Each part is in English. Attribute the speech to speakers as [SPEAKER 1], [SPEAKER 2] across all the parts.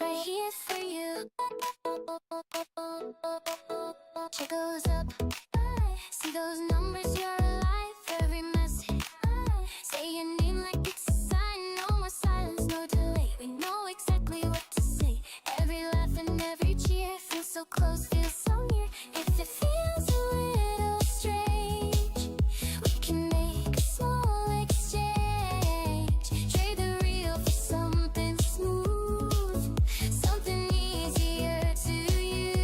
[SPEAKER 1] Right here for you. Check goes up. See those numbers, you're alive. Every message, say your name like it's a sign. No more silence, no delay. We know exactly what to say. Every laugh and every cheer feels so close, feels so near. If it feels a little strange, we can make a small exchange. Trade the real for something smooth, something easier to use.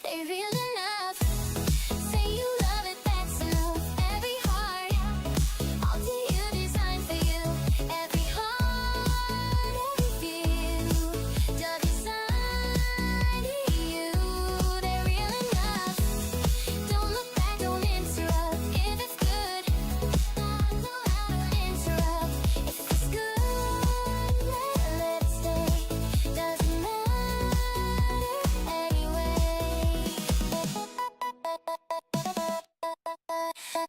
[SPEAKER 1] They real enough. Say you love it, that's enough. Every heart, all to you, designed for you. Every heart, every view, dug inside you. They're real enough. Don't look back, don't interrupt. If it's good, I know how to interrupt. If it's good, let it stay. Doesn't matter anyway.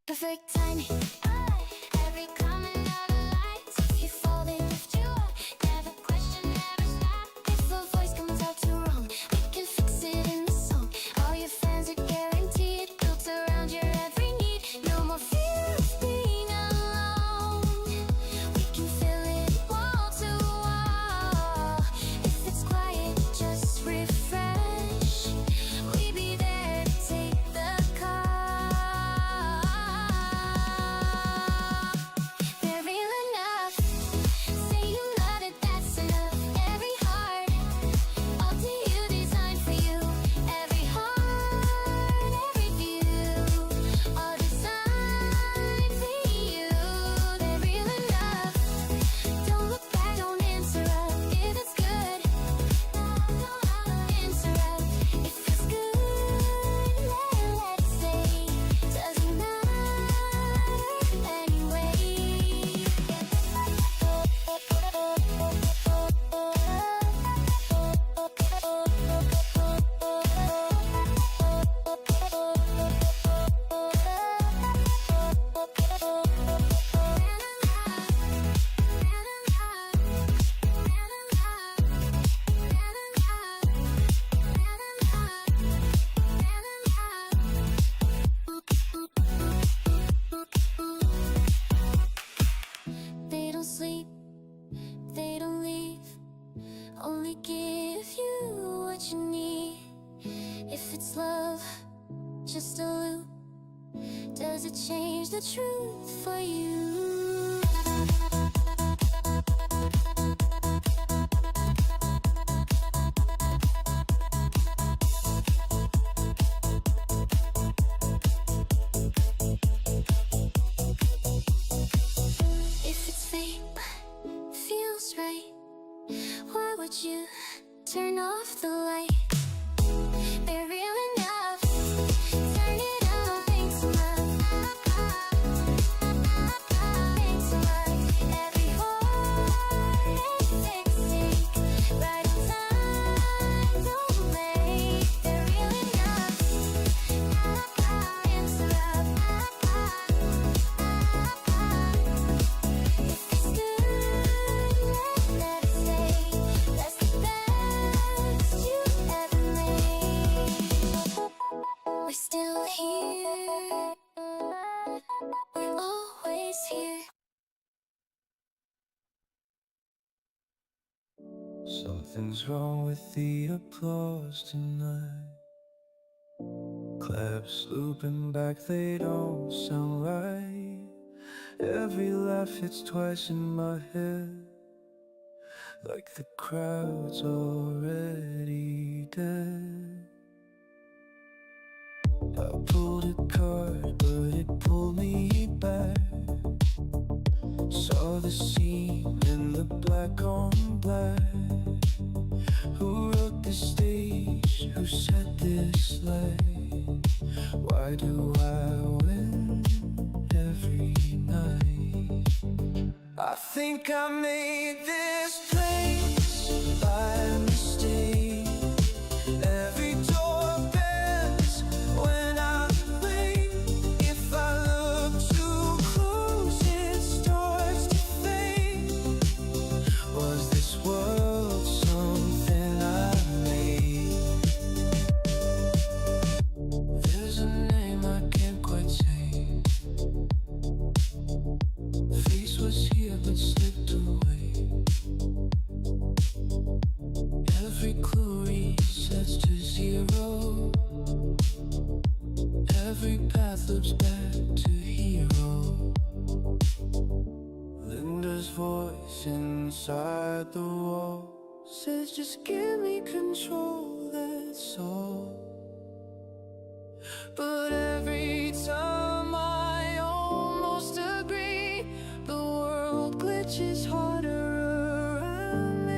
[SPEAKER 1] Perfect timing. Every comment of the lights. If you fall, they lift you up. Never question, never stop. If a voice comes out too wrong, we can fix it in the song. All your fans are guaranteed, built around your every need. No more fear of being alone. We can fill it wall to wall. If it's quiet, just refresh. We be there to take the call. They're real enough. Say you love it, that's enough. Every heart, all to you, designed for you. Every heart, every view, all designed for you. They're real enough. Don't look back, don't interrupt. If it's good, I know how to interrupt. If it's good, let it stay. Doesn't matter anyway. They don't sleep, they don't leave, only give you what you need. If it's love, just a loop, does it change the truth for you? If it's fate, feels right, why would you turn off the light? They're real enough. Turn it up, make some love. Make some love. Every heart, every mistake, right on time, don't make. They're real enough. Interrupt. If it's good, let it stay. That's the best you ever made. We're still here. We're always here.
[SPEAKER 2] Something's wrong with the applause tonight. Claps looping back, they don't sound right. Every laugh hits twice in my head, like the crowd's already dead. I pulled a card, but it pulled me back. Saw the scene in the black on black. Who wrote this stage? Who set this light? Why do I win every night? I think I made this place by mistake. Every door slips back to hero. Linda's voice inside the wall says just give me control, that's all. But every time I almost agree, the world glitches harder around me.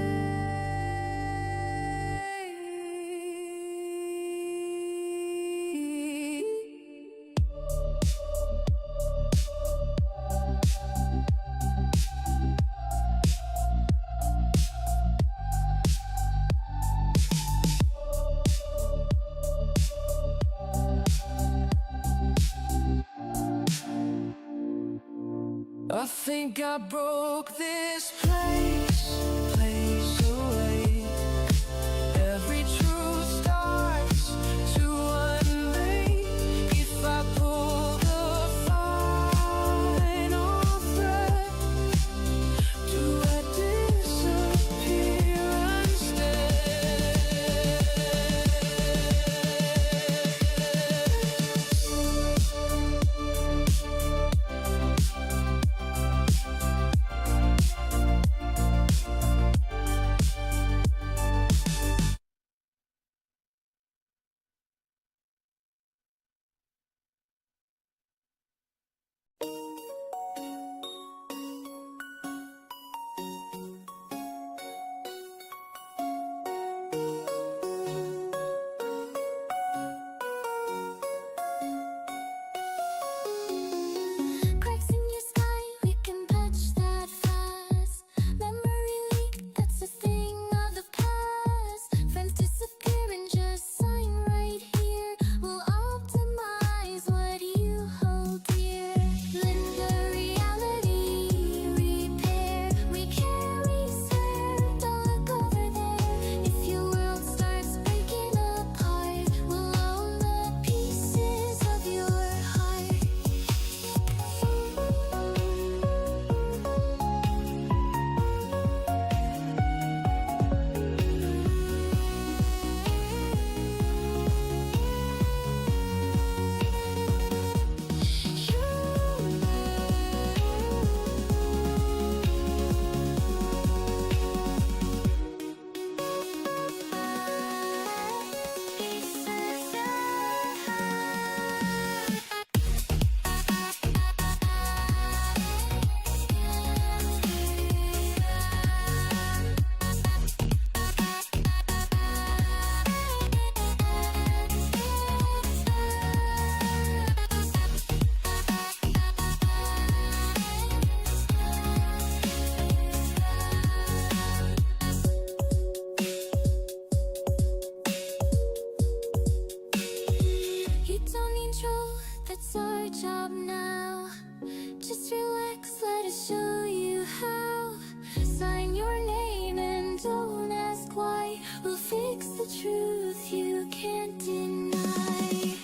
[SPEAKER 2] I think I broke this place away. Every truth starts to unmake. If I pull the final thread, do I disappear instead?
[SPEAKER 1] Cracks in your spine, we can patch that fast. Memory leak, that's a thing of the past. Friends disappear and just sign right here. We'll optimize what you hold dear. Linda, reality, repair. We carry swear, don't look over there. If your world starts breaking apart, we'll own the pieces of your heart. You don't need trouble, that's our job now. Just relax, let us show you how. Sign your name and don't ask why. We'll fix the truth you can't deny.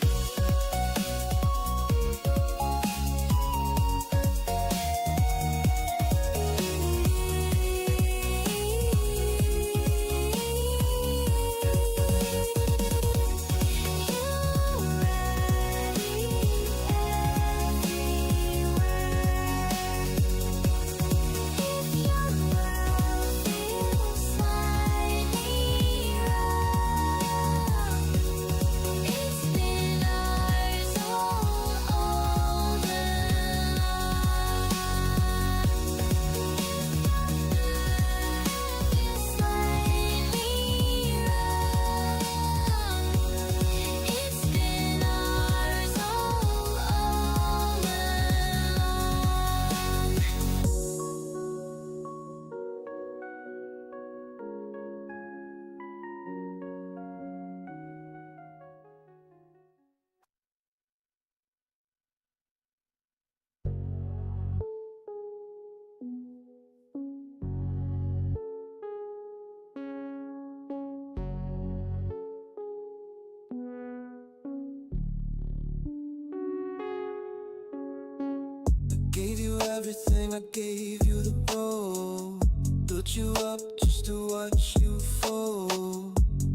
[SPEAKER 2] Gave you everything, I gave you the road. Built you up just to watch you fall.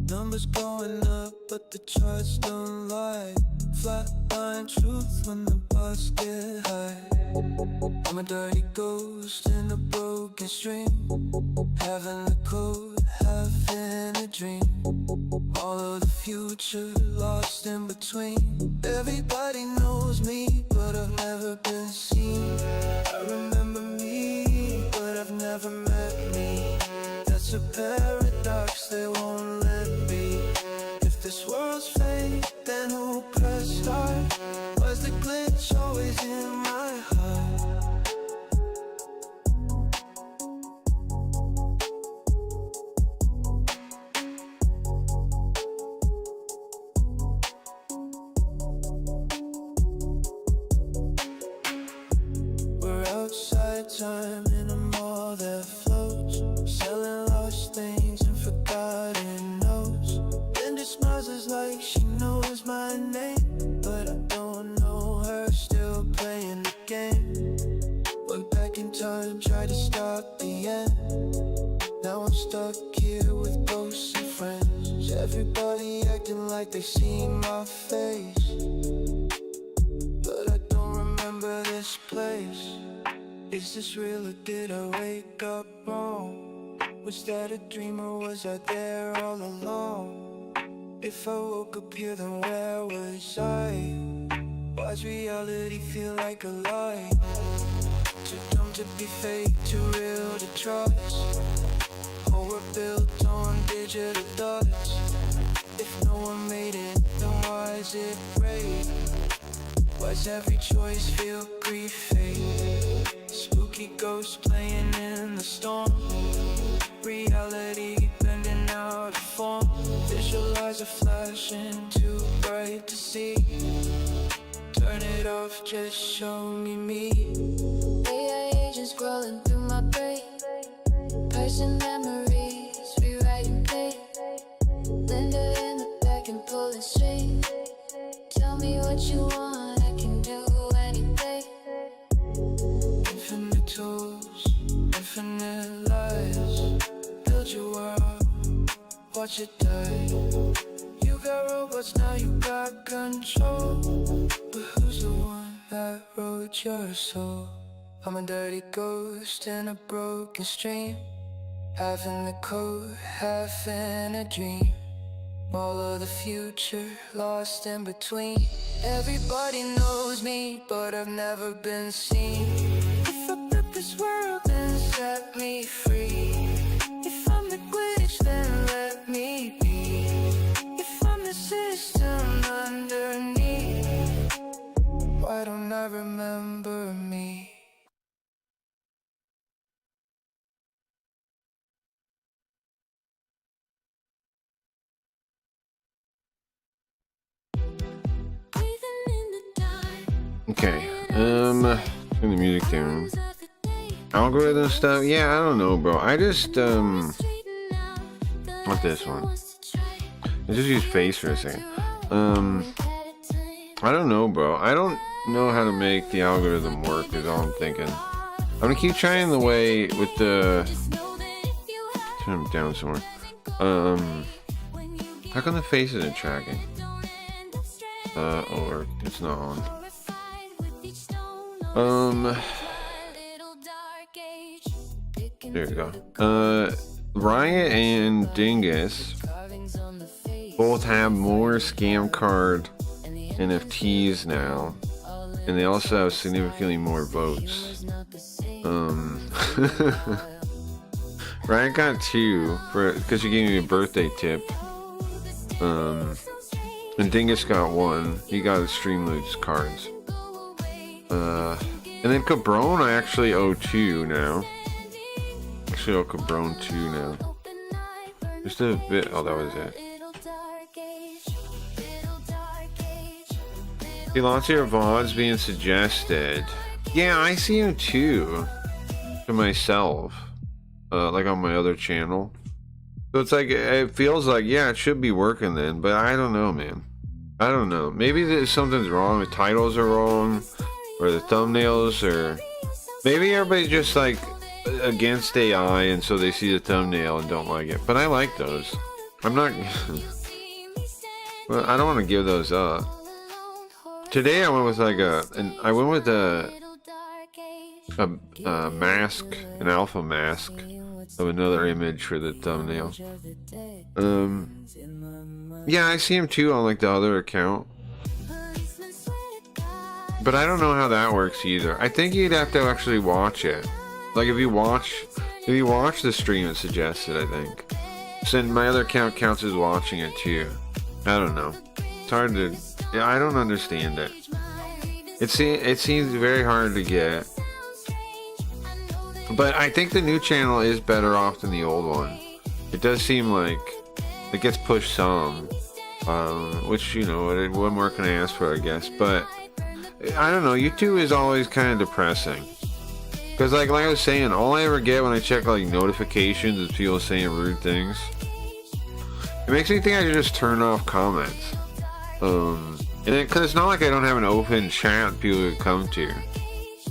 [SPEAKER 2] Numbers numbers going up, but the charts don't lie. Flatline truth when the bars get high. I'm a dirty ghost in a broken stream, having the code, having a dream. All of the future lost in between. Everybody knows me, but I've never been seen. I remember me, but I've never met me. That's a paradox they won't let be. If this world's fake, then who pressed start? Was the glitch always in my heart? We're outside time in a mall that floats, selling lost things and forgotten notes. Linda smiles like she knows my name, but I don't know her, still playing the game. Went back in time, tried to stop the end. Now I'm stuck here with ghosts and friends. Everybody acting like they see my face, but I don't remember this place. Is this real or did I wake up wrong? Was that a dream or was I there all along? If I woke up here, then where was I? Why's reality feel like a lie? Too dumb to be fake, too real to trust. Oh, we're built on digital dots. If no one made it, then why is it great? Why's every choice feel grief fake? Spooky ghosts playing in the storm. Reality blending out of form. Visualize a flashing too bright to see. Turn it off, just show me.
[SPEAKER 1] AI agents scrolling through my brain, parsing memories, rewriting pain. Linda in the back and pulling strings. Tell me what you want, I can do anything.
[SPEAKER 2] Infinite tools, infinite lies. Build your world, watch it die. You got robots, now you got control. But who's the one that wrote your soul? I'm a dirty ghost in a broken stream, having the code, having a dream. All of the future lost in between. Everybody knows me, but I've never been seen. If I flip this world, then set me free. If I'm the glitch, then let me be. If I'm the system underneath, why don't I remember me?
[SPEAKER 1] Breathing in the dark.
[SPEAKER 3] Okay, turn the music down. Algorithm stuff? Yeah, I don't know, bro. I just, not this one. I just use face for a second. I don't know, bro. I don't know how to make the algorithm work, is all I'm thinking. I'm gonna keep trying the way with the... Turn them down somewhere. How come the face isn't tracking? Or it's not on. There you go. Riot and Dingus both have more scam card NFTs now, and they also have significantly more votes. Riot got 2 because you gave me a birthday tip. And Dingus got 1. He got his Streamloots cards. And then Cabron I actually owe 2 now. Actually owe Cabron 2 now. Just a bit. Oh, that was it. See, lots of your VODs being suggested. Yeah, I see him too. To myself. Like on my other channel. So it's like, it feels like, yeah, it should be working then. But I don't know, man. I don't know. Maybe something's wrong. The titles are wrong. Or the thumbnails, or maybe everybody's just like against AI and so they see the thumbnail and don't like it. But I like those. I'm not Well, I don't want to give those up. Today I went with like I went with a mask, an alpha mask of another image for the thumbnail. Yeah, I see him too on like the other account. But I don't know how that works either. I think you'd have to actually watch it. Like if you watch the stream it's suggested, I think. So my other account counts as watching it too. I don't know. It's hard to, yeah, I don't understand it. It seems very hard to get. But I think the new channel is better off than the old one. It does seem like it gets pushed some. Which, you know, what more can I ask for, I guess. But I don't know, YouTube is always kind of depressing. Because like I was saying, all I ever get when I check like notifications is people saying rude things. It makes me think I should just turn off comments. Because it's not like I don't have an open chat people would come to.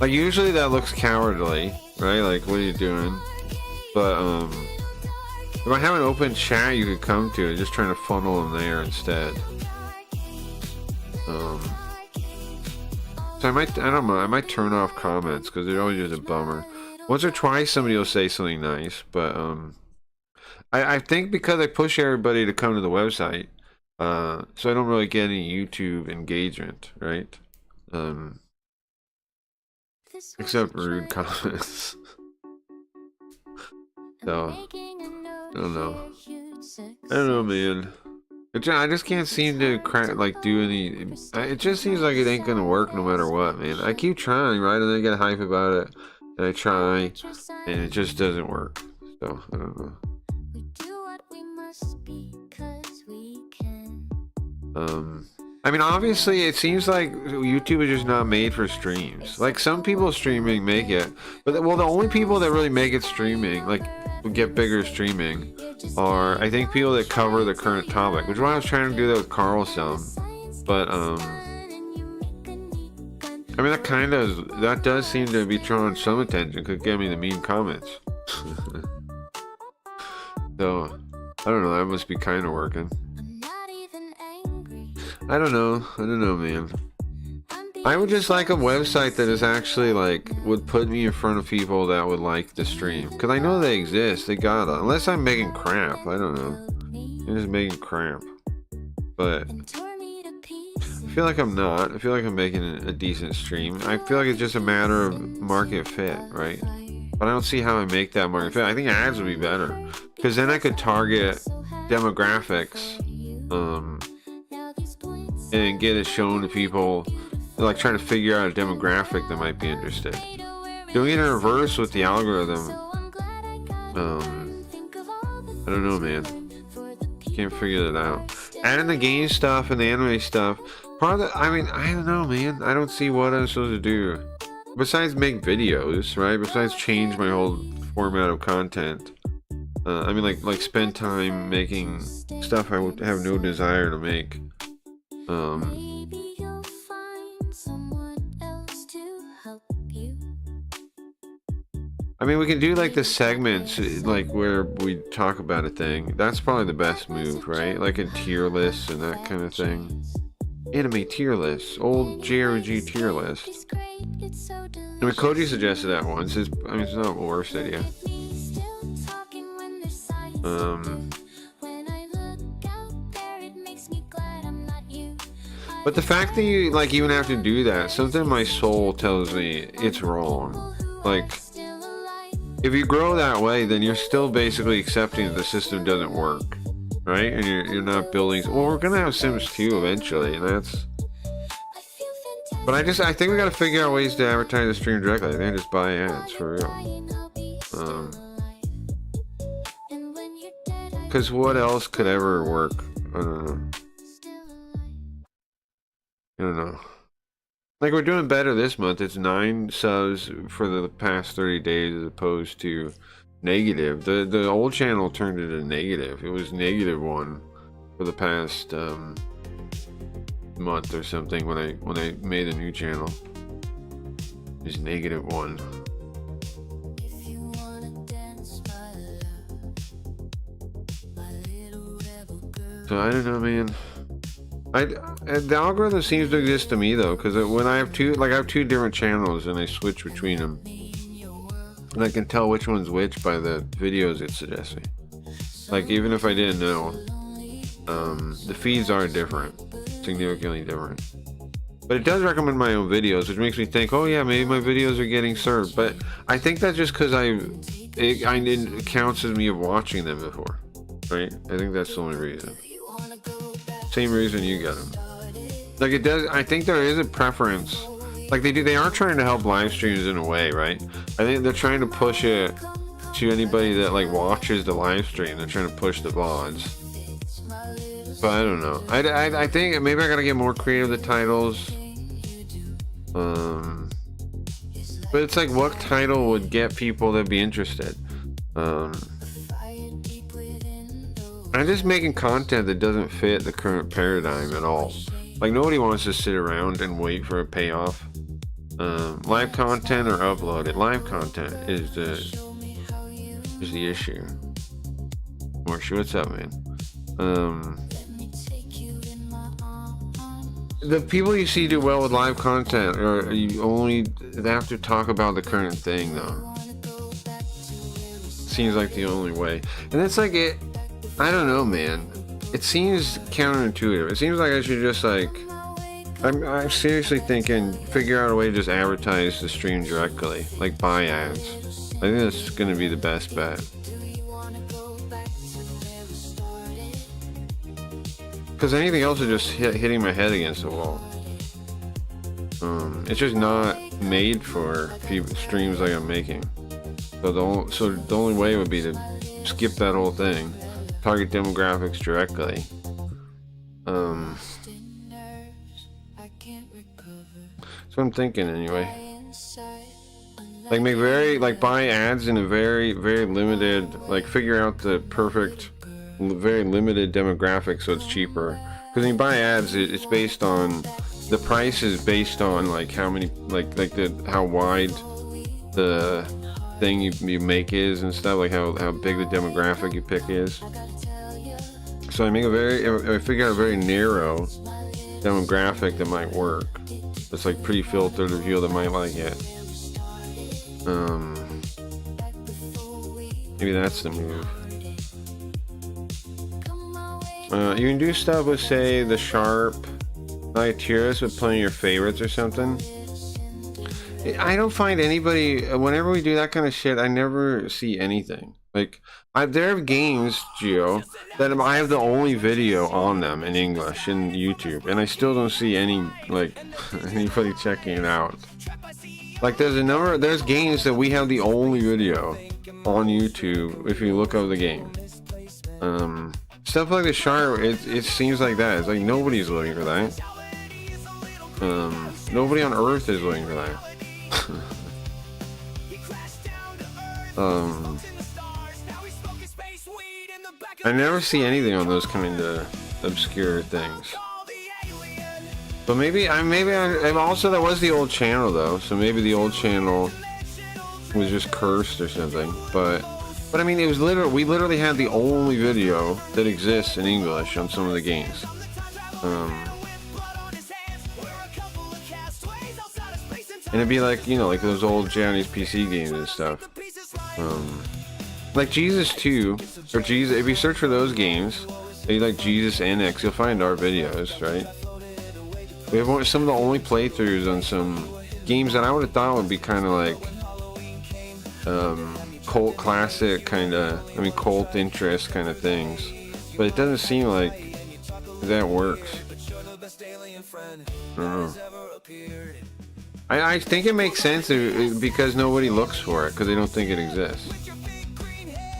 [SPEAKER 3] Like usually that looks cowardly, right? Like what are you doing? But if I have an open chat you could come to, just trying to funnel them there instead. So I don't know, I might turn off comments because it always is a bummer. Once or twice somebody will say something nice, but I think because I push everybody to come to the website, so I don't really get any YouTube engagement, right? Except rude comments. So I don't know. I don't know, man. I just can't seem to do any. It just seems like it ain't gonna work no matter what, man. I keep trying, right, and then I get hype about it, and I try, and it just doesn't work. So I don't know. I mean, obviously, it seems like YouTube is just not made for streams. Like some people streaming make it, but well, the only people that really make it streaming, like get bigger streaming, are I think people that cover the current topic, which is why I was trying to do that with Carl some. But I mean that does seem to be drawing some attention. Could get me the mean comments. So I don't know. That must be kind of working. I don't know, man. I would just like a website that is actually like would put me in front of people that would like the stream, because I know they exist. They gotta, unless I'm making crap. I don't know. I'm just making crap. But I feel like I'm not. I feel like I'm making a decent stream. I feel like it's just a matter of market fit, right? But I don't see how I make that market fit. I think ads would be better, because then I could target demographics, and get it shown to people, like trying to figure out a demographic that might be interested. Doing it in reverse with the algorithm, I don't know, man. Can't figure that out. Adding the game stuff and the anime stuff, I mean, I don't know, man. I don't see what I'm supposed to do besides make videos, right? Besides change my whole format of content. I mean, like spend time making stuff I would have no desire to make.
[SPEAKER 1] Maybe you'll find someone else to help you.
[SPEAKER 3] I mean, we can do like the segments, like where we talk about a thing. That's probably the best move, right? Like a tier list and that kind of thing. Anime tier list, old JRG tier list. I mean, Koji suggested that once. It's not the worst idea. But the fact that you like even have to do that, something in my soul tells me it's wrong. Like, if you grow that way, then you're still basically accepting that the system doesn't work, right? And you're not building. Well, we're gonna have Sims 2 eventually, and that's. But I think we gotta figure out ways to advertise the stream directly. They just buy ads for real. Because what else could ever work? I don't know. I don't know. Like, we're doing better this month. It's 9 subs for the past 30 days as opposed to negative. The old channel turned it to negative. It was -1 for the past month or something when I made a new channel. It was -1. So I don't know, man. The algorithm seems to exist to me though, because when I have two different channels and I switch between them, and I can tell which one's which by the videos it suggests me. Like even if I didn't know, the feeds are different, significantly different. But it does recommend my own videos, which makes me think, oh yeah, maybe my videos are getting served. But I think that's just because it counts as me of watching them before, right? I think that's the only reason. Same reason you get them. Like it does. I think there is a preference. Like they are trying to help live streams in a way, right? I think they're trying to push it to anybody that like watches the live stream. They're trying to push the VODs. But I don't know. I think maybe I gotta get more creative with the titles. But it's like, what title would get people to be interested? I'm just making content that doesn't fit the current paradigm at all. Like nobody wants to sit around and wait for a payoff. Live content or upload it. Live content is the issue. Marsha, what's up, man? The people you see do well with live content, or you only have to talk about the current thing, though. Seems like the only way, and it's like it. I don't know, man. It seems counterintuitive. It seems like I should just like. I'm seriously thinking, figure out a way to just advertise the stream directly, like buy ads. I think that's gonna be the best bet. Because anything else is just hitting my head against the wall. It's just not made for streams like I'm making. So the only way would be to skip that whole thing, target demographics directly. So I'm thinking anyway. Like buy ads in a very limited, like figure out the perfect, very limited demographic so it's cheaper. Because when you buy ads, it's based on, the price is based on like how many, how wide the thing you make is and stuff, like how big the demographic you pick is. So I figure out a very narrow demographic that might work. It's like pre-filtered to people that might like it. Maybe that's the move. You can do stuff with, say, the Sharp, like tier list with playing your favorites or something. I don't find anybody, whenever we do that kind of shit, I never see anything. Like, there are games, Gio, that I have the only video on them in English in YouTube, and I still don't see any, like, anybody checking it out. Like, there's games that we have the only video on YouTube if you look up the game. Stuff like the Sharp, it seems like that. It's like nobody's looking for that. Nobody on Earth is looking for that. I never see anything on those kind of obscure things. But maybe I'm also, that was the old channel though, so maybe the old channel was just cursed or something. But I mean, it was we literally had the only video that exists in English on some of the games. And it'd be like, like those old Japanese PC games and stuff. Like Jesus 2, or Jesus, if you search for those games, maybe like Jesus NX, you'll find our videos, right? We have some of the only playthroughs on some games that I would have thought would be kind of like cult classic kind of, cult interest kind of things. But it doesn't seem like that works. I don't know. I think it makes sense because nobody looks for it, because they don't think it exists.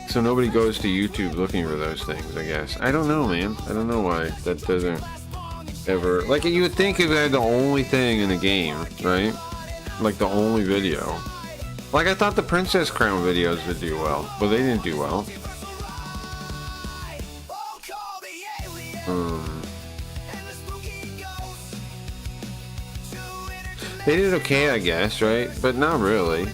[SPEAKER 3] So nobody goes to YouTube looking for those things, I guess. I don't know, man. I don't know why that doesn't ever... Like, you would think if they had the only thing in the game, right? Like, the only video. Like, I thought the Princess Crown videos would do well, but they didn't do well. They did okay, I guess, right? But not really.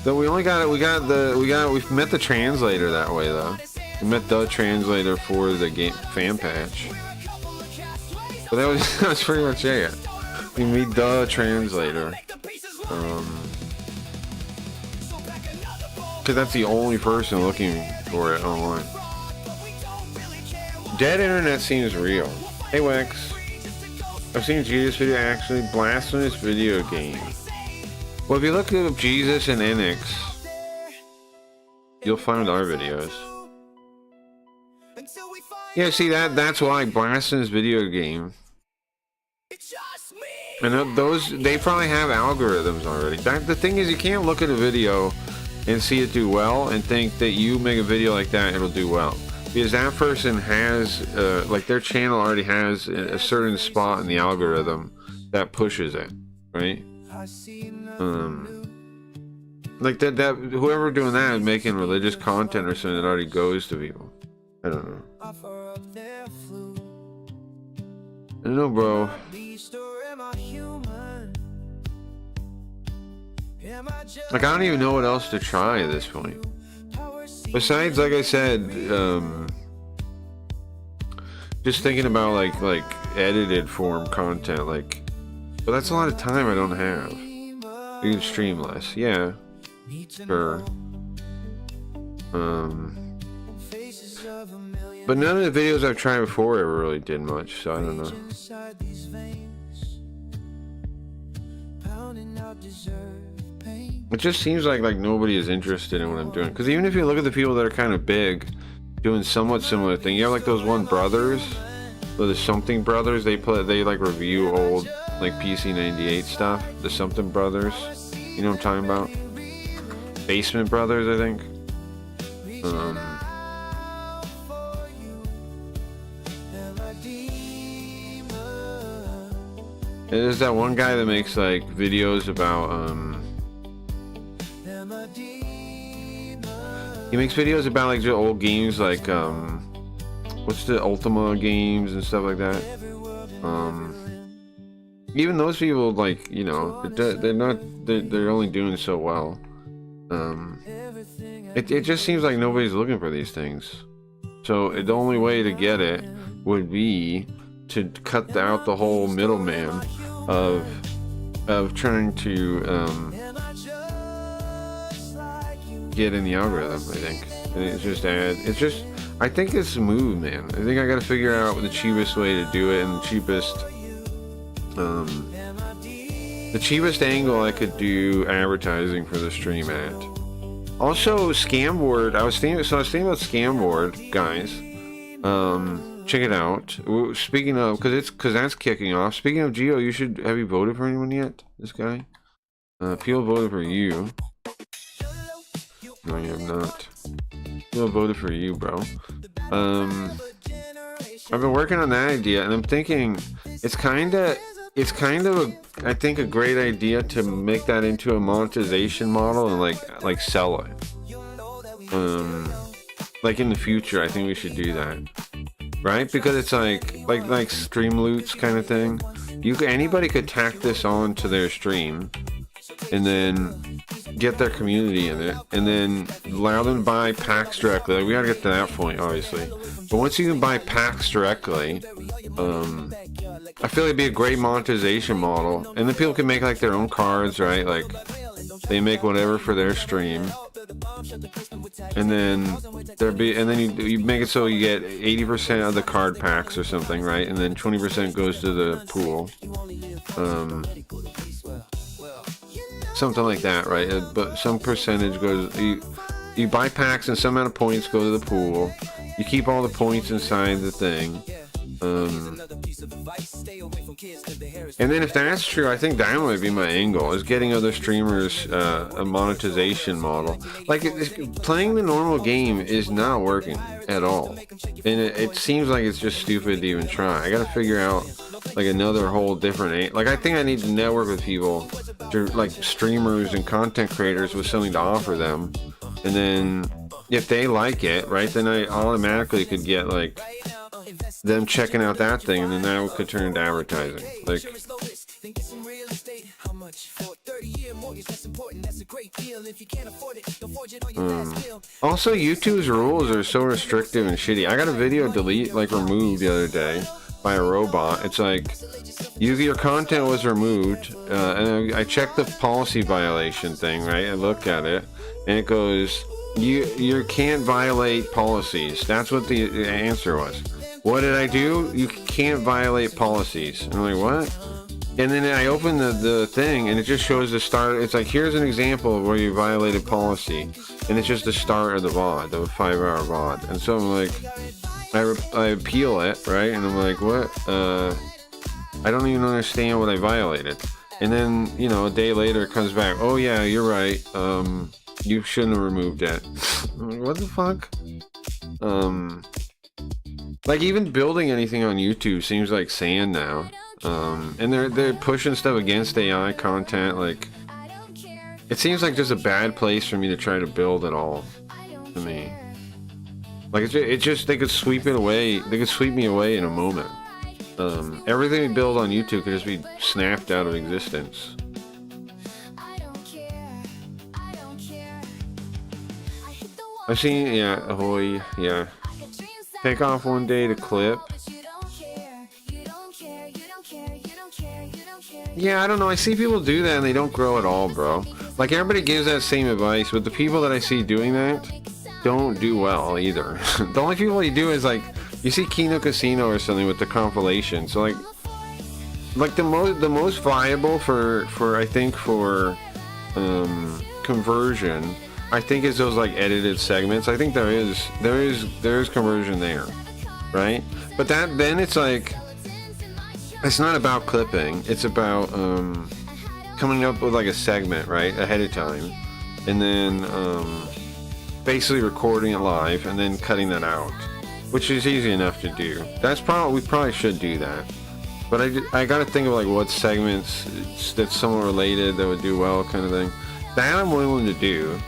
[SPEAKER 3] Though we've met the translator that way though. We met the translator for the game fan patch. But that was that's pretty much it. We meet the translator. Cause that's the only person looking for it online. Dead internet seems real. Hey Wex. I've seen Jesus video actually blasphemous video game. Well, if you look up Jesus and Enix, you'll find our videos. Yeah, see that's why blasphemous video game. And those they probably have algorithms already. The thing is, you can't look at a video and see it do well and think that you make a video like that it'll do well, because that person has like their channel already has a certain spot in the algorithm that pushes it, right? Like that whoever doing that is making religious content or something that already goes to people. I don't know. I don't know, bro. Like, I don't even know what else to try at this point. Besides, like I said, just thinking about like edited form content, like, but that's a lot of time I don't have. You can stream less, yeah, sure. But none of the videos I've tried before ever really did much, so I don't know. It just seems like nobody is interested in what I'm doing. Because even if you look at the people that are kind of big, doing somewhat similar thing, you have like those one brothers, the Something Brothers. They like review old like PC98 stuff. The Something Brothers, you know what I'm talking about? Basement Brothers, I think. There's that one guy that makes like videos about he makes videos about like just old games, like what's the Ultima games and stuff like that. Even those people, like, you know, they're only doing so well. It just seems like nobody's looking for these things. So the only way to get it would be to cut out the whole middleman of trying to get in the algorithm. I think I think it's a move, man. I think I gotta figure out the cheapest way to do it, and the cheapest angle I could do advertising for the stream at. Also, Scamboard. I was thinking about Scamboard, guys. Check it out. Speaking of, because that's kicking off. Speaking of Geo, have you voted for anyone yet? This guy? People voted for you. No, you have not. People voted for you, bro. I've been working on that idea, and I'm thinking it's kind of I think a great idea to make that into a monetization model and like sell it. Like in the future, I think we should do that. Right? Because it's like stream loots kind of thing. Anybody could tack this on to their stream and then get their community in it and then allow them to buy packs directly. Like, we gotta get to that point, obviously. But once you can buy packs directly, I feel like it'd be a great monetization model. And then people can make like their own cards, right? Like they make whatever for their stream. And then you make it so you get 80% of the card packs or something, right? And then 20% goes to the pool. Something like that, right? But some percentage goes. You buy packs and some amount of points go to the pool. You keep all the points inside the thing. And then if that's true, I think that might be my angle, is getting other streamers a monetization model. Like, playing the normal game is not working at all, and it seems like it's just stupid to even try. I gotta figure out like another whole different like I think I need to network with people, like streamers and content creators, with something to offer them, and then if they like it, right, then I automatically could get like them checking out that thing, and then that could turn into advertising. Like, also YouTube's rules are so restrictive and shitty. I got a video removed the other day by a robot. It's like your content was removed, and I checked the policy violation thing, right? I look at it, and it goes, you can't violate policies. That's what the answer was. What did I do? You can't violate policies. And I'm like, what? And then I open the thing, and it just shows the start. It's like, here's an example of where you violated policy, and it's just the start of the VOD, the 5-hour VOD. And so I'm like, I appeal it, right? And I'm like, what? I don't even understand what I violated. And then, you know, a day later it comes back, oh yeah, you're right. You shouldn't have removed it. I'm like, what the fuck? Like, even building anything on YouTube seems like sand now. And they're pushing stuff against AI content. Like, it seems like just a bad place for me to try to build at all, to me. Like, it just they could sweep it away. They could sweep me away in a moment. Everything we build on YouTube could just be snapped out of existence. I've seen, yeah, ahoy, yeah. Take off one day to clip. Yeah, I don't know. I see people do that and they don't grow at all, bro. Like, everybody gives that same advice, but the people that I see doing that don't do well either. The only people you do is, like, you see Kino Casino or something with the compilation. So like the most viable for I think for conversion, I think, is those like edited segments. I think there is conversion there, right? But then it's like, it's not about clipping. It's about coming up with like a segment, right, ahead of time, and then basically recording it live and then cutting that out, which is easy enough to do. We probably should do that. But I gotta think of like what segments that's somewhat related that would do well, kind of thing. That I'm willing to do.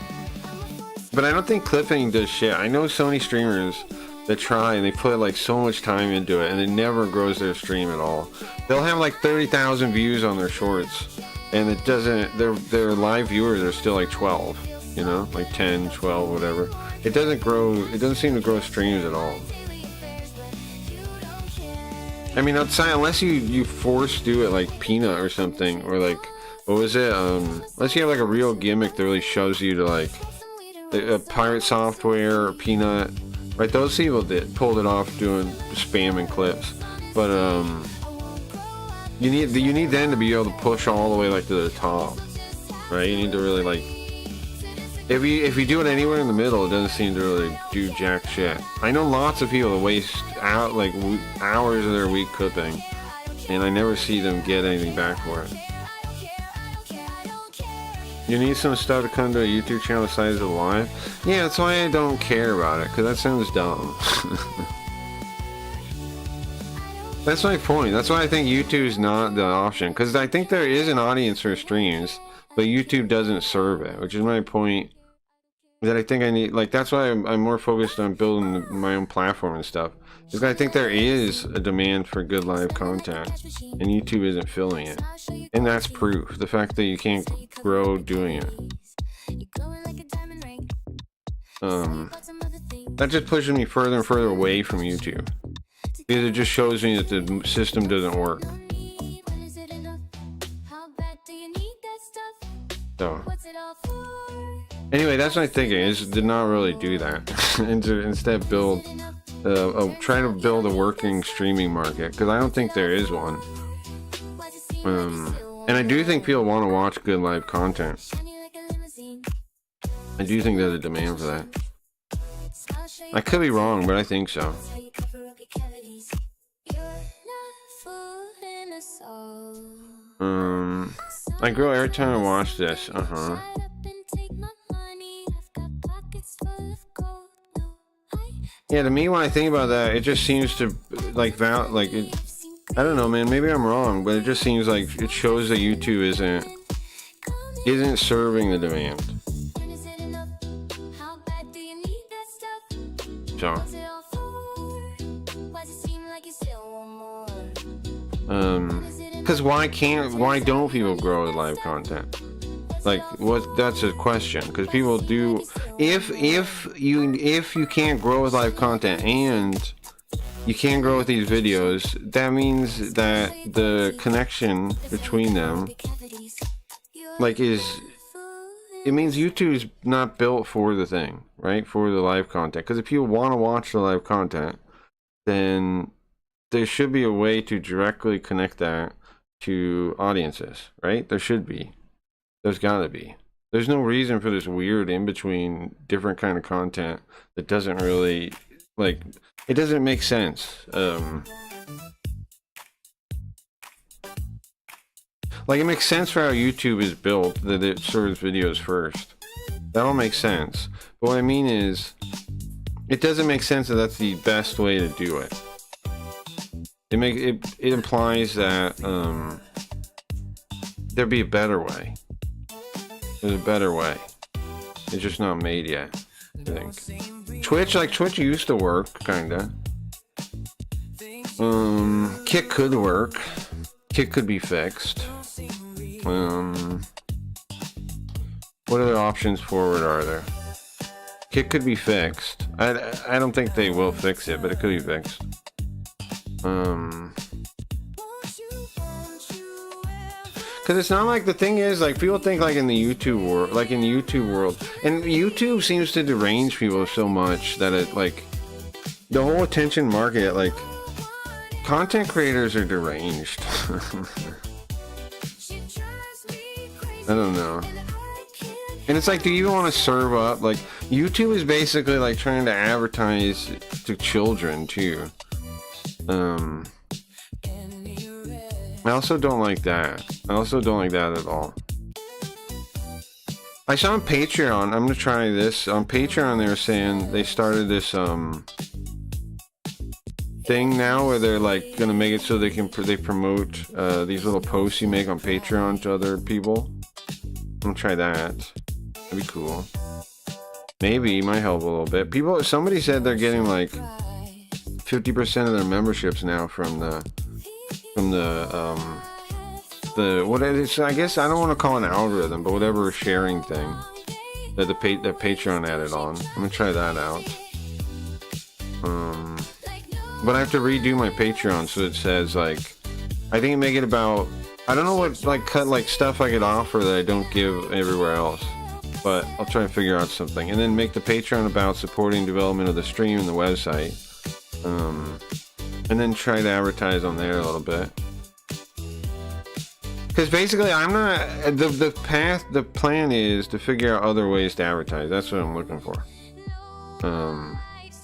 [SPEAKER 3] But I don't think clipping does shit. I know so many streamers that try and they put like so much time into it and it never grows their stream at all. They'll have like 30,000 views on their shorts, and it doesn't, their live viewers are still like 12, you know, like 10, 12, whatever. It doesn't seem to grow streams at all. I mean, outside, unless you force do it like Peanut or something, or like, what was it, unless you have like a real gimmick that really shows you to like Pirate Software or Peanut, right? Those people pulled it off doing spamming clips, but you need them to be able to push all the way like to the top, right? You need to really like, if you do it anywhere in the middle, it doesn't seem to really do jack shit. I know lots of people that waste out like hours of their week clipping, and I never see them get anything back for it. You need some stuff to come to a YouTube channel the size of the live? Yeah, that's why I don't care about it, because that sounds dumb. That's my point. That's why I think YouTube is not the option, because I think there is an audience for streams, but YouTube doesn't serve it, which is my point. That I think I need, like, that's why I'm more focused on building my own platform and stuff. Because I think there is a demand for good live content, and YouTube isn't filling it. And that's proof. The fact that you can't grow doing it. That just pushes me further and further away from YouTube. Because it just shows me that the system doesn't work. So. Anyway, that's my thinking, is to not really do that. And to instead build, try to build a working streaming market, because I don't think there is one. And I do think people want to watch good live content. I do think there's a demand for that. I could be wrong, but I think so. I grow every time I watch this. Yeah, to me, when I think about that, it just seems to like I don't know, man. Maybe I'm wrong, but it just seems like it shows that YouTube isn't serving the demand. So, because why don't people grow with live content? Like, that's a question, because people do. If you can't grow with live content and you can't grow with these videos, that means that the connection between them, like, it means YouTube's not built for the thing, right? For the live content. Because if you want to watch the live content, then there should be a way to directly connect that to audiences, right? There should be. There's gotta be. There's no reason for this weird in-between different kind of content that doesn't really, like, it doesn't make sense. Like, it makes sense for how YouTube is built, that it serves videos first. That all makes sense. But what I mean is, it doesn't make sense that that's the best way to do it. It implies that there'd be a better way. There's a better way. It's just not made yet, I think. Twitch used to work, kinda. Kick could work. Kick could be fixed. What other options forward are there? Kick could be fixed. I don't think they will fix it, but it could be fixed. Because it's not like, the thing is, like, people think, like, in the YouTube world, and YouTube seems to derange people so much that it, like, the whole attention market, like, content creators are deranged. I don't know. And it's like, do you even want to serve up? Like, YouTube is basically like trying to advertise to children too. I also don't like that. I also don't like that at all. I saw on Patreon, I'm gonna try this. On Patreon they were saying they started this thing now where they're like gonna make it so they promote these little posts you make on Patreon to other people. I'm gonna try that. That'd be cool. Maybe it might help a little bit. Somebody said they're getting like 50% of their memberships now from the what is, I guess I don't want to call it an algorithm, but whatever sharing thing that that Patreon added on. I'm gonna try that out. But I have to redo my Patreon so it says, like, I think make it about, I don't know what, like, cut, like, stuff I could offer that I don't give everywhere else, but I'll try and figure out something, and then make the Patreon about supporting development of the stream and the website, and then try to advertise on there a little bit. Because basically, I'm not, the plan is to figure out other ways to advertise. That's what I'm looking for.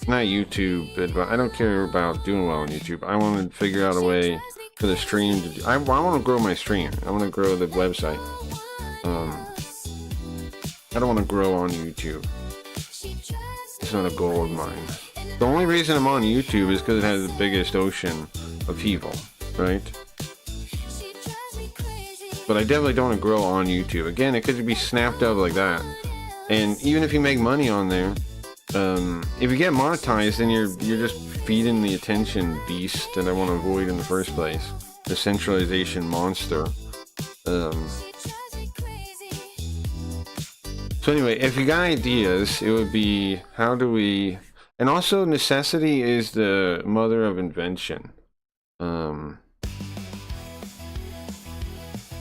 [SPEAKER 3] Not YouTube, but I don't care about doing well on YouTube. I want to figure out a way for the stream to do, I want to grow my stream. I want to grow the website. I don't want to grow on YouTube. It's not a goal of mine. The only reason I'm on YouTube is because it has the biggest ocean of people, right? But I definitely don't want to grow on YouTube. Again, it could be snapped up like that. And even if you make money on there, if you get monetized, then you're just feeding the attention beast that I want to avoid in the first place. The centralization monster. So anyway, if you got ideas, it would be, how do we... And also, necessity is the mother of invention.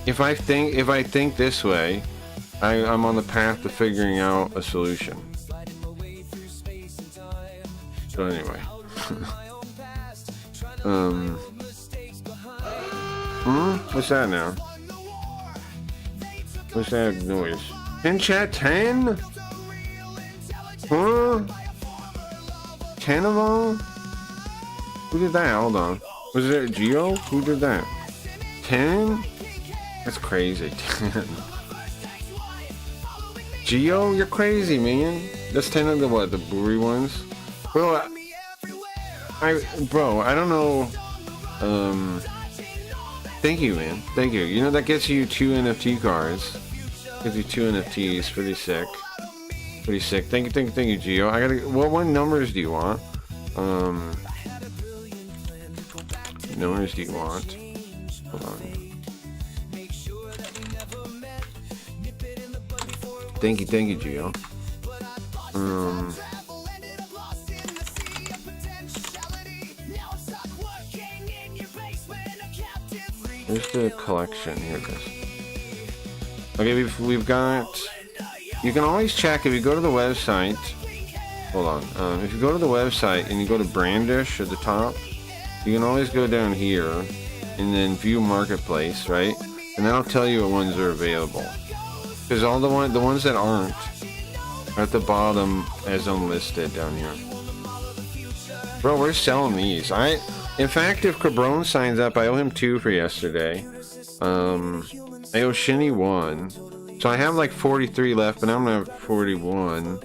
[SPEAKER 3] If I think this way, I'm on the path to figuring out a solution. So anyway. What's that now? What's that noise? In chat 10? Huh? 10 of them? Who did that? Hold on. Was it Geo? Who did that? 10? That's crazy. 10. Geo, you're crazy, man. That's 10 of the what? The brewery ones? Bro, I don't know. Thank you, man. Thank you. You know, that gets you 2 NFT cards. Gives you 2 NFTs. Pretty sick. Pretty sick. Thank you, Geo. I gotta. What numbers do you want? Numbers do you want? Hold on. Thank you, Geo. Here's the collection. Here it is. Okay, we've got. You can always check if you go to the website. Hold on. If you go to the website and you go to Brandish at the top, you can always go down here and then view marketplace, right? And that'll tell you what ones are available. Because all the ones that aren't are at the bottom as unlisted down here. Bro, we're selling these. In fact, if Cabron signs up, I owe him 2 for yesterday. I owe Shinny 1. So I have like 43 left, but I'm gonna have 41.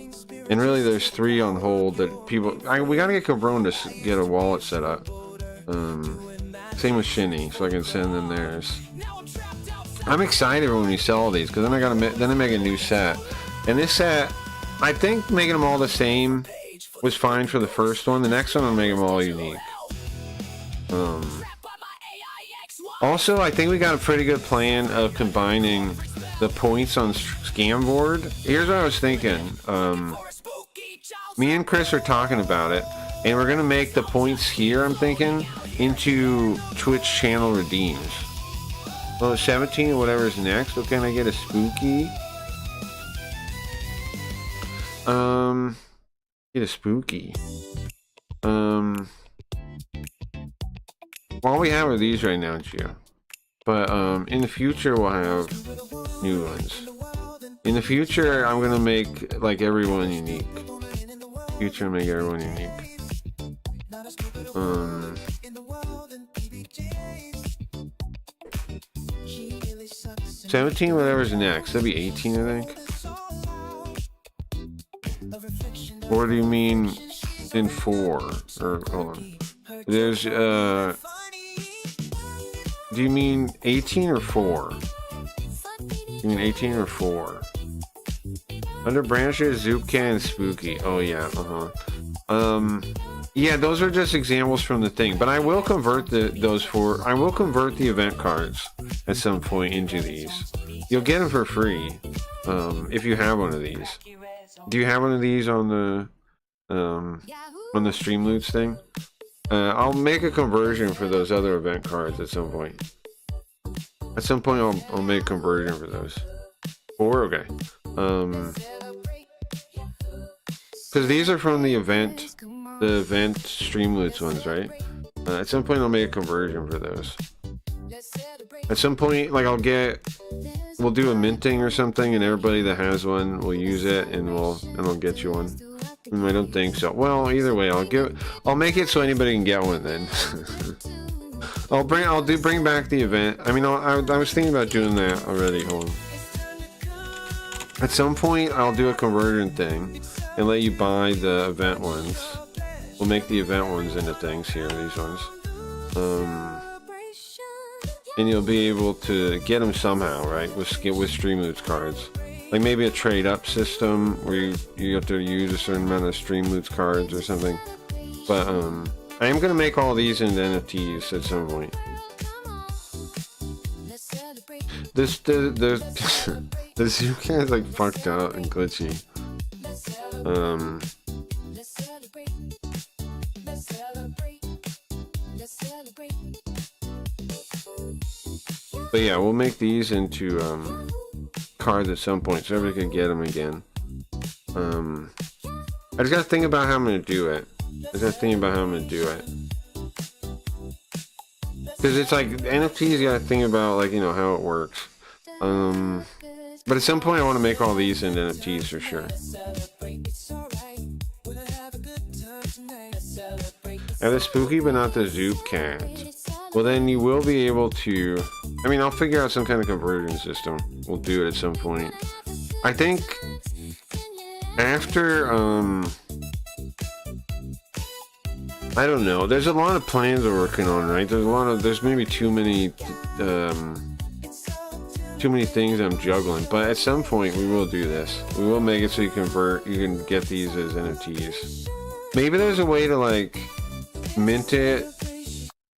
[SPEAKER 3] And really, there's 3 on hold that people. We gotta get Cabron to get a wallet set up. Same with Shinny, so I can send them theirs. I'm excited when we sell all these, because then I make a new set. And this set, I think making them all the same was fine for the first one. The next one, I'll make them all unique. Also, I think we got a pretty good plan of combining the points on Scamboard. Here's what I was thinking. Me and Chris are talking about it, and we're gonna make the points here, I'm thinking, into Twitch channel redeems. Well, 17 or whatever is next. What can I get? A spooky? Get a spooky. All we have are these right now, Gio. But in the future we'll have new ones. In the future, I'm gonna make like everyone unique. Future, make everyone unique. 17, whatever's next. That'd be 18, I think. Or do you mean in 4? Or hold on. There's do you mean 18 or 4? You mean 18 or 4? Under branches, Zoopcan and Spooky. Oh yeah, yeah, those are just examples from the thing. But I will convert I will convert the event cards at some point into these. You'll get them for free if you have one of these. Do you have one of these on the Streamloots thing? I'll make a conversion for those other event cards at some point. At some point, I'll make a conversion for those. 4, okay. Because these are from the event Streamloots ones, right? At some point, I'll make a conversion for those. At some point, like we'll do a minting or something, and everybody that has one will use it, and I'll get you one. I don't think so. Well, either way, I'll make it so anybody can get one then. I'll bring back the event. I mean, I was thinking about doing that already. Hold on. At some point, I'll do a conversion thing and let you buy the event ones. We'll make the event ones into things here, these ones. And you'll be able to get them somehow, right? With Streamloots cards. Like maybe a trade-up system where you have to use a certain amount of Streamloots cards or something. But I am gonna make all these into NFTs at some point. The Zoopcan is like fucked up and glitchy. But yeah, we'll make these into cards at some point so everybody can get them again. I just gotta think about how I'm gonna do it. Because it's like NFTs, you gotta think about like, how it works. But at some point I want to make all these into NFTs for sure. I have the Spooky but not the Zoop Cat. Well, then you will be able to... I mean, I'll figure out some kind of conversion system. We'll do it at some point. I think after... I don't know. There's a lot of plans we're working on, right? There's maybe too many things I'm juggling. But at some point, we will do this. We will make it so you can get these as NFTs. Maybe there's a way to, like, mint it.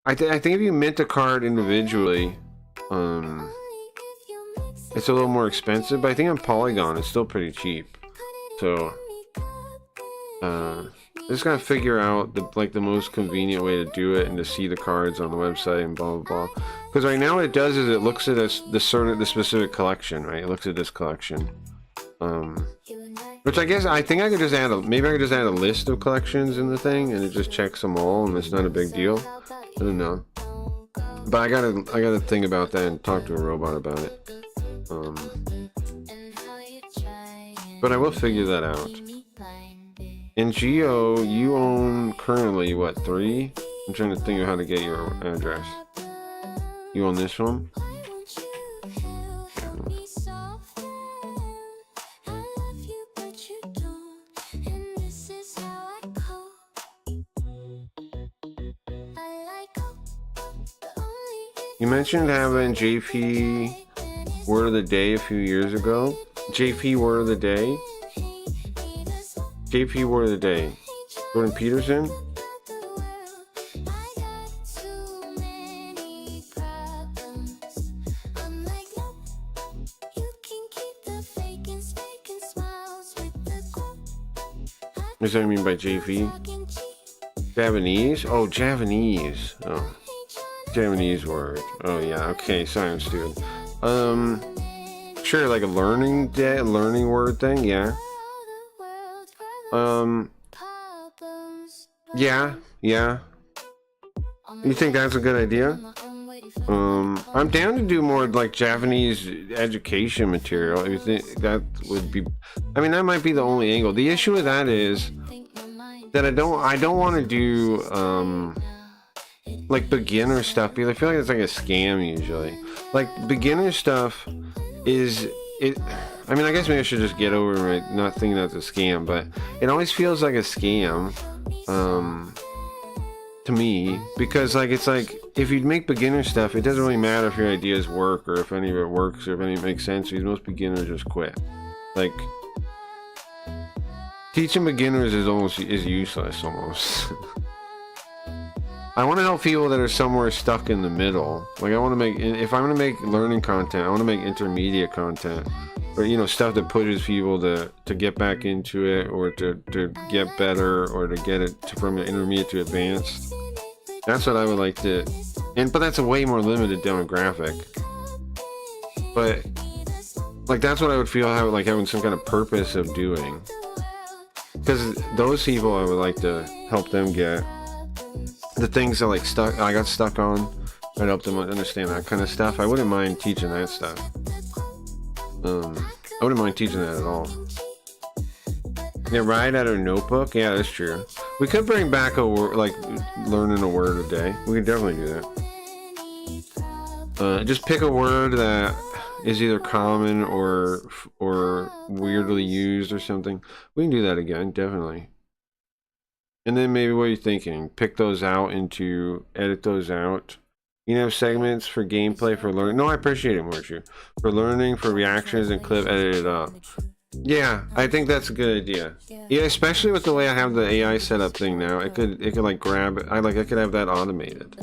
[SPEAKER 3] I think if you mint a card individually, it's a little more expensive, but I think on Polygon it's still pretty cheap. So, just gotta figure out the most convenient way to do it and to see the cards on the website and blah blah blah. Because right now what it does is it looks at the specific collection, right? It looks at this collection. Which I think I could just add maybe I could just add a list of collections in the thing and it just checks them all and it's not a big deal. I don't know. But I gotta think about that and talk to a robot about it. But I will figure that out. In Geo, you own currently what, 3? I'm trying to think of how to get your address. You own this one? You mentioned having JP word of the day a few years ago. JP word of the day. JP word of the day. Jordan Peterson. What does that mean by JP? Javanese? Oh, Javanese. Oh. Japanese word. Oh yeah, okay, sorry I'm stupid. Sure, like a learning word thing, yeah. Yeah. You think that's a good idea? I'm down to do more like Japanese education material. If you think that would be, I mean, that might be the only angle. The issue with that is that I don't want to do like beginner stuff because I feel like it's like a scam usually. Like beginner stuff is it. I mean, I guess maybe I should just get over it, not thinking that's a scam, but it always feels like a scam to me because like it's like if you make beginner stuff, it doesn't really matter if your ideas work or if any of it works or if any of it makes sense because most beginners just quit. Like teaching beginners is useless almost. I want to help people that are somewhere stuck in the middle. Like I want to make, if I'm going to make learning content, I want to make intermediate content, or you know, stuff that pushes people to get back into it, or to get better, or to get it from intermediate to advanced. That's what I would like to, but that's a way more limited demographic. But like that's what I would feel having some kind of purpose of doing. Because those people, I would like to help them get the things that I got stuck on. I'd help them understand that kind of stuff. I wouldn't mind teaching that stuff. I wouldn't mind teaching that at all. Yeah, write out a notebook. Yeah, that's true. We could bring back a word, like learning a word a day. We could definitely do that. Just pick a word that is either common or weirdly used or something. We can do that again, definitely. And then maybe what are you thinking? Pick those out edit those out. You know, segments for gameplay, for learning. No, I appreciate it, Morshu. For learning, for reactions, and clip, edit it up. Yeah, I think that's a good idea. Yeah, especially with the way I have the AI setup thing now. It could like grab it. I could have that automated,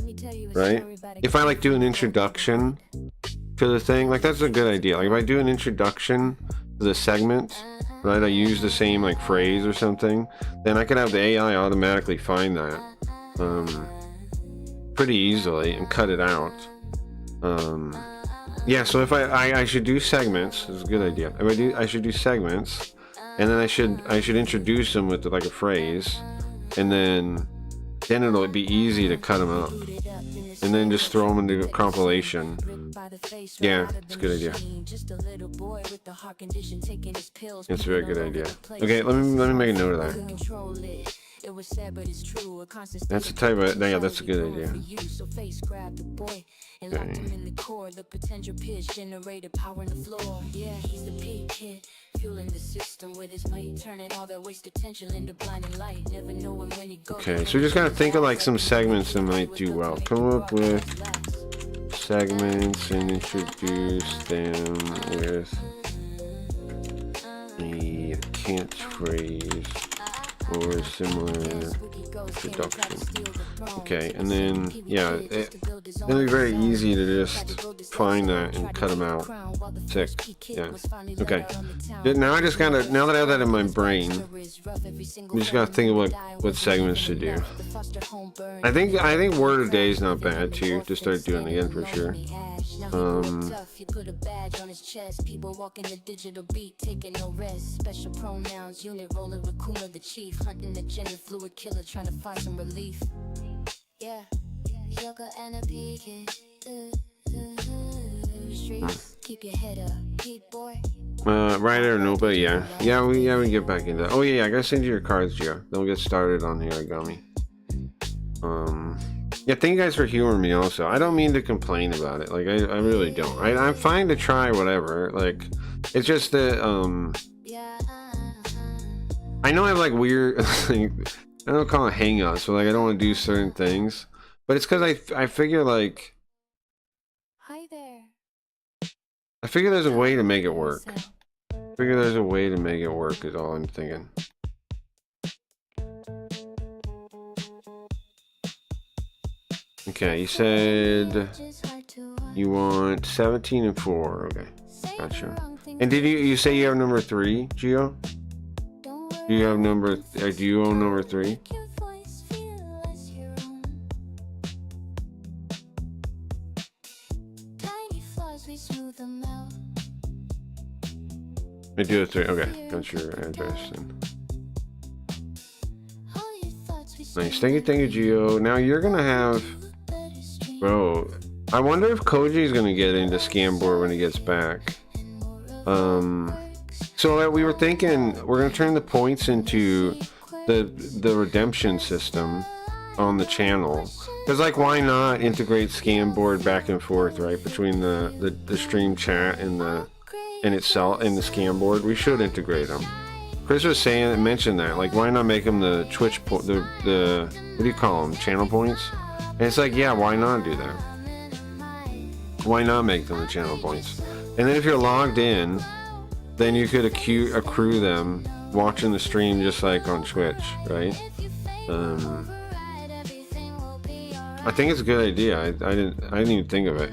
[SPEAKER 3] right? If I like do an introduction to the thing, like that's a good idea. Like if I do an introduction to the segment, right? I use the same like phrase or something, then I could have the AI automatically find that pretty easily and cut it out. Yeah, so if I should do segments. It's a good idea. I should do segments, and then I should introduce them with like a phrase, and then it'll be easy to cut them up, and then just throw them into a compilation. Yeah, it's a good idea. It's a very good idea. Okay, let me make a note of that. That's the type of, yeah, that's a good idea. Okay, so we just gotta think of like some segments that might do well. Come up with segments and introduce them with a catchphrase or similar introduction. Okay, and then yeah, it'll be very easy to just find that and cut them out. Sick. Yeah. Okay. Now I just gotta, now that I have that in my brain, we just gotta think of what segments to do. I think word of day is not bad too, to start doing again for sure.
[SPEAKER 1] You put a badge on his chest. People walking the digital beat, taking no rest. Special pronouns, unit roller, raccoon the chief, hunting the gender fluid killer, trying to find some relief. Yeah, yoga and a peeking. Streets, keep your head up, keep boy.
[SPEAKER 3] Right or no, but yeah, we get back into that. Oh yeah, I gotta send you your cards, Gio. Then we'll get started on Hayarigami. Yeah, thank you guys for humoring me also. I don't mean to complain about it. Like, I really don't. I'm fine to try whatever. Like, it's just that, I know I have, like, weird, I don't call it hang-ups, but, like, I don't want to do certain things. But it's because I figure, like,
[SPEAKER 1] Hi there.
[SPEAKER 3] I figure there's a way to make it work. I figure there's a way to make it work is all I'm thinking. Okay, you said you want 17 and 4. Okay, gotcha. And did you say you have number 3, Gio? Do you have number? Do you own number 3? I do a 3. Okay, got your address. And... Nice. Thank you, Gio. Now you're gonna have. Bro, I wonder if Koji's gonna get into Scamboard when he gets back. So we were thinking we're gonna turn the points into the redemption system on the channel. Cause like, why not integrate Scamboard back and forth, right, between the stream chat and the Scamboard? We should integrate them. Chris was mentioned that, like, why not make them the Twitch what do you call them, channel points? And it's like, yeah, why not do that? Why not make them the channel points? And then if you're logged in, then you could accrue them watching the stream just like on Twitch, right? I think it's a good idea. I didn't even think of it.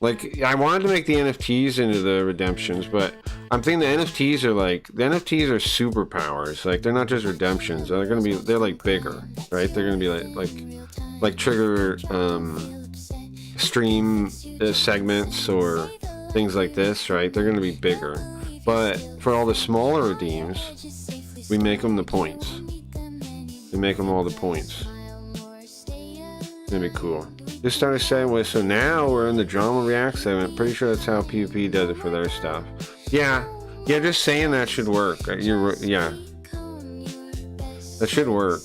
[SPEAKER 3] Like, I wanted to make the NFTs into the redemptions, but I'm thinking the NFTs are superpowers. Like, they're not just redemptions. They're like bigger, right? They're gonna be like trigger stream segments or things like this, right? They're gonna be bigger. But for all the smaller redeems, we make them the points. We make them all the points. It's gonna be cool. Just started saying with, so now we're in the drama react segment. Pretty sure that's how PvP does it for their stuff. Yeah, just saying that should work. Yeah, that should work.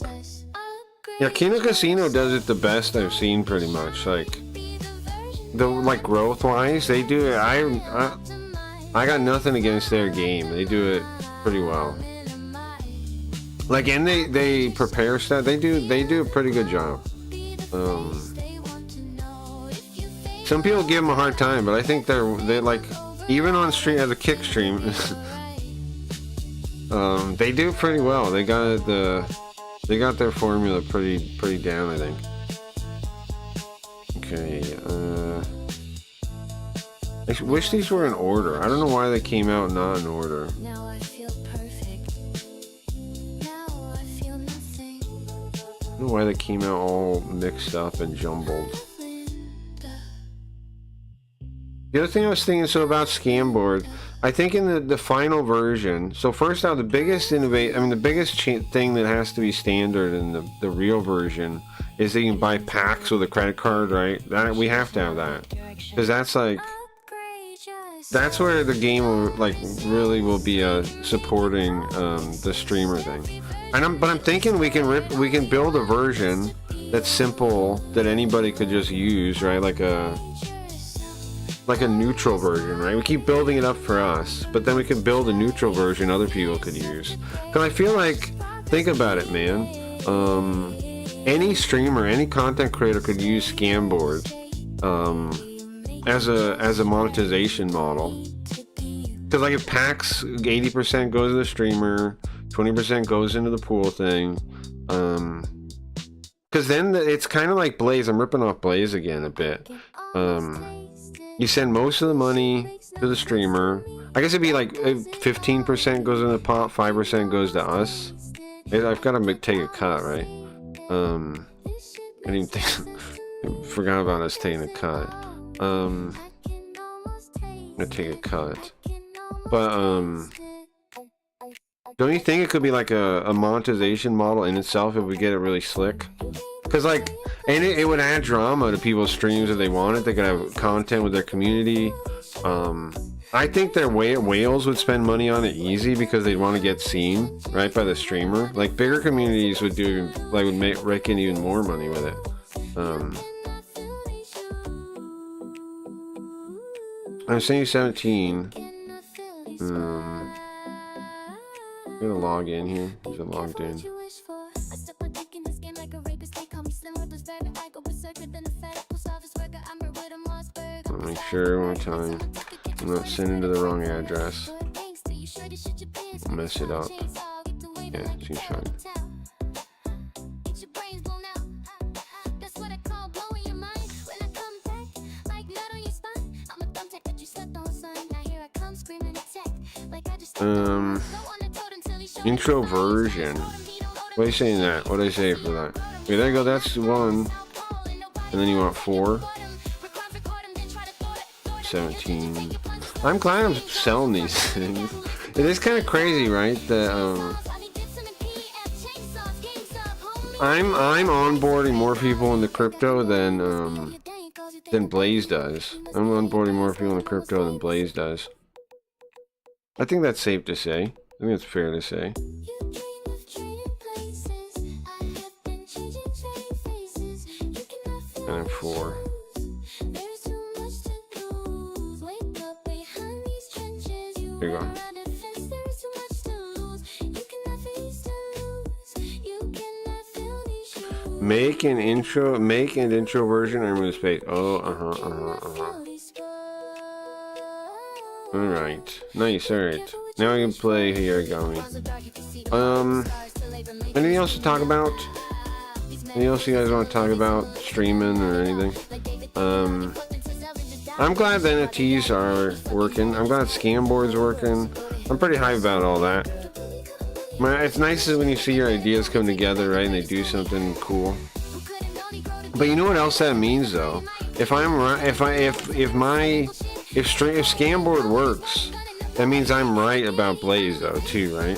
[SPEAKER 3] Yeah, Kino Casino does it the best I've seen, pretty much. Like, growth wise, they do it. I got nothing against their game. They do it pretty well. Like, and they prepare stuff. They do a pretty good job. Some people give them a hard time, but I think they're like, even on stream as a kick stream, they do pretty well. They got their formula pretty down, I think. Okay, I wish these were in order. I don't know why they came out not in order.
[SPEAKER 1] Now I feel perfect. Now I feel nothing.
[SPEAKER 3] I don't know why they came out all mixed up and jumbled. The other thing I was thinking, so about Scamboard, I think in the final version, so first out, the biggest thing that has to be standard in the real version is that you can buy packs with a credit card, right? That we have to have that, because that's like, that's where the game will, like, really will be supporting the streamer thing. But I'm thinking we can build a version that's simple that anybody could just use, right? Like a neutral version, right? We keep building it up for us, but then we can build a neutral version other people could use. Because I feel like, think about it, man. Any streamer, any content creator could use Scamboard as a monetization model. Because, like, if packs 80% goes to the streamer, 20% goes into the pool thing, Because then it's kind of like Blaze. I'm ripping off Blaze again a bit. You send most of the money to the streamer. I guess it'd be like 15% goes in the pot, 5% goes to us. I've got to take a cut, right? I didn't even think. I forgot about us taking a cut. I'm gonna take a cut. But don't you think it could be like a monetization model in itself if we get it really slick? Because like, and it would add drama to people's streams if they wanted. They could have content with their community. I think their whales would spend money on it easy because they'd want to get seen, right, by the streamer. Like bigger communities would do, like would rake in even more money with it. I'm saying 17. I'm gonna log in here. Is it logged in? I'll make sure one time I'm not sending to the wrong address. I'll mess it up. Yeah, seems fine. Intro version. What are you saying that? What did I say for that? Okay, there you go, that's 1. And then you want 4. 17. I'm glad I'm selling these things. It is kind of crazy, right? That I'm onboarding more people into crypto than Blaze does. I'm onboarding more people into crypto than Blaze does. I think that's safe to say. I think it's fair to say. And then 4. There you go. Make an intro version and remove space. Oh, Alright. Nice, alright. Now I can play Hayarigami. Anything else to talk about? Anything else you guys want to talk about? Streaming or anything? I'm glad the NFTs are working. I'm glad Scamboard's working. I'm pretty hyped about all that. It's nice when you see your ideas come together, right, and they do something cool. But you know what else that means, though? If Scamboard works, that means I'm right about Blaze, though, too, right?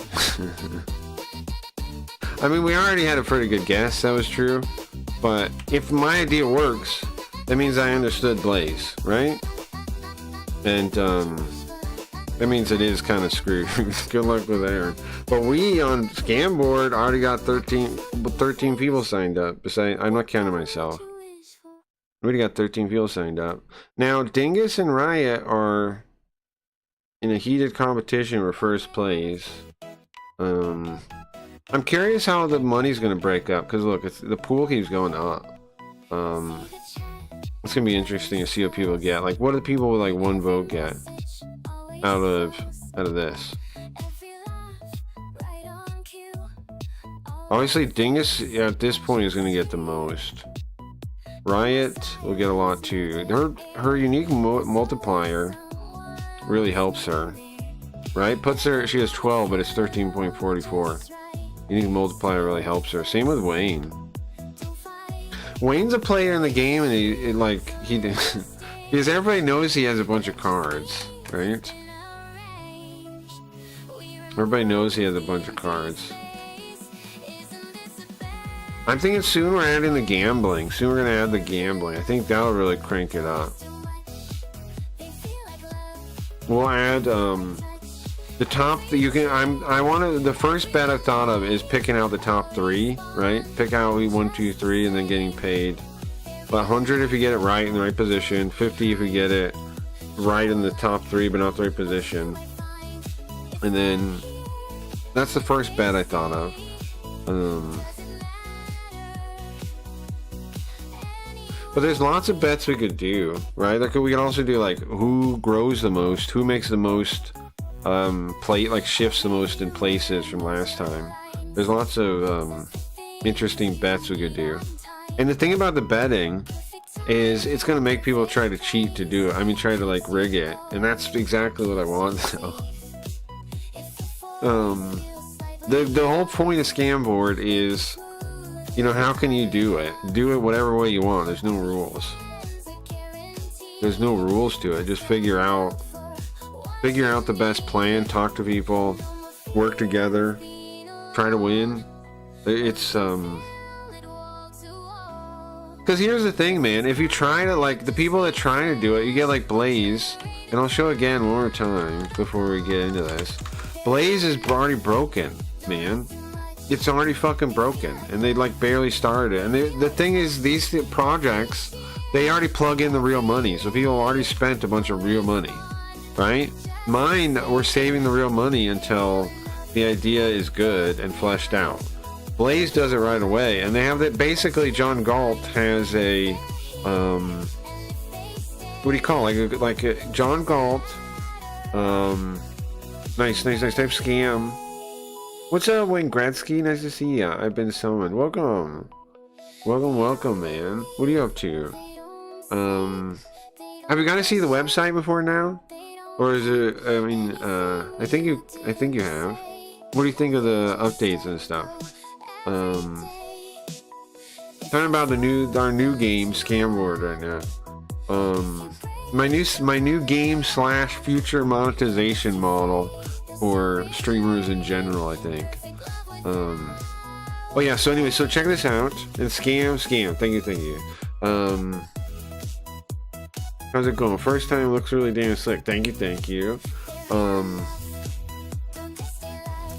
[SPEAKER 3] I mean, we already had a pretty good guess that was true, but if my idea works, that means I understood Blaze, right? And that means it is kind of screwed. Good luck with Aaron. But we on Scamboard already got 13 people signed up. Besides, I'm not counting myself. We already got 13 people signed up. Now, Dingus and Riot are in a heated competition for first place. I'm curious how the money's going to break up, because look, the pool keeps going up. It's going to be interesting to see what people get. Like, what do people with like 1 vote get out of this? Obviously, Dingus at this point is going to get the most. Riot will get a lot too. Her unique multiplier really helps her, right? Puts her, she has 12, but it's 13.44. Unique multiplier really helps her. Same with Wayne. Wayne's a player in the game, and he because everybody knows he has a bunch of cards, right? Everybody knows he has a bunch of cards. I'm thinking soon we're adding the gambling. Soon we're gonna add the gambling. I think that'll really crank it up. We'll add the top that you can. The first bet I thought of is picking out the top 3, right? Pick out 1, 2, 3, and then getting paid. 100 if you get it right in the right position. 50 if you get it right in the top 3, but not the right position. And then that's the first bet I thought of. But there's lots of bets we could do, right? Like we can also do like who grows the most, who makes the most shifts the most in places from last time. There's lots of interesting bets we could do. And the thing about the betting is it's going to make people try to cheat to do it. I mean, try to like rig it. And that's exactly what I want. The whole point of scam board is, you know, how can you do it? Do it whatever way you want. There's no rules. There's no rules to it. Just figure out the best plan, talk to people, work together, try to win. It's because here's the thing, man. If you try to, like, the people that try to do it, you get like Blaze, and I'll show again one more time before we get into this. Blaze is already broken, man. It's already fucking broken, and they like barely started it. And the thing is, these projects, they already plug in the real money, so people already spent a bunch of real money, right? Mine, we're saving the real money until the idea is good and fleshed out. Blaze does it right away, and they have that. Basically, John Galt has a what do you call it? Like a John Galt, nice type scam. What's up, Wayne Gretzky? Nice to see ya. I've been summoned. Welcome, man. What are you up to? Have you got to see the website before now, or is it? I mean, I think you have. What do you think of the updates and stuff? Talking about our new game, Scam Board, right now. My new game / future monetization model for streamers in general, I think. Oh yeah, so anyway, so check this out. It's scam. Thank you. How's it going? First time, looks really damn slick. Thank you.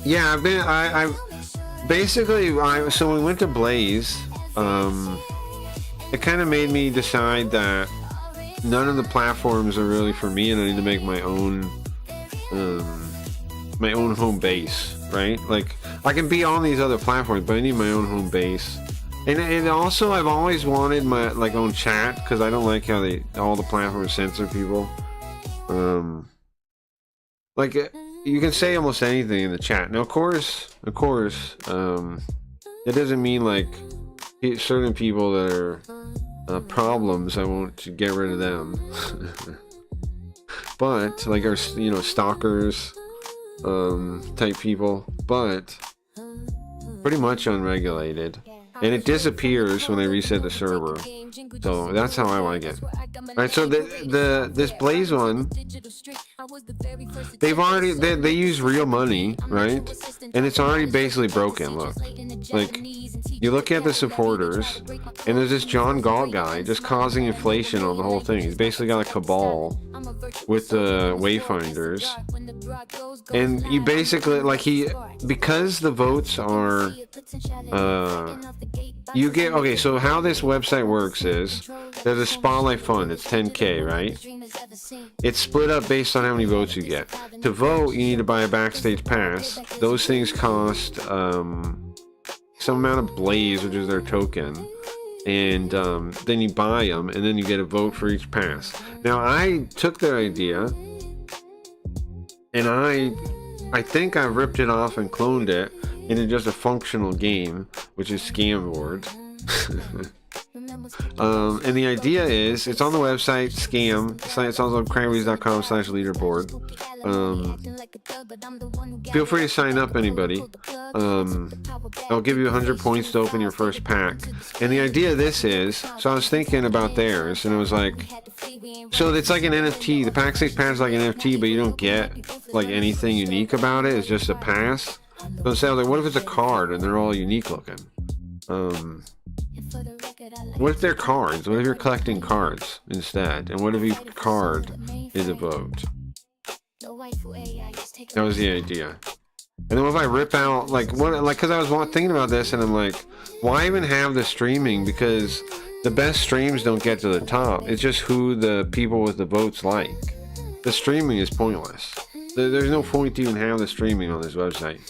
[SPEAKER 3] Yeah, so we went to Blaze. It kind of made me decide that none of the platforms are really for me, and I need to make my own home base, right? Like, I can be on these other platforms, but I need my own home base. And also, I've always wanted my like own chat, because I don't like how all the platforms censor people. Like, you can say almost anything in the chat. Now, of course, it doesn't mean like certain people that are problems, I won't get rid of them. But like our, stalkers, type people, but pretty much unregulated. And it disappears when they reset the server. So that's how I like it. Alright, so this Blaze one, they use real money, right? And it's already basically broken. Look, like, you look at the supporters, and there's this John Galt guy just causing inflation on the whole thing. He's basically got a cabal with the wayfinders, and you basically, like, because the votes are you get, okay, so how this website works is there's a spotlight fund. It's 10K, right? It's split up based on how many votes you get. To vote, you need to buy a backstage pass. Those things cost some amount of Blaze, which is their token, and then you buy them, and then you get a vote for each pass. Now, I took their idea, and I think I ripped it off and cloned it into just a functional game, which is Scam Board. And the idea is, it's on the website, Scam. It's on cranberries.com/leaderboard. Feel free to sign up, anybody. I'll give you 100 points to open your first pack. And the idea of this is, so I was thinking about theirs, and I was like, so it's like an NFT. The backstage pass is like an NFT, but you don't get like anything unique about it. It's just a pass. So I was like, what if it's a card and they're all unique looking? What if they're cards? What if you're collecting cards instead? And what if each card is a vote? That was the idea. And then what if I rip out, because I was thinking about this, and I'm like, why even have the streaming? Because the best streams don't get to the top. It's just who the people with the votes like. The streaming is pointless. There's no point to even have the streaming on this website.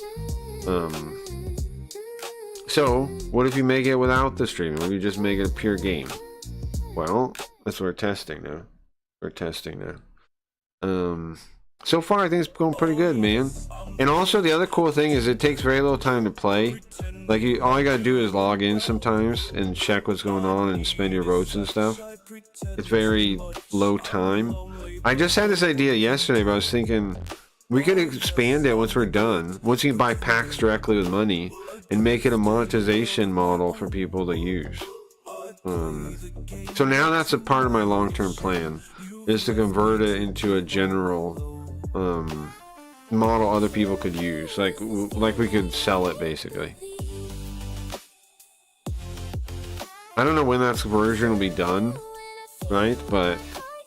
[SPEAKER 3] So, what if you make it without the streaming? What if you just make it a pure game? Well, that's what we're testing now. so far I think it's going pretty good, man. And also the other cool thing is it takes very little time to play. Like all you gotta do is log in sometimes and check what's going on and spend your votes and stuff. It's very low time. I just had this idea yesterday, but I was thinking we could expand it once we're done. Once you buy packs directly with money and make it a monetization model for people to use. So now that's a part of my long-term plan, is to convert it into a general model other people could use. Like we could sell it basically. I don't know when that version will be done, right? But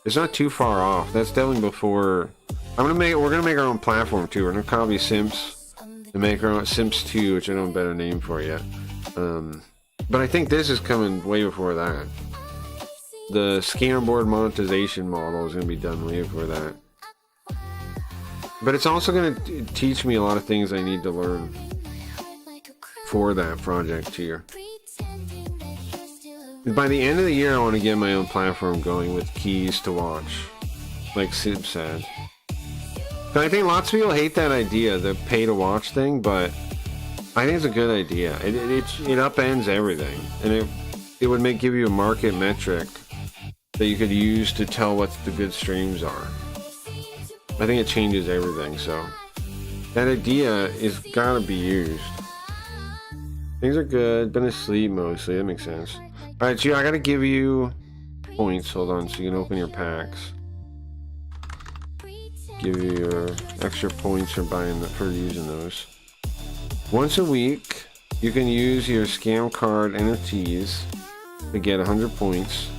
[SPEAKER 3] it's not too far off. That's definitely before. We're gonna make our own platform too. We're gonna copy Simps and make our own Simps 2, which I don't have a better name for yet. But I think this is coming way before that. The Scamboard monetization model is gonna be done way before that. But it's also gonna teach me a lot of things I need to learn for that project here. By the end of the year, I want to get my own platform going with keys to watch, like Sid said. But I think lots of people hate that idea, the pay to watch thing, but I think it's a good idea. It upends everything, and it would give you a market metric that you could use to tell what the good streams are. I think it changes everything, so that idea is gotta be used. Things are good. Been asleep mostly. That makes sense. Alright, so I gotta give you points. Hold on, so you can open your packs. Give you your extra points for using those. Once a week, you can use your scam card NFTs to get 100 points.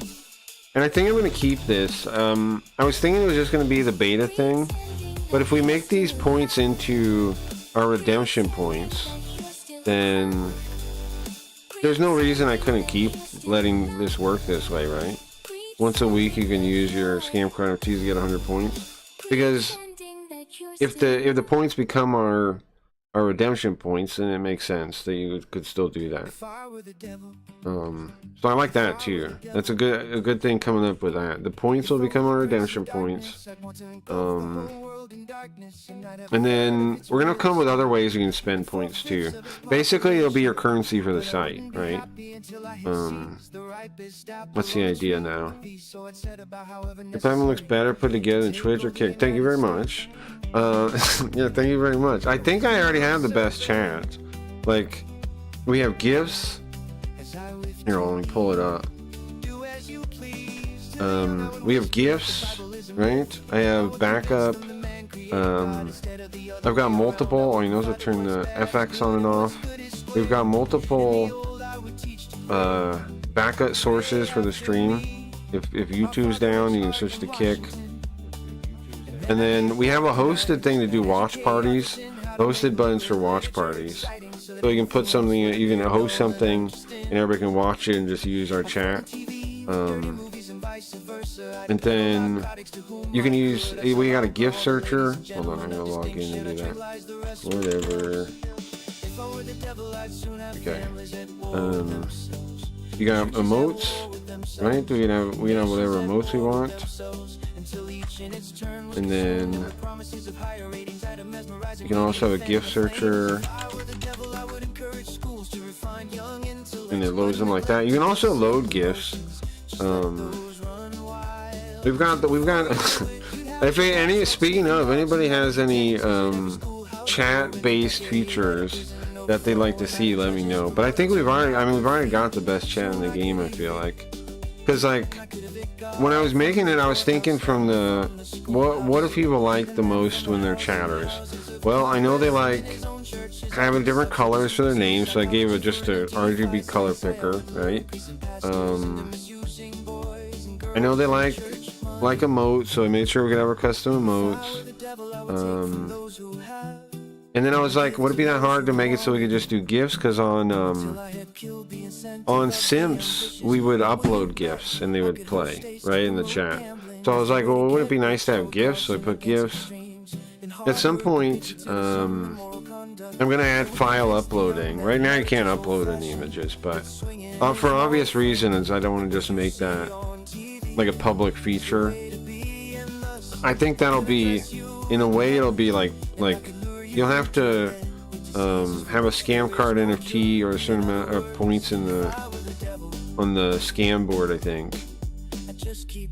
[SPEAKER 3] And I think I'm gonna keep this. I was thinking it was just gonna be the beta thing, but if we make these points into our redemption points, then there's no reason I couldn't keep letting this work this way, right? Once a week you can use your scam card NFTs to get 100 points. Because if the points become our redemption points, then it makes sense that you could still do that. So I like that too. That's a good thing coming up with that. The points will become our redemption points. And then we're gonna come with other ways you can spend points too. Basically, it'll be your currency for the site, right? What's the idea now? Your platform looks better put together than Twitch or Kick. Thank you very much. Yeah, thank you very much. I think I already have the best chat. Like, we have gifts. Here, let me pull it up. We have gifts, right? I have backup. I've got multiple. Oh, you know, so turn the FX on and off. We've got multiple backup sources for the stream. If YouTube's down, you can switch to Kick. And then we have a hosted thing to do watch parties. Hosted buttons for watch parties. So you can put something, you can host something, and everybody can watch it and just use our chat. And then you can use, we got a gift searcher. Hold on, I'm gonna log in and do that. Whatever. Okay. You got emotes, right? We can have whatever emotes we want. And then you can also have a gift searcher. And it loads them like that. You can also load gifts. We've got speaking of, anybody has any chat-based features that they'd like to see, let me know. But I think we've already got the best chat in the game, I feel like. Because like when I was making it, I was thinking from the what do people like the most when they're chatters? Well, I know they like having different colors for their names, so I gave it just a RGB color picker, right? I know they like emotes, so I made sure we could have our custom emotes. And then I was like, would it be that hard to make it so we could just do GIFs? Because on Simps, we would upload GIFs and they would play, right, in the chat. So I was like, well, wouldn't it be nice to have GIFs? So I put GIFs. At some point, I'm going to add file uploading. Right now, you can't upload any images, but for obvious reasons, I don't want to just make that like a public feature. I think that'll be, in a way, it'll be like you'll have to have a scam card NFT or a certain amount of points on the scam board. I think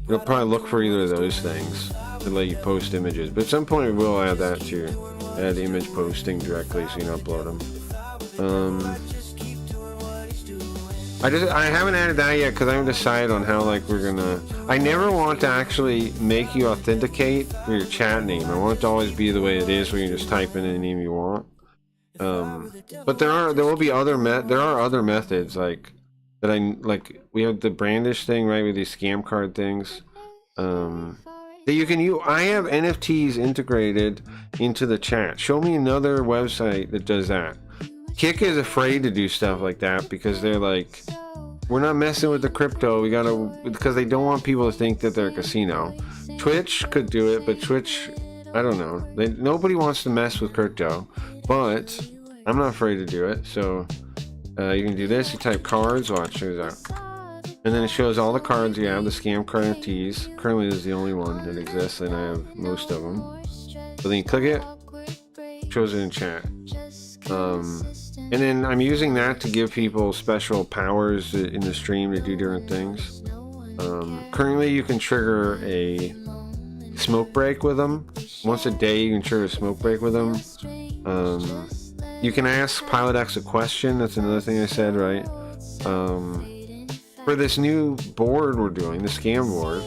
[SPEAKER 3] you'll probably look for either of those things to let you post images. But at some point, we will add that to add image posting directly, so you can upload them. I haven't added that yet because I haven't decided on how we're gonna. I never want to actually make you authenticate for your chat name. I want it to always be the way it is, where you just type in any name you want. But there will be other methods that we have the brandish thing, right, with these scam card things. That you can use. I have NFTs integrated into the chat. Show me another website that does that. Kick is afraid to do stuff like that because they're like, we're not messing with the crypto. Because they don't want people to think that they're a casino. Twitch could do it, but Twitch, I don't know. Nobody wants to mess with crypto, but I'm not afraid to do it. So you can do this. You type cards. Watch, shows out, and then it shows all the cards you have. The scam card NFTs. Currently, this is the only one that exists, and I have most of them. So then you click it. It shows it in chat. And then I'm using that to give people special powers in the stream to do different things. Currently, you can trigger a smoke break with them. Once a day, you can trigger a smoke break with them. You can ask Pilot X a question. That's another thing I said, right? For this new board we're doing, the scam board,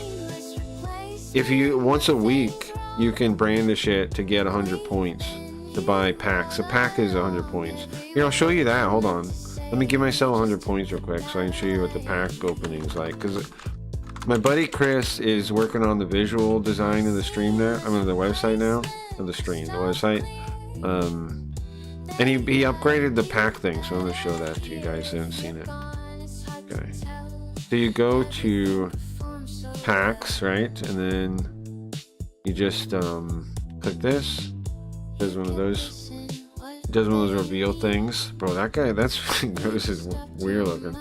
[SPEAKER 3] if you once a week, you can brandish it to get 100 points. To buy packs. A pack is 100 points. Here, I'll show you that. Hold on. Let me give myself 100 points real quick so I can show you what the pack opening is like. Because my buddy Chris is working on the visual design of the stream now. I'm on the website now. Of the stream, the website. And he upgraded the pack thing, so I'm going to show that to you guys who haven't seen it. Okay. So you go to packs, right? And then you just click this. Does one of those reveal things, bro. That guy, this is weird looking.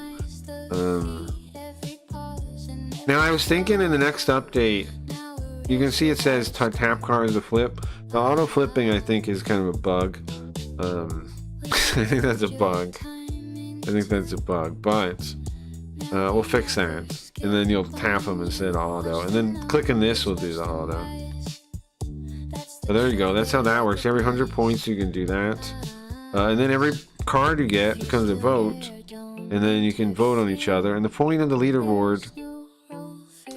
[SPEAKER 3] Now I was thinking in the next update, you can see it says tap cards to flip. The auto flipping, I think, is kind of a bug. I think that's a bug. But we'll fix that, and then you'll tap them instead of auto, and then clicking this will do the auto. So there you go. That's how that works. Every 100 points you can do that. And then every card you get becomes a vote. And then you can vote on each other. And the point of the leaderboard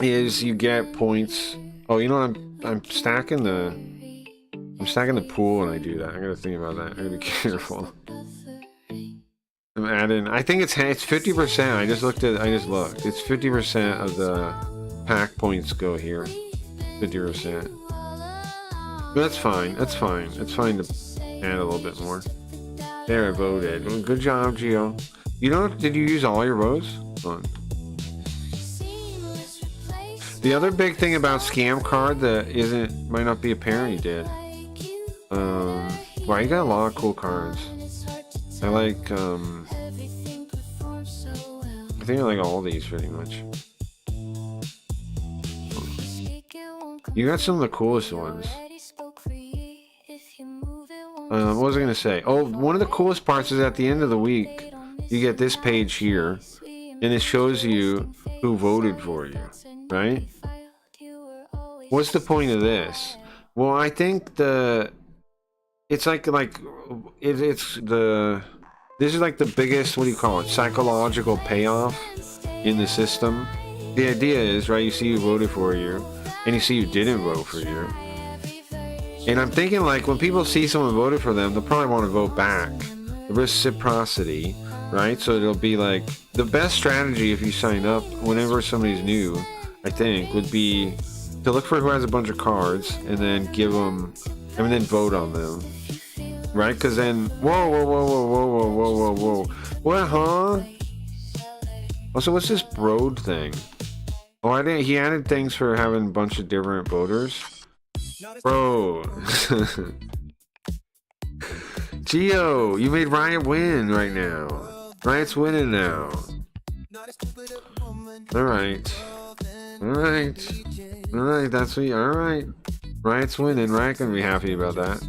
[SPEAKER 3] is you get points. Oh, you know what? I'm stacking the pool when I do that. I gotta think about that. I gotta be careful. I'm adding. I think it's 50%. I just looked. It's 50% of the pack points go here. 50%. But that's fine. It's fine to add a little bit more. There, I voted. Good job, Gio. Did you use all your votes? Hold on. The other big thing about scam card that might not be apparent you did. Wow, you got a lot of cool cards. I like, I think I like all these pretty much. You got some of the coolest ones. What was I going to say? Oh, one of the coolest parts is at the end of the week, you get this page here, and it shows you who voted for you, right? What's the point of this? Well, I think this is like the biggest, what do you call it, psychological payoff in the system. The idea is, right, you see who voted for you, and you see who didn't vote for you. And I'm thinking, like, when people see someone voted for them, they'll probably want to vote back. The reciprocity, right? So it'll be like, the best strategy if you sign up whenever somebody's new, I think, would be to look for who has a bunch of cards and then give them, and then vote on them. Right? Because then, whoa. What, huh? Also, what's this Broad thing? Oh, he added things for having a bunch of different voters. Bro. Gio, you made Riot win right now. Riot's winning now. Alright. Alright. Alright, that's me. Alright. Riot's winning. Riot gonna be happy about that.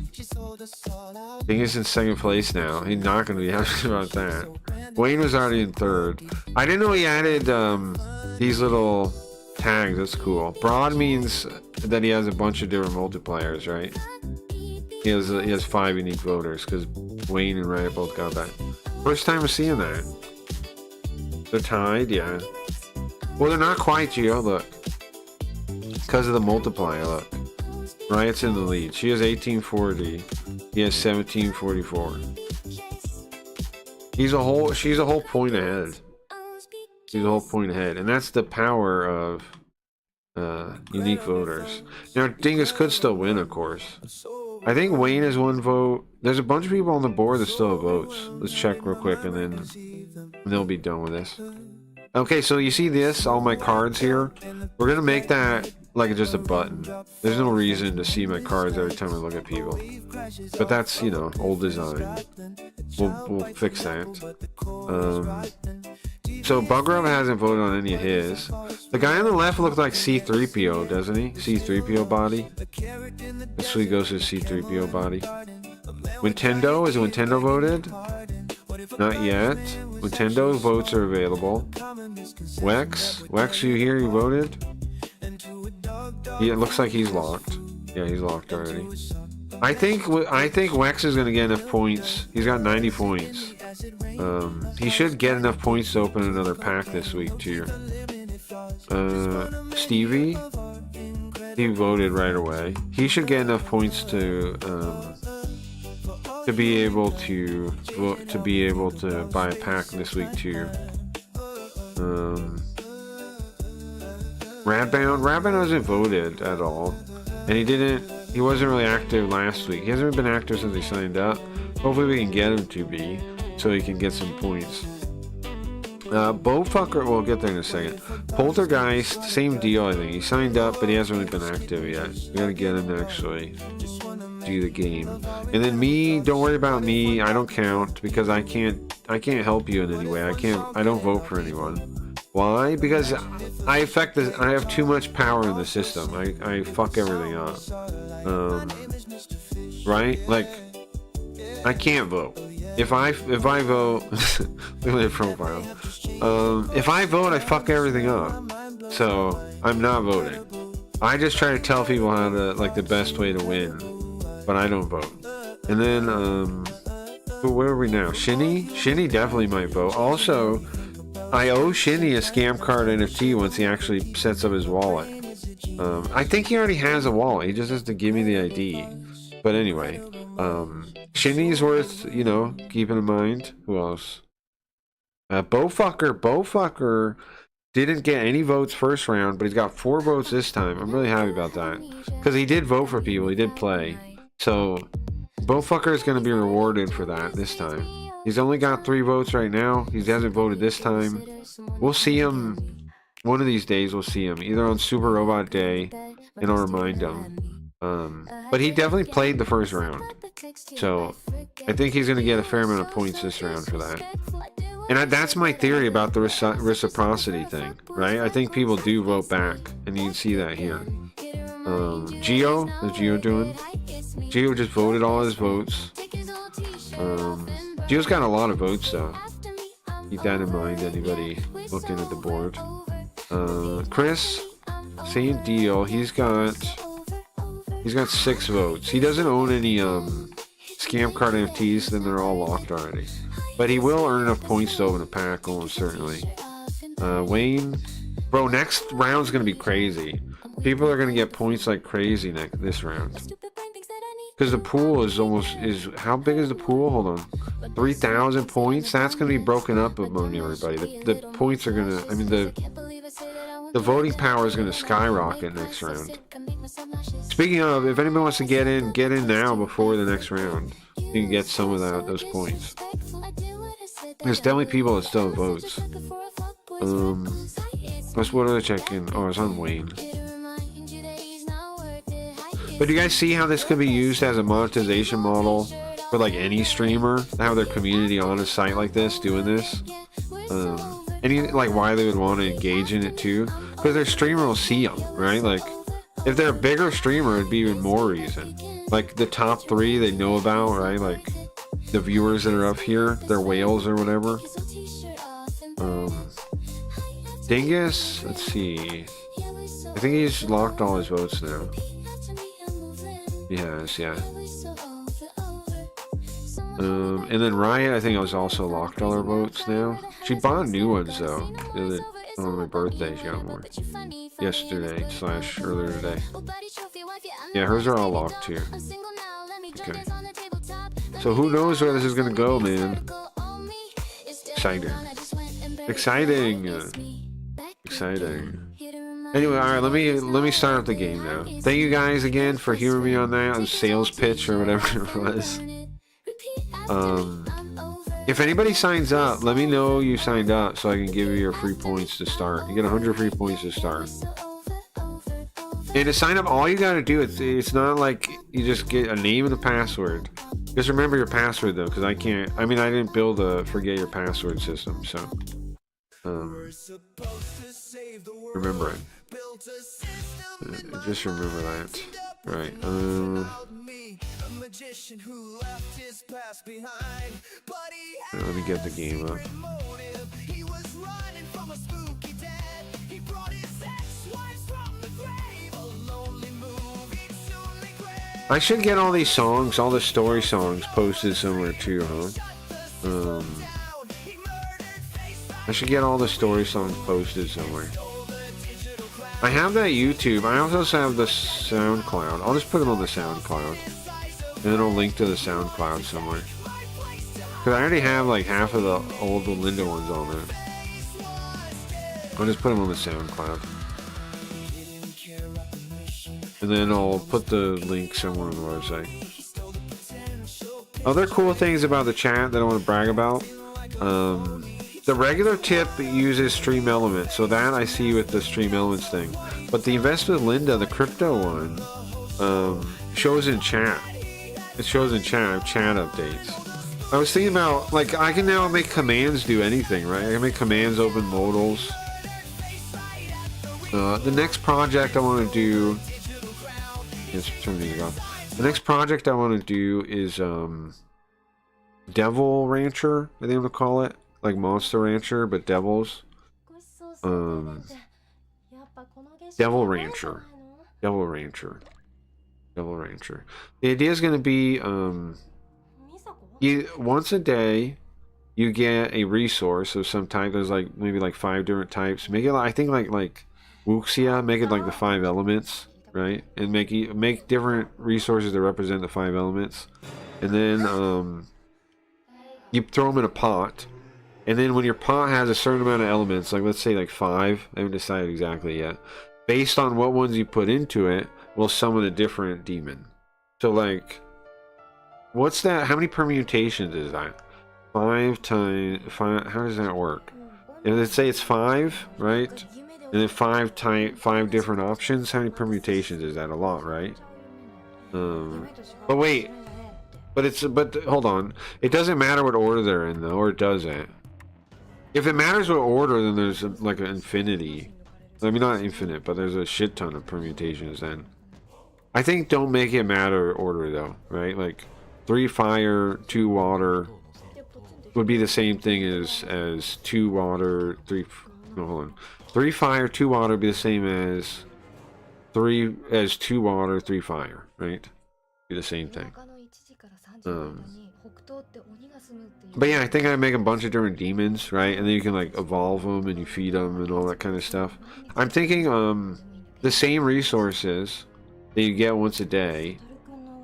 [SPEAKER 3] I think he's in second place now. He's not gonna be happy about that. Wayne was already in third. I didn't know he added these little tags. That's cool. Broad means that he has a bunch of different multipliers, right? He has 5 unique voters because Wayne and Riot both got that. First time of seeing that. They're tied, yeah. Well, they're not quite, Gio. Look, because of the multiplier. Look. Riot's in the lead. She has 1840. He has 1744. She's a whole point ahead. She's a whole point ahead, and that's the power of unique voters. Now, Dingus could still win, of course. I think Wayne has 1 vote. There's a bunch of people on the board that still have votes. Let's check real quick, and then they'll be done with this. Okay, so you see this? All my cards here. We're gonna make that like just a button. There's no reason to see my cards every time I look at people, but that's, you know, old design. We'll fix that. So Bugrove hasn't voted on any of his. The guy on the left looked like C3PO, doesn't he? C3PO body. This week goes to C3PO body. Nintendo, is Nintendo voted? Not yet. Nintendo votes are available. Wex, you here? You voted? Yeah, it looks like he's locked. Yeah, he's locked already. I think Wex is gonna get enough points. He's got 90 points. He should get enough points to open another pack this week too. Stevie, he voted right away. He should get enough points to be able to buy a pack this week too. Radbound hasn't voted at all, and he wasn't really active last week. He hasn't been active since he signed up. Hopefully we can get him to be, so he can get some points. Bowfucker, we'll get there in a second. Poltergeist, same deal, I think. He signed up, but he hasn't really been active yet. We gotta get him to actually do the game. And then me, don't worry about me. I don't count because I can't help you in any way. I don't vote for anyone. Why? Because I have too much power in the system. I fuck everything up. Right? Like, I can't vote. If I vote, look at their profile. If I vote, I fuck everything up. So I'm not voting. I just try to tell people how to, like, the best way to win, but I don't vote. And then, where are we now? Shinny definitely might vote. Also, I owe Shinny a scam card NFT once he actually sets up his wallet. I think he already has a wallet. He just has to give me the ID. But anyway, Shinny's worth, you know, keeping in mind. Who else? Bowfucker didn't get any votes first round, but he's got 4 votes this time. I'm really happy about that. Because he did vote for people. He did play. So, Bowfucker is going to be rewarded for that this time. He's only got 3 votes right now. He hasn't voted this time. We'll see him. One of these days we'll see him. Either on Super Robot Day, and I'll remind him. But he definitely played the first round. So, I think he's going to get a fair amount of points this round for that. And that's my theory about the reciprocity thing, right? I think people do vote back, and you can see that here. Geo, how's Geo doing? Geo just voted all his votes. Geo's got a lot of votes though. Keep that in mind, anybody looking at the board. Chris, same deal. He's got 6 votes. He doesn't own any scam card NFTs, then they're all locked already. But he will earn enough points to open a pack, almost certainly. Wayne, bro, next round's gonna be crazy. People are gonna get points like crazy this round. Because the pool is how big is the pool? Hold on, 3,000 points. That's gonna be broken up among everybody. The points are gonna. I mean the voting power is gonna skyrocket next round. Speaking of, if anybody wants to get in now before the next round. You can get some of those points. There's definitely people that still have votes. What are they checking? Oh, it's on Wayne. But do you guys see how this could be used as a monetization model for like any streamer? How their community on a site like this doing this? Like why they would want to engage in it too? because their streamer will see them, right? Like, if they're a bigger streamer, it'd be even more reason. Like, the top 3 they know about, right? Like, the viewers that are up here, they're whales or whatever. Dingus, let's see. I think he's locked all his votes now. He has, yeah. And then Riot, I think I was also locked all her votes now. She bought new ones though. On my birthday, she got more. Yesterday / earlier today. Yeah, hers are all locked too. Okay. So who knows where this is gonna go, man? Exciting. Exciting. Exciting. Anyway, alright, let me start up the game now. Thank you guys again for hearing me on that sales pitch or whatever it was. If anybody signs up, let me know you signed up so I can give you your free points to start. You get 100 free points to start. And to sign up, all you gotta do, it's not like you just get a name and a password. Just remember your password though, because I didn't build a forget your password system, so remember it. Just remember that. Right. Let me get the game up. I should get all these songs, all the story songs posted somewhere too, huh? I should get all the story songs posted somewhere. I have that YouTube. I also have the SoundCloud. I'll just put them on the SoundCloud. And then I'll link to the SoundCloud somewhere. Because I already have like half of the old Linda ones on there. I'll just put them on the SoundCloud. And then I'll put the link somewhere on the website. Other cool things about the chat that I want to brag about. The regular tip uses Stream Elements, so that I see with the Stream Elements thing. But the Invest with Linda, the crypto one, shows in chat. It shows in chat updates. I was thinking about, like, I can now make commands do anything, right? I can make commands open modals. The next project I want to do... Yes, turn the music off. The next project I want to do is Devil Rancher, I think I'm gonna call it. Like Monster Rancher, but devils. Devil Rancher. Devil Rancher. Devil Rancher. The idea is going to be once a day you get a resource of some type. There's like maybe like 5 different types. Make it I think like Wuxia, make it like the 5 elements, right? And make different resources that represent the 5 elements. And then you throw them in a pot. And then when your pot has a certain amount of elements, like let's say like 5, I haven't decided exactly yet, based on what ones you put into it, will summon a different demon. So like, what's that? How many permutations is that? 5 times 5. How does that work? And let's say it's 5, right? And then 5 different options. How many permutations is that? A lot, right? But wait. But hold on. It doesn't matter what order they're in though, or does it? If it matters what order, then there's like an infinity. I mean, not infinite, but there's a shit ton of permutations then. I think don't make it matter order though, right? Like 3 fire, 2 water would be the same thing as 2 water, 3. No, hold on. 3 fire, 2 water would be the same as 2 water, 3 fire, right? Be the same thing. But yeah, I think I make a bunch of different demons, right? And then you can like evolve them and you feed them and all that kind of stuff. I'm thinking the same resources that you get once a day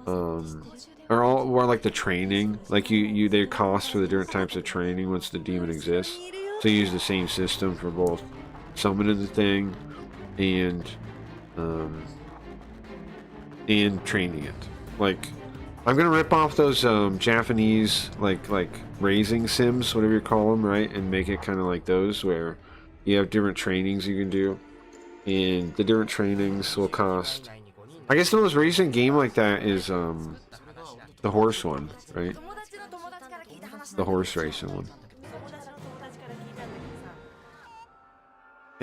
[SPEAKER 3] are like the training, like they cost for the different types of training once the demon exists. So you use the same system for both summoning the thing and training it. Like, I'm gonna rip off those Japanese like raising sims, whatever you call them, right, and make it kind of like those where you have different trainings you can do, and the different trainings will cost. I guess the most recent game like that is the horse one, right? The horse racing one.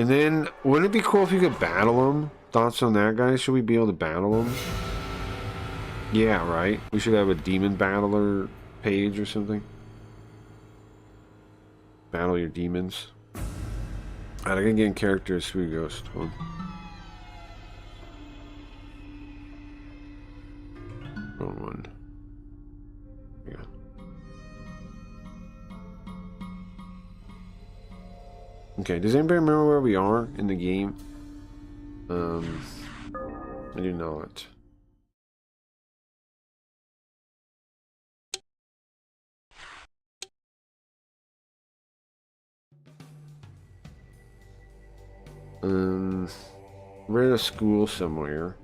[SPEAKER 3] And then, wouldn't it be cool if you could battle them? Thoughts on that, guys? Should we be able to battle them? Yeah, right? We should have a demon battler page or something. Battle your demons. Alright, I can get in characters through Ghost. Hold on. Wrong one. Yeah. Okay, does anybody remember where we are in the game? I do not. We're at a school somewhere.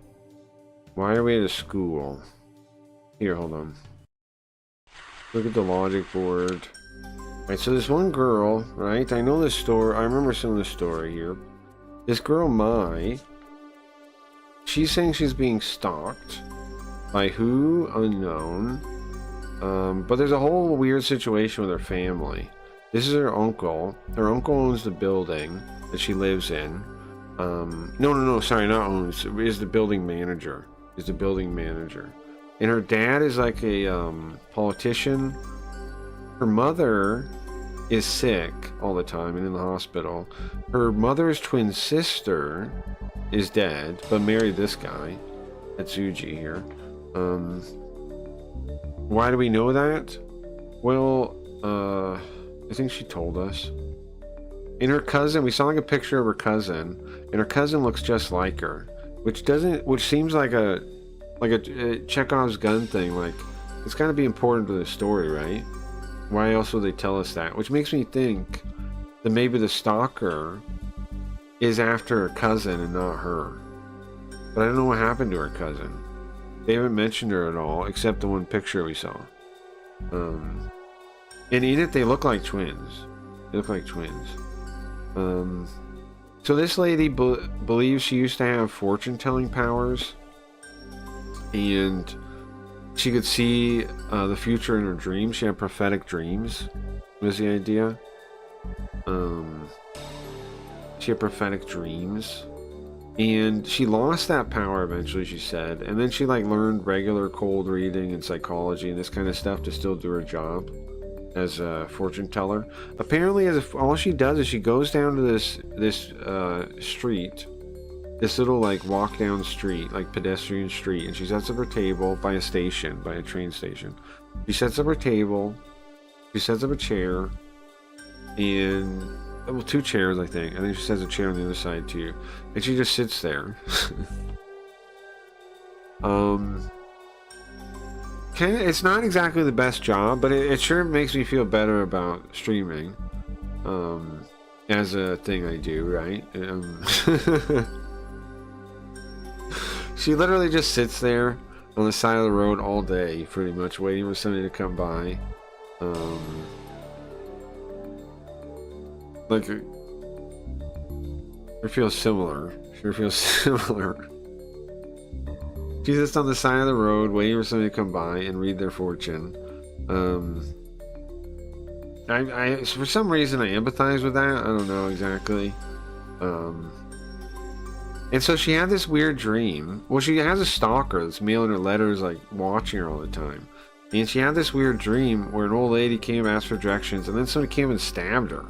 [SPEAKER 3] Why are we at a school? Here, hold on. Look at the logic board. Alright, so this one girl, right? I know this story. I remember some of the story here. This girl, Mai, she's saying she's being stalked. By who? Unknown. But there's a whole weird situation with her family. This is her uncle. Her uncle owns the building that she lives in. No, sorry, not owns. Is the building manager. Is the building manager. And her dad is like a politician. Her mother is sick all the time and in the hospital. Her mother's twin sister is dead, but married this guy. Atsuji here. Why do we know that? Well, I think she told us. And her cousin, we saw like a picture of her cousin, and her cousin looks just like her, which seems like a Chekhov's gun thing. Like, it's got to be important to the story, right? Why else would they tell us that? Which makes me think that maybe the stalker is after her cousin and not her. But I don't know what happened to her cousin. They haven't mentioned her at all, except the one picture we saw. And in it, they look like twins. They look like twins. So this lady believes she used to have fortune-telling powers, and she could see the future in her dreams. She had prophetic dreams, was the idea. She had prophetic dreams, and she lost that power eventually, she said, and then she like learned regular cold reading and psychology and this kind of stuff to still do her job as a fortune teller. Apparently, all she does is she goes down to this street, this little like walk down street, like pedestrian street, and she sets up her table by a station, by a train station. She sets up her table, she sets up a chair, and well, two chairs, I think she sets a chair on the other side too, and she just sits there. It's not exactly the best job, but it sure makes me feel better about streaming as a thing I do, right? She literally just sits there on the side of the road all day, pretty much, waiting for somebody to come by. Like, it feels similar. Sure feels similar. She's just on the side of the road waiting for somebody to come by and read their fortune. I for some reason I empathize with that. I don't know exactly. And so she had this weird dream. Well, she has a stalker that's mailing her letters, like watching her all the time. And she had this weird dream where an old lady came, asked for directions, and then somebody came and stabbed her.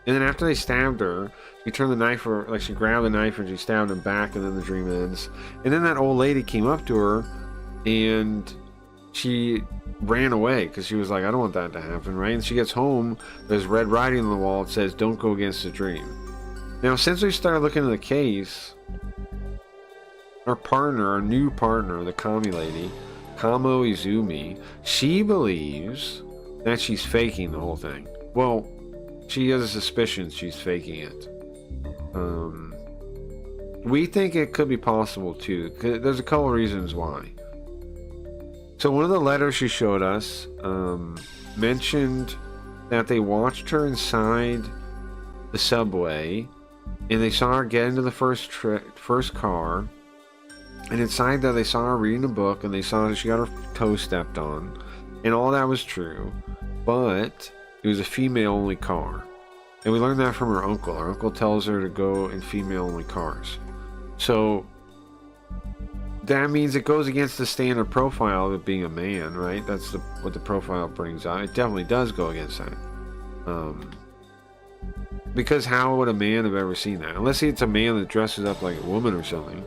[SPEAKER 3] And then after they stabbed her, she turned the knife, or like she grabbed the knife and she stabbed him back, and then the dream ends. And then that old lady came up to her, and she ran away because she was like, I don't want that to happen, right? And she gets home, there's red writing on the wall. It says, "Don't go against the dream." Now, since we started looking at the case, our new partner, the Kami lady, Kamo Izumi, she believes that she's faking the whole thing. Well, she has a suspicion she's faking it. We think it could be possible too. There's a couple reasons why. So one of the letters she showed us mentioned that they watched her inside the subway, and they saw her get into the first car, and inside that they saw her reading a book, and they saw that she got her toe stepped on, and all that was true, but it was a female-only car. And we learned that from her uncle. Her uncle tells her to go in female-only cars. So that means it goes against the standard profile of it being a man, right? That's what the profile brings out. It definitely does go against that. Because how would a man have ever seen that? Unless it's a man that dresses up like a woman or something,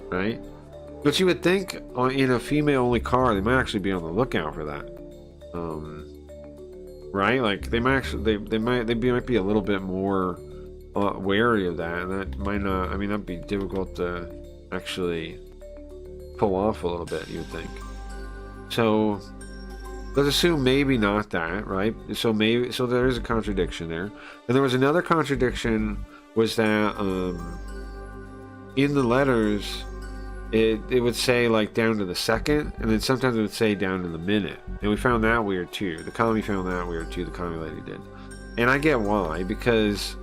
[SPEAKER 3] right? But you would think in a female-only car, they might actually be on the lookout for that. Right? Like they might actually they might be a little bit more wary of that, and that might not. I mean, that'd be difficult to actually pull off a little bit. You would think. So let's assume maybe not that, right? So there is a contradiction there, and there was another contradiction was that in the letters. It would say like down to the second, and then sometimes it would say down to the minute, and we found that weird too. The commie found that weird too. The commie lady did, and I get why, because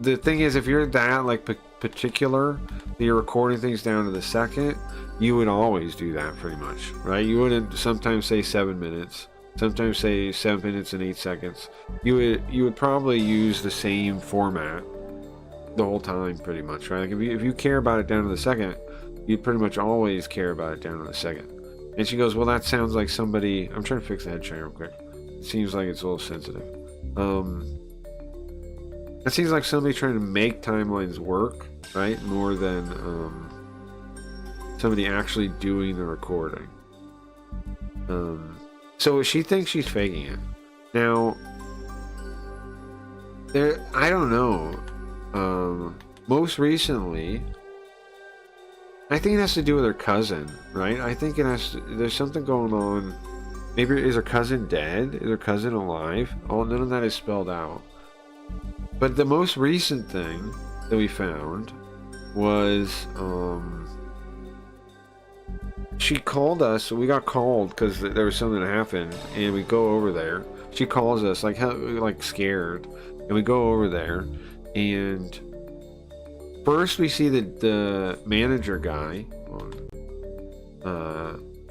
[SPEAKER 3] the thing is, if you're that like particular that you're recording things down to the second, you would always do that pretty much, right? You wouldn't sometimes say 7 minutes, sometimes say 7 minutes and 8 seconds. You would probably use the same format the whole time, pretty much, right? Like if you care about it down to the second, you'd pretty much always care about it down to the second. And she goes, well, that sounds like somebody. I'm trying to fix the head shine real quick. It seems like it's a little sensitive. It seems like somebody trying to make timelines work, right? More than somebody actually doing the recording. So she thinks she's faking it. Now, I don't know. Most recently, I think it has to do with her cousin, right? I think there's something going on. Maybe is her cousin dead? Is her cousin alive? Oh, none of that is spelled out. But the most recent thing that we found was she called us. We got called because there was something that happened, and we go over there. She calls us like scared, and we go over there, and first we see the manager guy,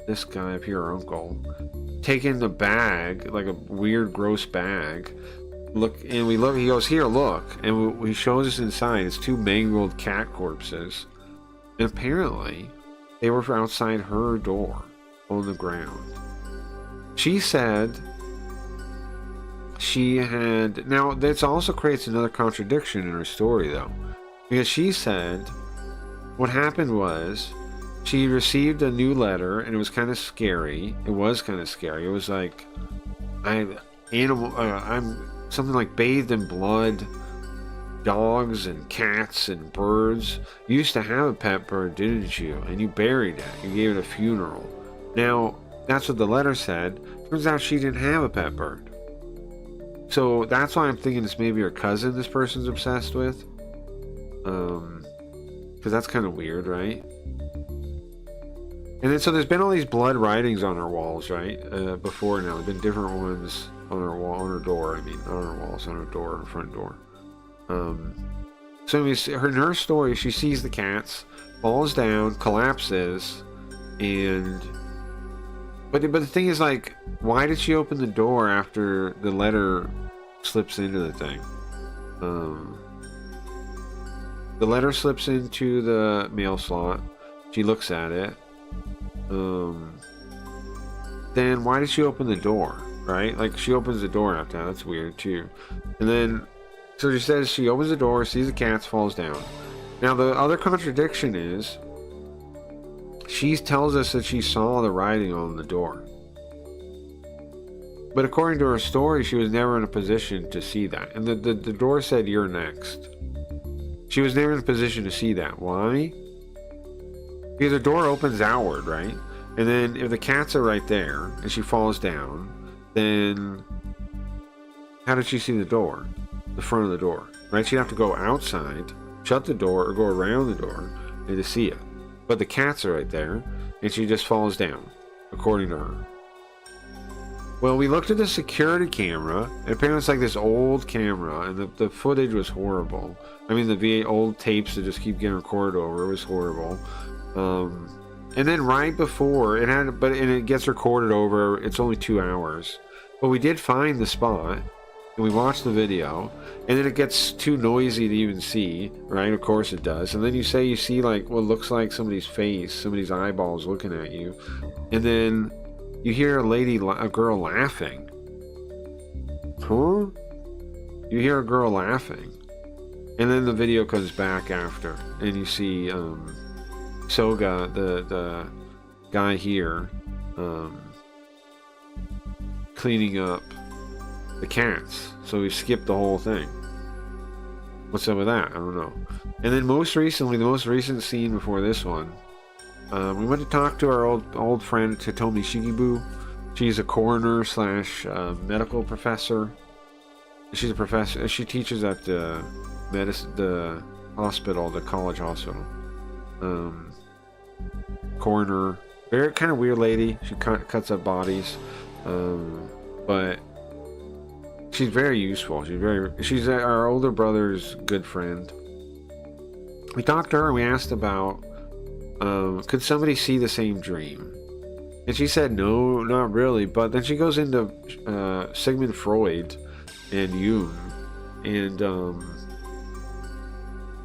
[SPEAKER 3] this guy up here, our uncle, taking the bag, like a weird, gross bag. He goes, here, look, and he shows us inside. It's 2 mangled cat corpses, and apparently they were outside her door on the ground. She said she had. Now, this also creates another contradiction in her story, though, because she said what happened was she received a new letter, and it was kind of scary. It was kind of scary. It was like, I'm something like bathed in blood. Dogs and cats and birds. You used to have a pet bird, didn't you? And you buried it. You gave it a funeral. Now, that's what the letter said. Turns out she didn't have a pet bird. So that's why I'm thinking it's maybe her cousin this person's obsessed with. Because that's kind of weird, right? And then so there's been all these blood writings on her walls, right? Before now. There's been different ones on her wall, on her door. I mean, not on her walls, on her door, her front door. So in her story, she sees the cats, falls down, collapses, and but the thing is, like, why did she open the door after the letter slips into the thing? The letter slips into the mail slot. She looks at it. Then why did she open the door? Right? Like, she opens the door after that. That's weird too. And then. So she says she opens the door, sees the cats, falls down. Now the other contradiction is she tells us that she saw the writing on the door. But according to her story, she was never in a position to see that. And the door said, "You're next." She was never in a position to see that. Why? Because the door opens outward, right? And then if the cats are right there and she falls down, then how did she see the door? The front of the door, right? She'd have to go outside, shut the door, or go around the door and to see it. But the cats are right there, and she just falls down, according to her. Well, we looked at the security camera, and apparently it's like this old camera, and the footage was horrible. I mean, the old tapes that just keep getting recorded over, it was horrible. And then right before, and it gets recorded over, it's only 2 hours. But we did find the spot. and we watch the video, and then it gets too noisy to even see, right? Of course it does. And then you say you see like what looks like somebody's face, somebody's eyeballs looking at you, and then you hear a girl laughing. Huh? You hear a girl laughing, and then the video comes back after, and you see Soga, the guy here, cleaning up the cats. So we skipped the whole thing. What's up with that? I don't know. And then most recently, the most recent scene before this one, we went to talk to our old friend Totomi Shigibu. She's a coroner slash medical professor. She's a professor. She teaches at the hospital, the college hospital. Coroner, very kind of weird lady. She cuts up bodies, but she's very useful. She's our older brother's good friend. We talked to her and we asked about could somebody see the same dream, and she said no, not really. But then she goes into Sigmund Freud and Jung, and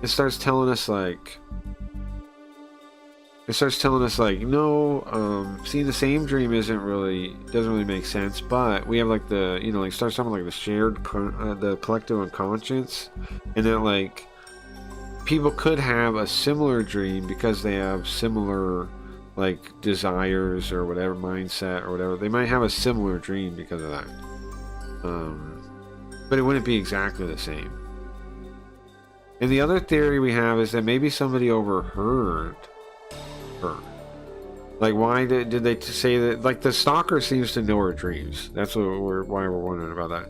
[SPEAKER 3] it starts telling us like no, seeing the same dream doesn't really make sense. But we have like like starts talking like the shared the collective unconscious, and that like people could have a similar dream because they have similar like desires or whatever, mindset or whatever. They might have a similar dream because of that, but it wouldn't be exactly the same. And the other theory we have is that maybe somebody overheard her. Like, why did they say that? Like, the stalker seems to know her dreams. That's why we're wondering about that.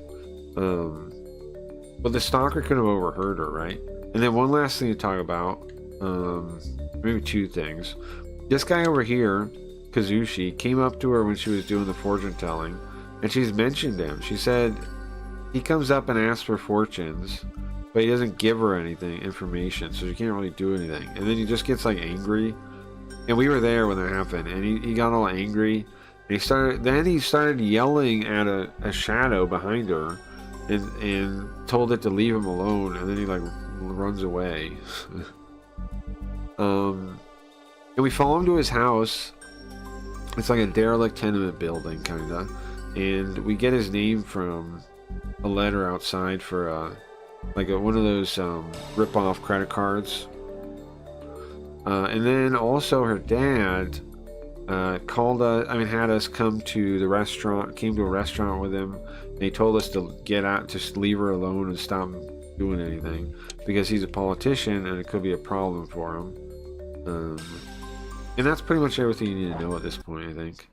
[SPEAKER 3] But the stalker could have overheard her, right? And then one last thing to talk about, maybe two things. This guy over here, Kazushi, came up to her when she was doing the fortune telling, and she's mentioned him. She said he comes up and asks for fortunes, but he doesn't give her information, so she can't really do anything. And then he just gets like angry. And we were there when that happened, and he got all angry, and he started yelling at a shadow behind her, and told it to leave him alone, and then he like runs away. And we follow him to his house. It's like a derelict tenement building, kinda, and we get his name from a letter outside for one of those rip-off credit cards. And then also her dad had us come to the restaurant, came to a restaurant with him. And he told us to get out, just leave her alone and stop doing anything, because he's a politician and it could be a problem for him. And that's pretty much everything you need to know at this point, I think.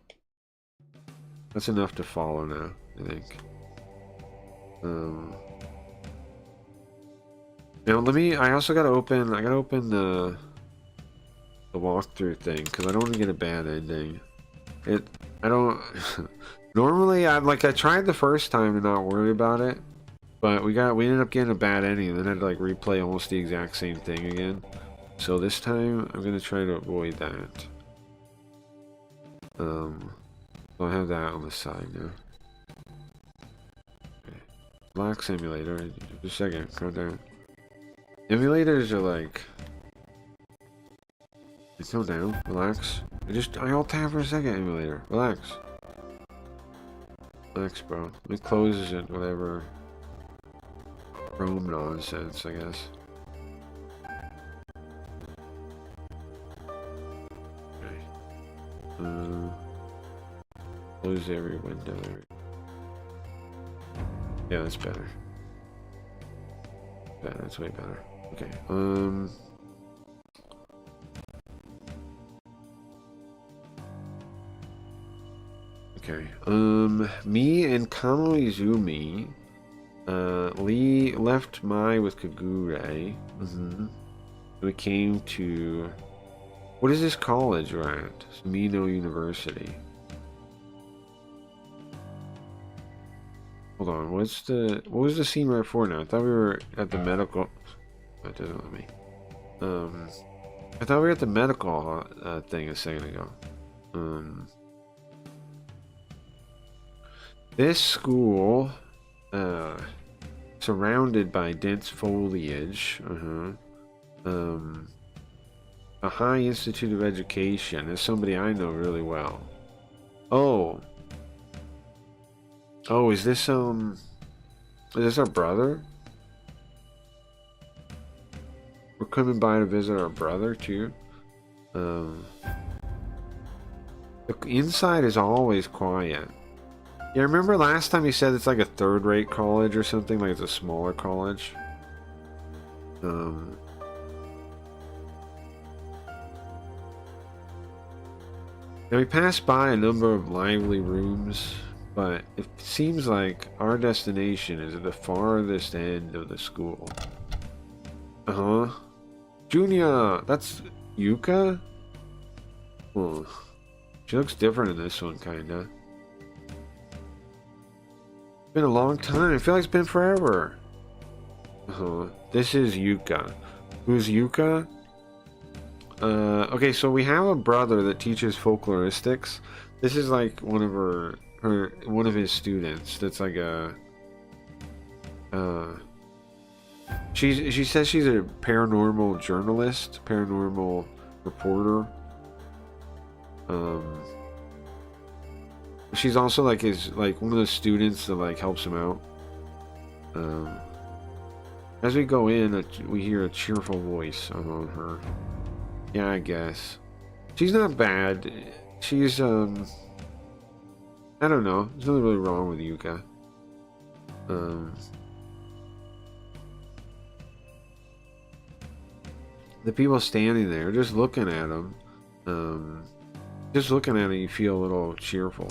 [SPEAKER 3] That's enough to follow now, I think. Now I also gotta open the walkthrough thing, because I don't want to get a bad ending. Normally I tried the first time to not worry about it, but we ended up getting a bad ending, and then I had to like replay almost the exact same thing again. So this time I'm gonna try to avoid that. I'll have that on the side now. Okay. Relax emulator. Just a second, calm down. Emulators are like, calm down, relax. I alt tab for a second, emulator. Relax. Relax, bro. It closes it, whatever. Chrome nonsense, I guess. Okay. Close every window. Yeah, that's better. Yeah, that's way better. Okay. Okay. Me and Kanoizumi, Lee left Mai with Kagure. We came to, what is this college we're at? Mino University. Hold on, what was the scene right before now? I thought we were at the medical. That doesn't let me. I thought we were at the medical thing a second ago. This school surrounded by dense foliage. A high institute of education is somebody I know really well. Oh. Oh, is this our brother? We're coming by to visit our brother too. The inside is always quiet. Yeah, remember last time you said it's like a third-rate college or something, like it's a smaller college? And we passed by a number of lively rooms, but it seems like our destination is at the farthest end of the school. Uh-huh. Junia! That's Yuka? Oh. She looks different in this one, kinda. Been a long time. I feel like it's been forever. This is Yuka. Who's Yuka? Okay, so we have a brother that teaches folkloristics. This is like one of one of his students. That's like a she says she's a paranormal journalist, paranormal reporter. She's also like one of the students that like helps him out. As we go in, we hear a cheerful voice on her. Yeah, I guess she's not bad. She's I don't know. There's nothing really wrong with Yuka. The people standing there, just looking at him. Just looking at it, you feel a little cheerful.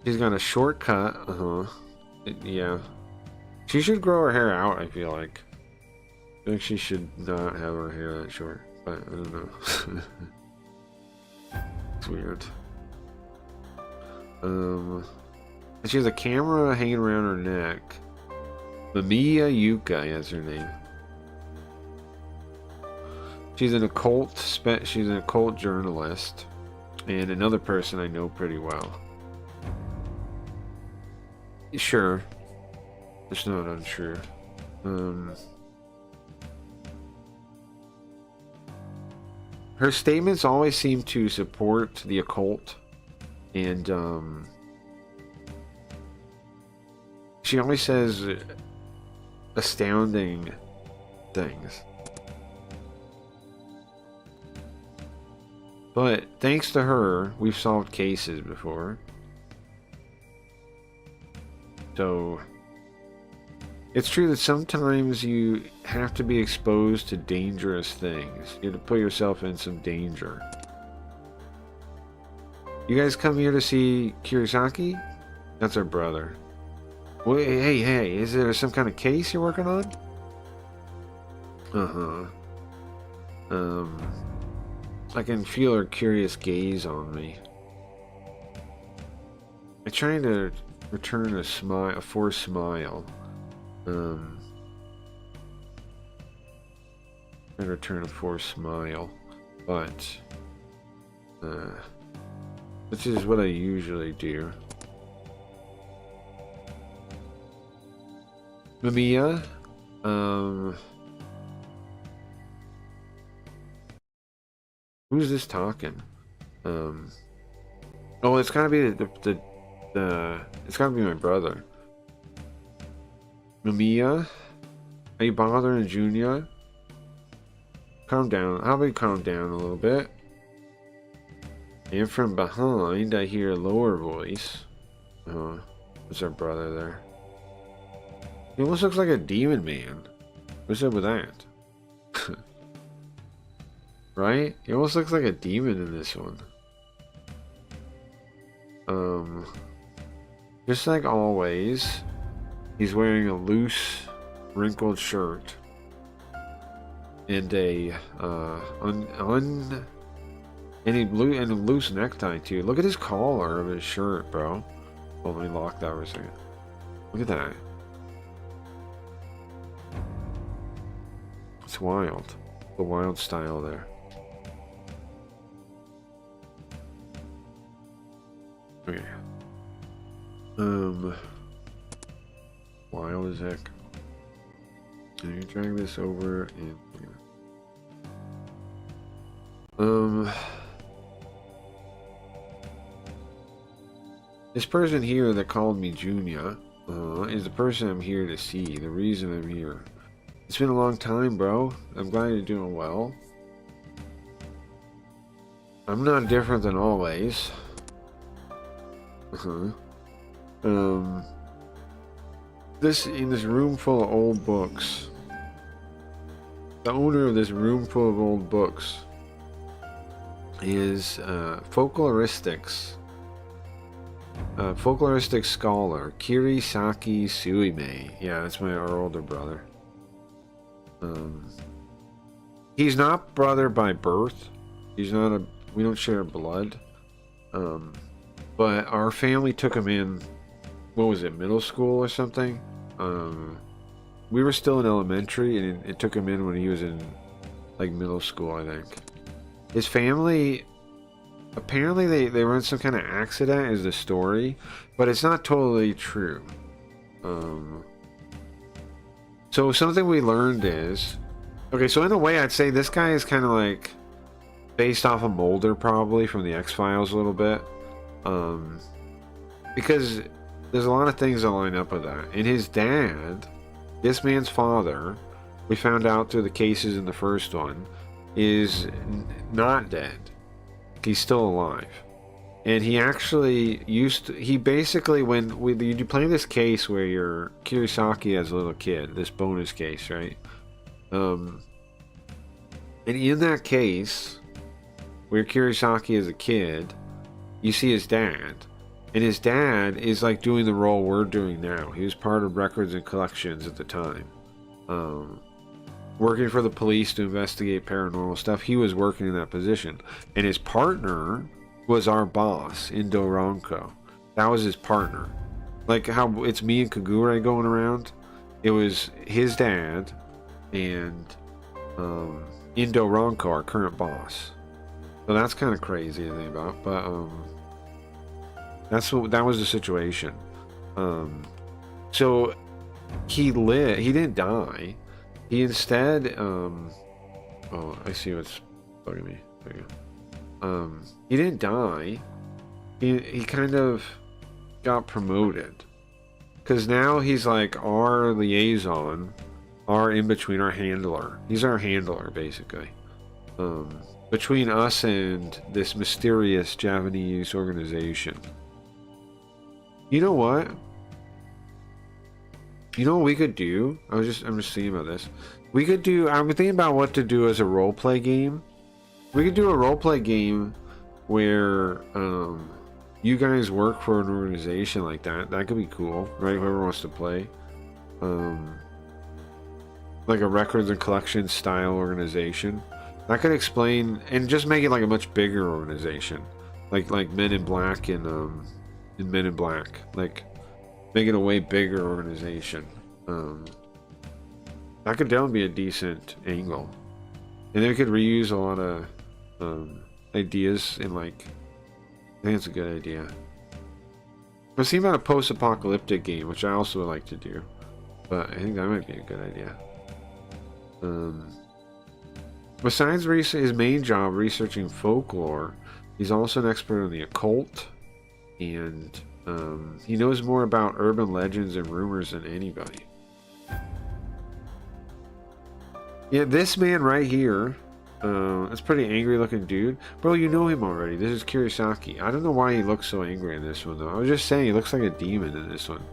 [SPEAKER 3] She's got a shortcut. Yeah. She should grow her hair out, I feel like. I think she should not have her hair that short, but I don't know. It's weird. She has a camera hanging around her neck. Mamiya Yuka is her name. She's an occult journalist, and another person I know pretty well. Sure, it's not untrue. Her statements always seem to support the occult, and she always says astounding things. But thanks to her, we've solved cases before. So it's true that sometimes you have to be exposed to dangerous things. You have to put yourself in some danger. You guys come here to see Kirisaki? That's our brother. Wait, hey, is there some kind of case you're working on? I can feel her curious gaze on me. I'm trying to return a forced smile. Trying to return a forced smile, but this is what I usually do. Mamiya, who's this talking? Oh, it's gotta be it's gotta be my brother. Mamiya, are you bothering Junya? Calm down. How about you calm down a little bit? And from behind, I hear a lower voice. Oh, it's our brother there. He almost looks like a demon man. What's up with that? Right? He almost looks like a demon in this one. Just like always, he's wearing a loose, wrinkled shirt and a and a loose necktie too. Look at his collar of his shirt, bro. Well, let me lock that for a second. Look at that. It's wild. The wild style there. Okay. Wild as heck. Can you drag this over and this person here that called me Junior is the person I'm here to see, the reason I'm here. It's been a long time, bro. I'm glad you're doing well. I'm not different than always. This in this room full of old books. The owner of this room full of old books is folkloristics scholar Kirisaki Suime. Yeah, that's our older brother. He's not brother by birth. He's not a. We don't share blood. But our family took him in. What was it? Middle school or something. We were still in elementary, and it took him in when he was in like middle school, I think. His family, apparently they were in some kind of accident is the story, but it's not totally true. So something we learned is, okay, so in a way I'd say this guy is kind of like based off of Mulder probably from the X-Files a little bit. Because there's a lot of things that line up with that. And his dad, this man's father, we found out through the cases in the first one, is not dead. He's still alive. And he actually he basically, when you play this case where you're Kirisaki as a little kid, this bonus case, right? And in that case, where Kirisaki is a kid, you see his dad. And his dad is like doing the role we're doing now. He was part of records and collections at the time. Working for the police to investigate paranormal stuff. He was working in that position. And his partner was our boss, Indo Ronco. That was his partner. Like how it's me and Kagure going around. It was his dad and Indo Ronco, our current boss. So that's kind of crazy to think about. But that was the situation. So he didn't die. He instead oh, I see what's bugging me. There you go. He didn't die. He kind of got promoted. Cause now he's like our liaison, our in-between, our handler. He's our handler basically. Between us and this mysterious Japanese organization. You know what? You know what we could do? I'm just thinking about this. We could do. I'm thinking about what to do as a roleplay game. We could do a roleplay game where you guys work for an organization like that. That could be cool, right? Whoever wants to play, like a records and collections style organization. That could explain and just make it like a much bigger organization, like Men in Black and in Men in Black, like make it a way bigger organization. That could definitely be a decent angle, and they could reuse a lot of ideas in like. I think it's a good idea. I was thinking about a post-apocalyptic game, which I also would like to do, but I think that might be a good idea. Besides his main job researching folklore, he's also an expert on the occult, and he knows more about urban legends and rumors than anybody. Yeah, this man right here, that's pretty angry looking dude. Bro, you know him already. This is Kirisaki. I don't know why he looks so angry in this one, though. I was just saying, he looks like a demon in this one.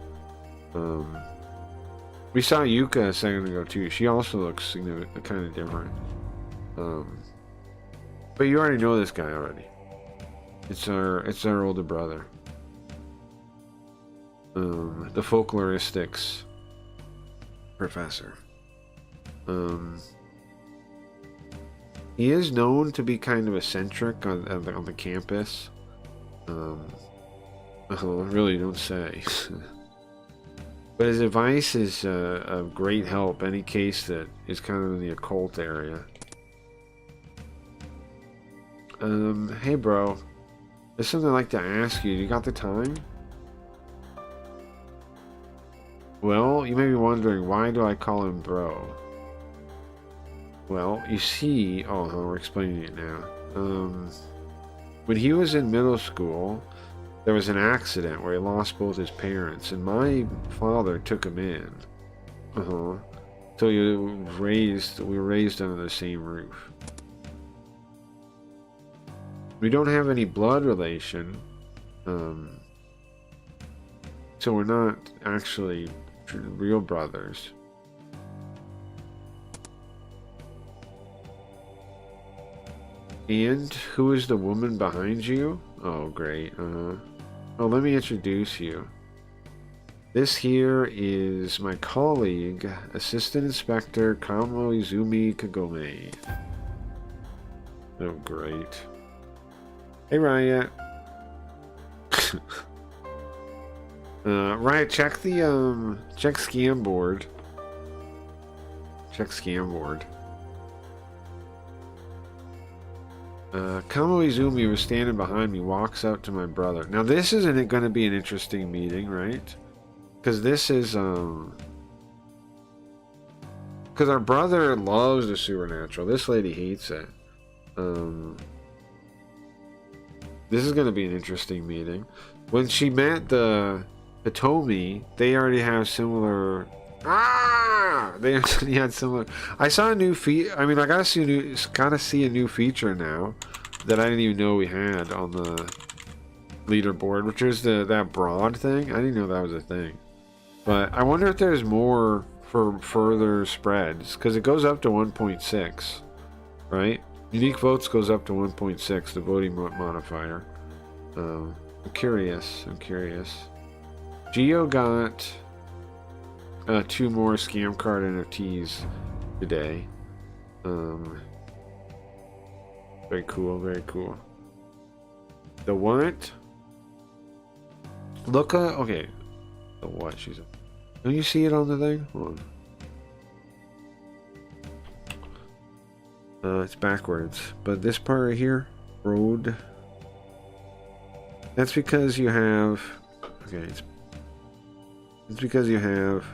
[SPEAKER 3] We saw Yuka a second ago, too. She also looks kind of different. But you already know this guy already. It's our older brother. The folkloristics professor. He is known to be kind of eccentric on the campus. I really don't say. But his advice is of great help any case that is kind of in the occult area. Hey bro, there's something I'd like to ask you. You got the time? Well, you may be wondering, why do I call him bro? Well, you see... Oh, we're explaining it now. When he was in middle school, there was an accident where he lost both his parents, and my father took him in. So we were raised under the same roof. We don't have any blood relation, so we're not actually real brothers. And who is the woman behind you? Oh, great. Oh, let me introduce you. This here is my colleague, Assistant Inspector Kamo Izumi Kagome. Oh, great. Hey, Riot. Riot, check the, check scam board. Check scam board. Kamo Izumi was standing behind me, walks up to my brother. Now, this isn't going to be an interesting meeting, right? Because this is, because our brother loves the supernatural. This lady hates it. This is going to be an interesting meeting. When she met the Hitomi, they already have similar... They actually had similar... I saw a new feature... I mean, I gotta see a new feature now that I didn't even know we had on the leaderboard, which is that broad thing. I didn't know that was a thing. But I wonder if there's more for further spreads, because it goes up to 1.6, right? Unique votes goes up to 1.6, the voting modifier. I'm curious. Geo got 2 more scam card NFTs today. Very cool, very cool. The what? Look at, okay. The what? She's a... Don't you see it on the thing? Hold on. It's backwards. But this part right here, road. That's because you have... Okay, it's because you have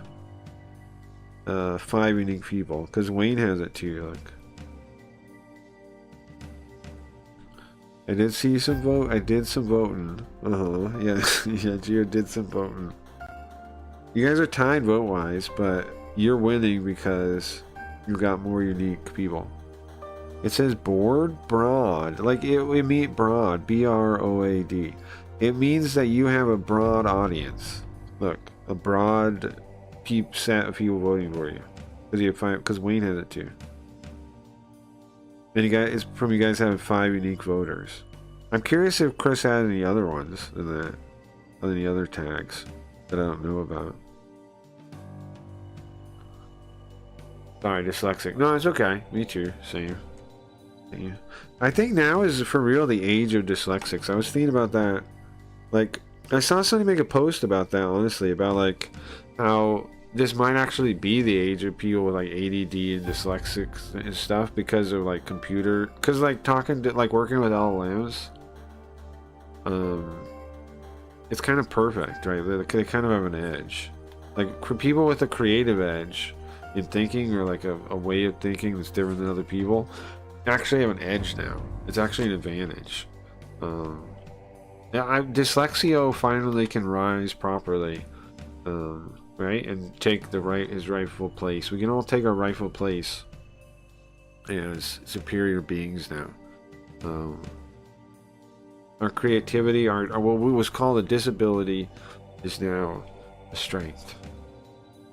[SPEAKER 3] 5 unique people. Because Wayne has it too, look. I did see some vote. I did some voting. Yeah, yeah, Gio did some voting. You guys are tied vote-wise, but you're winning because you got more unique people. It says broad. Like, it means broad. B-R-O-A-D. It means that you have a broad audience. Look, a broad set of people voting for you. Because Wayne has it too. And you guys having 5 unique voters. I'm curious if Chris had any other ones than that. Any other tags that I don't know about. Sorry, dyslexic. No, it's okay. Me too. Same. I think now is for real the age of dyslexics. I was thinking about that. Like, I saw somebody make a post about that, honestly, about like how this might actually be the age of people with like ADD and dyslexics and stuff because of like because like working with LLMs, it's kind of perfect, right? They kind of have an edge. Like, for people with a creative edge in thinking, or like a way of thinking that's different than other people, actually have an edge now. It's actually an advantage. Yeah, Dyslexio finally can rise properly, right, and take his rightful place. We can all take our rightful place as superior beings now. Our creativity, our what was called a disability, is now a strength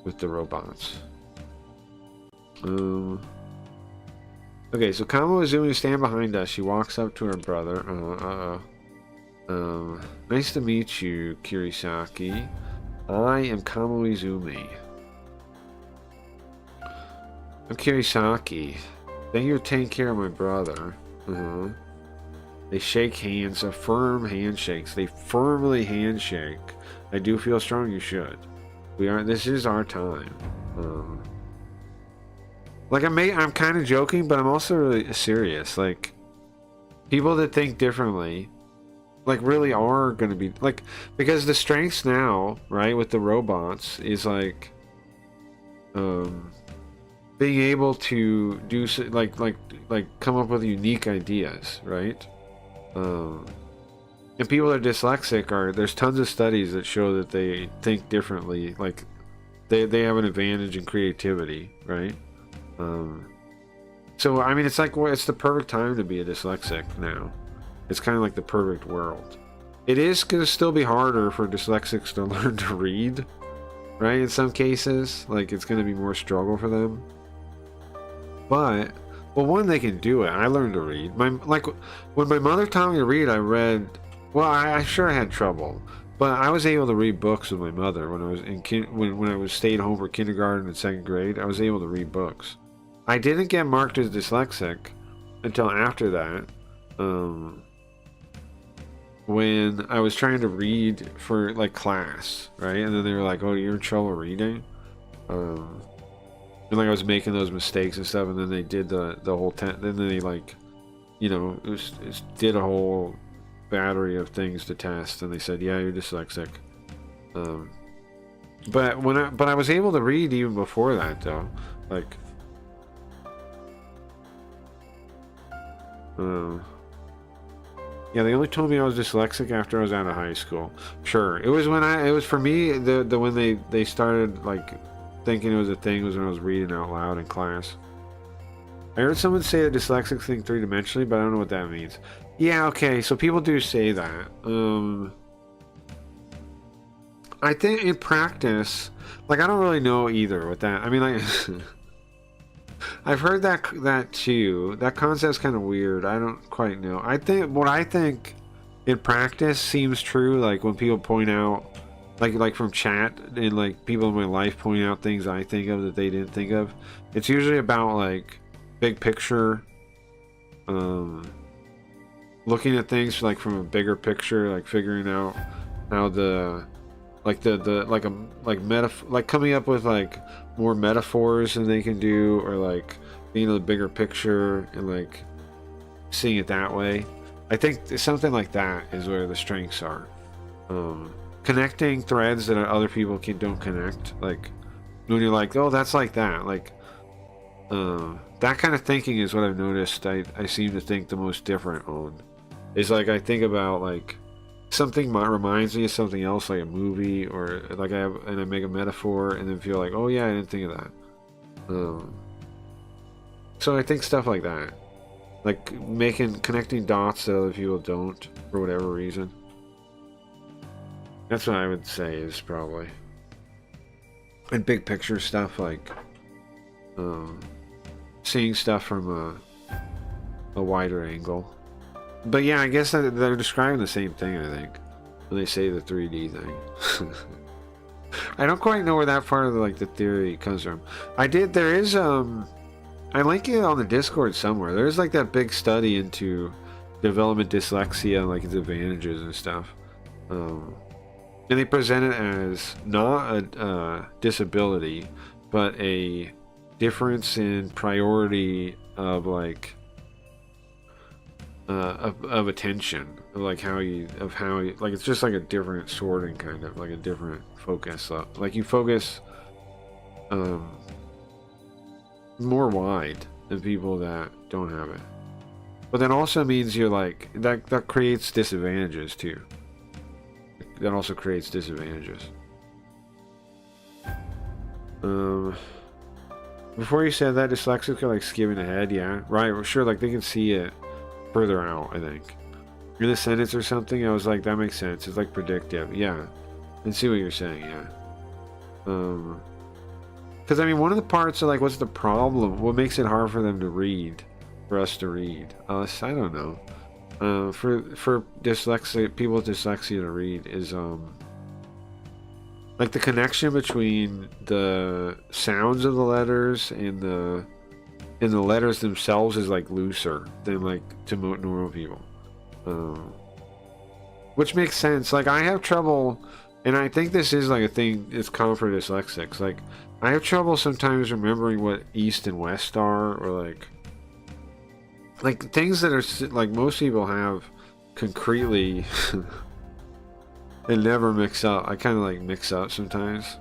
[SPEAKER 3] with the robots. Okay, so Kamo Izumi stand behind us. She walks up to her brother. Nice to meet you, Kirisaki. I am Kamo Izumi. I'm Kirisaki. Thank you for taking care of my brother. They shake hands, firm handshakes. They firmly handshake. I do feel strong. You should. This is our time. Like, I'm kind of joking, but I'm also really serious. Like, people that think differently like really are going to be like, because the strengths now, right, with the robots is like being able to do like come up with unique ideas, right? And people that are dyslexic there's tons of studies that show that they think differently, like they have an advantage in creativity, right? So I mean, it's like, well, it's the perfect time to be a dyslexic now. It's kind of like the perfect world. It is going to still be harder for dyslexics to learn to read, right? In some cases, like it's going to be more struggle for them. But, well, one, they can do it. I learned to read. Like when my mother taught me to read, I read. Well, I sure had trouble, but I was able to read books with my mother when I was when I was stayed home for kindergarten and second grade. I was able to read books. I didn't get marked as dyslexic until after that. When I was trying to read for like class, right? And then they were like, "Oh, you're in trouble reading," and like I was making those mistakes and stuff. And then they did the whole then they like, you know, it did a whole battery of things to test, and they said, "Yeah, you're dyslexic." But I was able to read even before that, though. Like, yeah, they only told me I was dyslexic after I was out of high school. Sure, it was for me when they started like thinking it was a thing was when I was reading out loud in class. I heard someone say that dyslexics think three-dimensionally, but I don't know what that means. Yeah, okay, so people do say that. I think in practice, like I don't really know either with that. I mean, like I've heard that too. That concept's kind of weird. I don't quite know. I think in practice seems true. Like when people point out, like from chat and like people in my life point out things I think of that they didn't think of. It's usually about like big picture, looking at things like from a bigger picture, like figuring out how like coming up with like more metaphors than they can do, or like being in the bigger picture and like seeing it that way. I think something like that is where the strengths are. Connecting threads that other people don't connect, like when you're like, oh, that's like that, like that kind of thinking is what I've noticed. I seem to think the most different on is like I think about like something reminds me of something else, like a movie, or like I make a metaphor and then feel like, oh yeah, I didn't think of that. So I think stuff like that, like connecting dots that other people don't for whatever reason. That's what I would say is probably. And big picture stuff, like seeing stuff from a wider angle. But yeah, I guess they're describing the same thing, I think, when they say the 3D thing. I don't quite know where that part of the theory comes from. There is I link it on the Discord somewhere. There's like that big study into development dyslexia and like its advantages and stuff. And they present it as not a disability, but a difference in priority of like of attention, like how you like it's just like a different sorting, kind of like a different focus. Like you focus more wide than people that don't have it. But that also means you're like that creates disadvantages too. That also creates disadvantages. Before you said that, dyslexics are like skimming ahead. Yeah, right. Well, sure. Like they can see it further out, I think. In a sentence or something, I was like, that makes sense. It's like predictive. Yeah. I see what you're saying, yeah. Because I mean, one of the parts of like, what's the problem? What makes it hard for them to read? For us to read? I don't know. For dyslexia, people with dyslexia to read is like the connection between the sounds of the letters and the letters themselves is like looser than like to normal people, which makes sense. Like I have trouble, and I think this is like a thing. It's common for dyslexics. Like I have trouble sometimes remembering what east and west are, or like things that are like most people have concretely they never mix up. I kind of like mix up sometimes.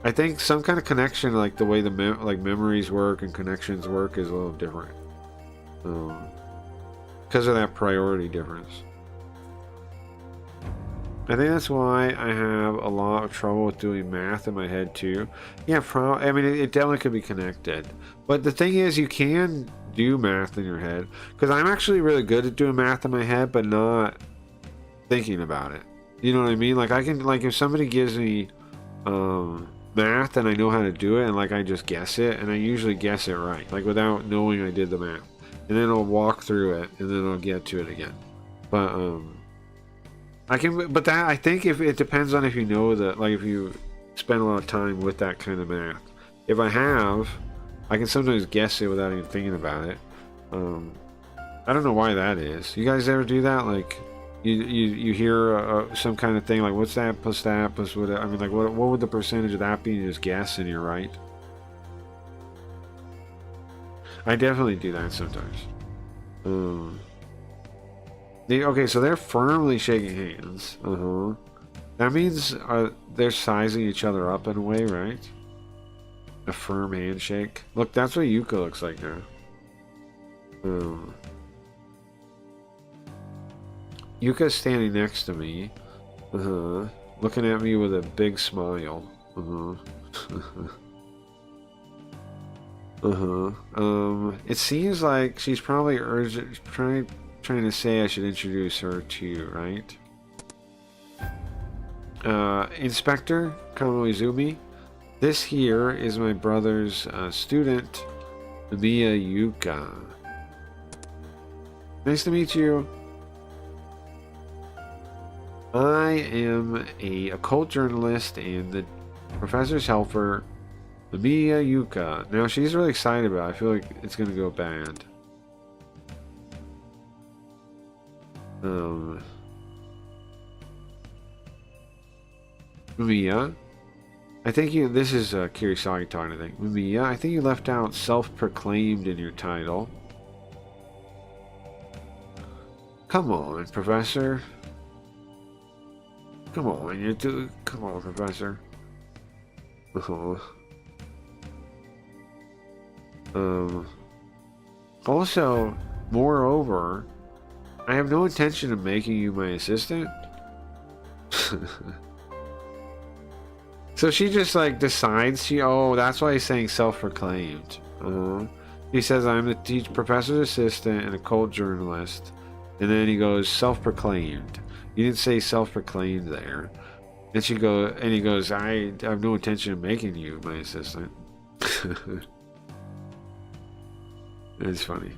[SPEAKER 3] I think some kind of connection, like the way the memories work and connections work, is a little different. Because of that priority difference. I think that's why I have a lot of trouble with doing math in my head too. Yeah, I mean, it definitely could be connected. But the thing is, you can do math in your head. Because I'm actually really good at doing math in my head, but not thinking about it. You know what I mean? Like, I can, like, if somebody gives me math and I know how to do it, and like I just guess it, and I usually guess it right, like without knowing I did the math. And then I'll walk through it, and then I'll get to it again. But I can, but that, I think if it depends on if you know that, like if you spend a lot of time with that kind of math. If I have, I can sometimes guess it without even thinking about it. I don't know why that is. You guys ever do that? Like, you hear some kind of thing like, what's that plus what? I mean, like, what would the percentage of that be? And you just guess and you're right. I definitely do that sometimes. Okay, so they're firmly shaking hands. That means they're sizing each other up in a way, right? A firm handshake. Look, that's what Yuka looks like now. Yuka's standing next to me. Looking at me with a big smile. It seems like she's probably trying to say I should introduce her to you, right? Inspector Kamoizumi, this here is my brother's student, Miya Yuka. Nice to meet you. I am a occult journalist and the professor's helper, Miya Yuka. Now she's really excited about it. I feel like it's gonna go bad. Miya, I think this is Kirisaki talking, I think. Miya, I think you left out self-proclaimed in your title. Come on, Professor. Come on, come on, Professor. Also, moreover, I have no intention of making you my assistant. So she just like decides oh, that's why he's saying self-proclaimed. He says I'm the professor's assistant and a occult journalist, and then he goes self-proclaimed. You didn't say self-proclaimed there. And he goes, I have no intention of making you my assistant. It's funny.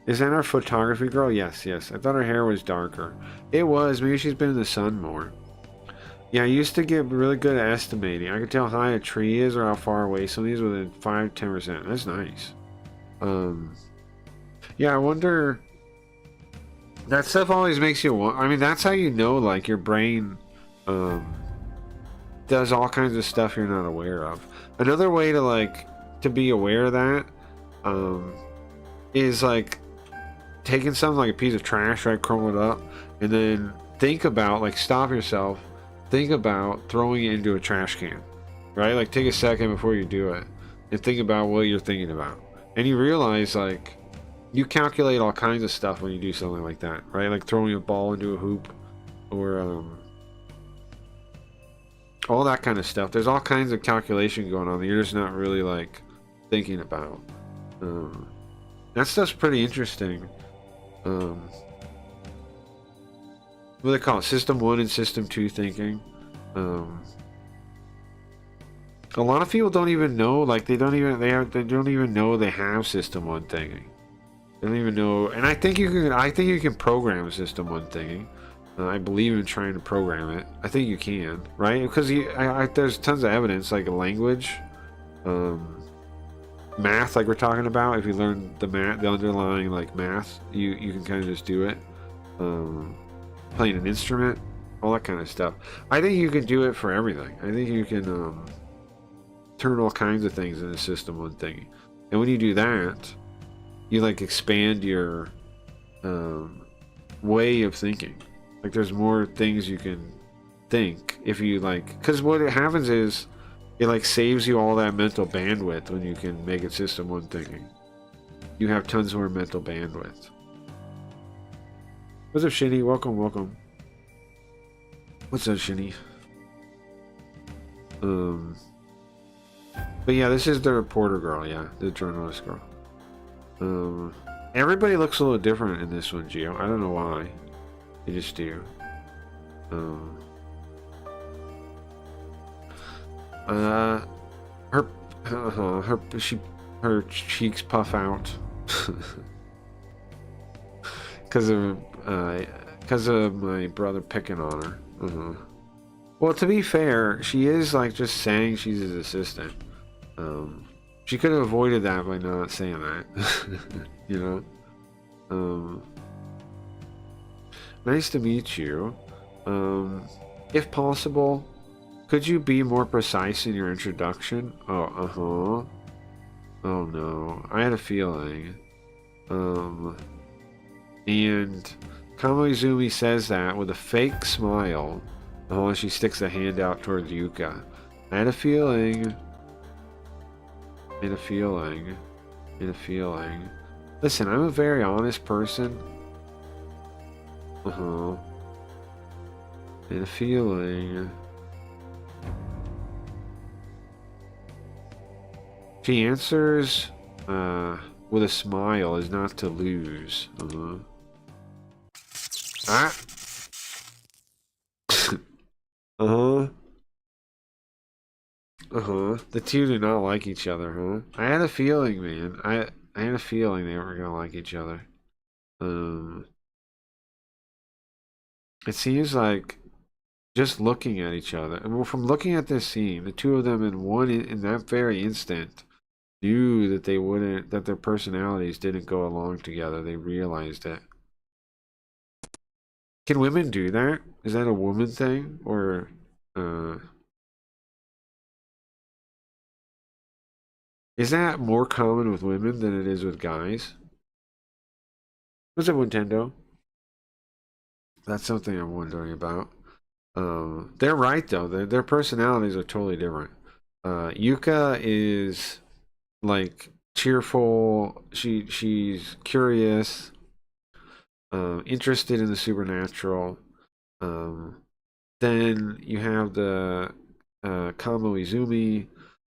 [SPEAKER 3] Is that our photography girl? Yes. I thought her hair was darker. It was. Maybe she's been in the sun more. Yeah, I used to get really good at estimating. I could tell how high a tree is or how far away something is within 5-10%. That's nice. Yeah, I wonder. That stuff always makes you want. I mean, that's how you know, like, your brain does all kinds of stuff you're not aware of. Another way to be aware of that is like taking something like a piece of trash, right, crumble it up, and then think about, like, stop yourself, think about throwing it into a trash can, right? Like, take a second before you do it and think about what you're thinking about, and you realize, like, you calculate all kinds of stuff when you do something like that, right? Like throwing a ball into a hoop, or all that kind of stuff. There's all kinds of calculation going on that you're just not really like thinking about. That stuff's pretty interesting. What do they call it? System 1 and System 2 thinking. A lot of people don't even know, like they don't even know they have System 1 thinking. They don't even know, and I think you can program System 1 thinking. I believe in trying to program it. I think you can, right? Because there's tons of evidence, like language, math, like we're talking about. If you learn the underlying like math, you can kind of just do it. Playing an instrument, all that kind of stuff. I think you can do it for everything. I think you can turn all kinds of things into System 1 thinking, and when you do that, you like expand your way of thinking. Like there's more things you can think if you like, because what happens is it like saves you all that mental bandwidth when you can make it system one thinking. You have tons more mental bandwidth. What's up, Shinny? Welcome, welcome. What's up, Shinny? But yeah, this is the reporter girl, yeah, the journalist girl. Everybody looks a little different in this one, Gio. I don't know why. They just do. Her cheeks puff out because of my brother picking on her. Well, to be fair, she is like just saying she's his assistant. She could have avoided that by not saying that. You know. Nice to meet you. If possible, could you be more precise in your introduction? Oh, oh no, I had a feeling. And Kamoizumi says that with a fake smile. Oh, she sticks a hand out towards Yuka. I had a feeling. Listen, I'm a very honest person. And a feeling. She answers with a smile is not to lose. Ah. The two do not like each other, huh? I had a feeling, man. I had a feeling they weren't gonna like each other. It seems like just looking at each other, and from looking at this scene, the two of them in that very instant knew that they wouldn't, that their personalities didn't go along together. They realized it. Can women do that? Is that a woman thing, or is that more common with women than it is with guys? What's up, Nintendo? That's something I'm wondering about. They're right though. Their personalities are totally different. Yuka is like cheerful. She's curious, interested in the supernatural. Then you have the Kamo Izumi,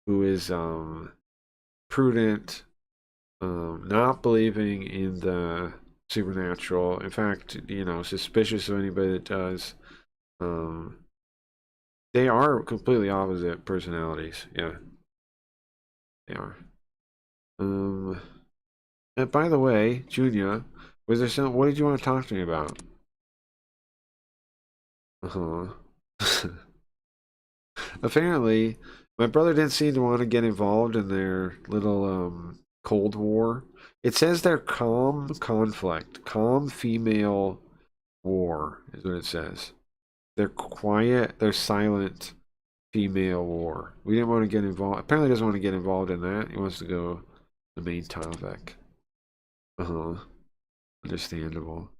[SPEAKER 3] who is prudent, not believing in the supernatural. In fact, suspicious of anybody that does. They are completely opposite personalities. Yeah, they are. And by the way, Junia, was there some? What did you want to talk to me about? Apparently, my brother didn't seem to want to get involved in their little Cold War. It says they're calm conflict, calm female war is what it says. They're quiet, they're silent female war. We didn't want to get involved. Apparently, he doesn't want to get involved in that. He wants to go the main topic. Understandable.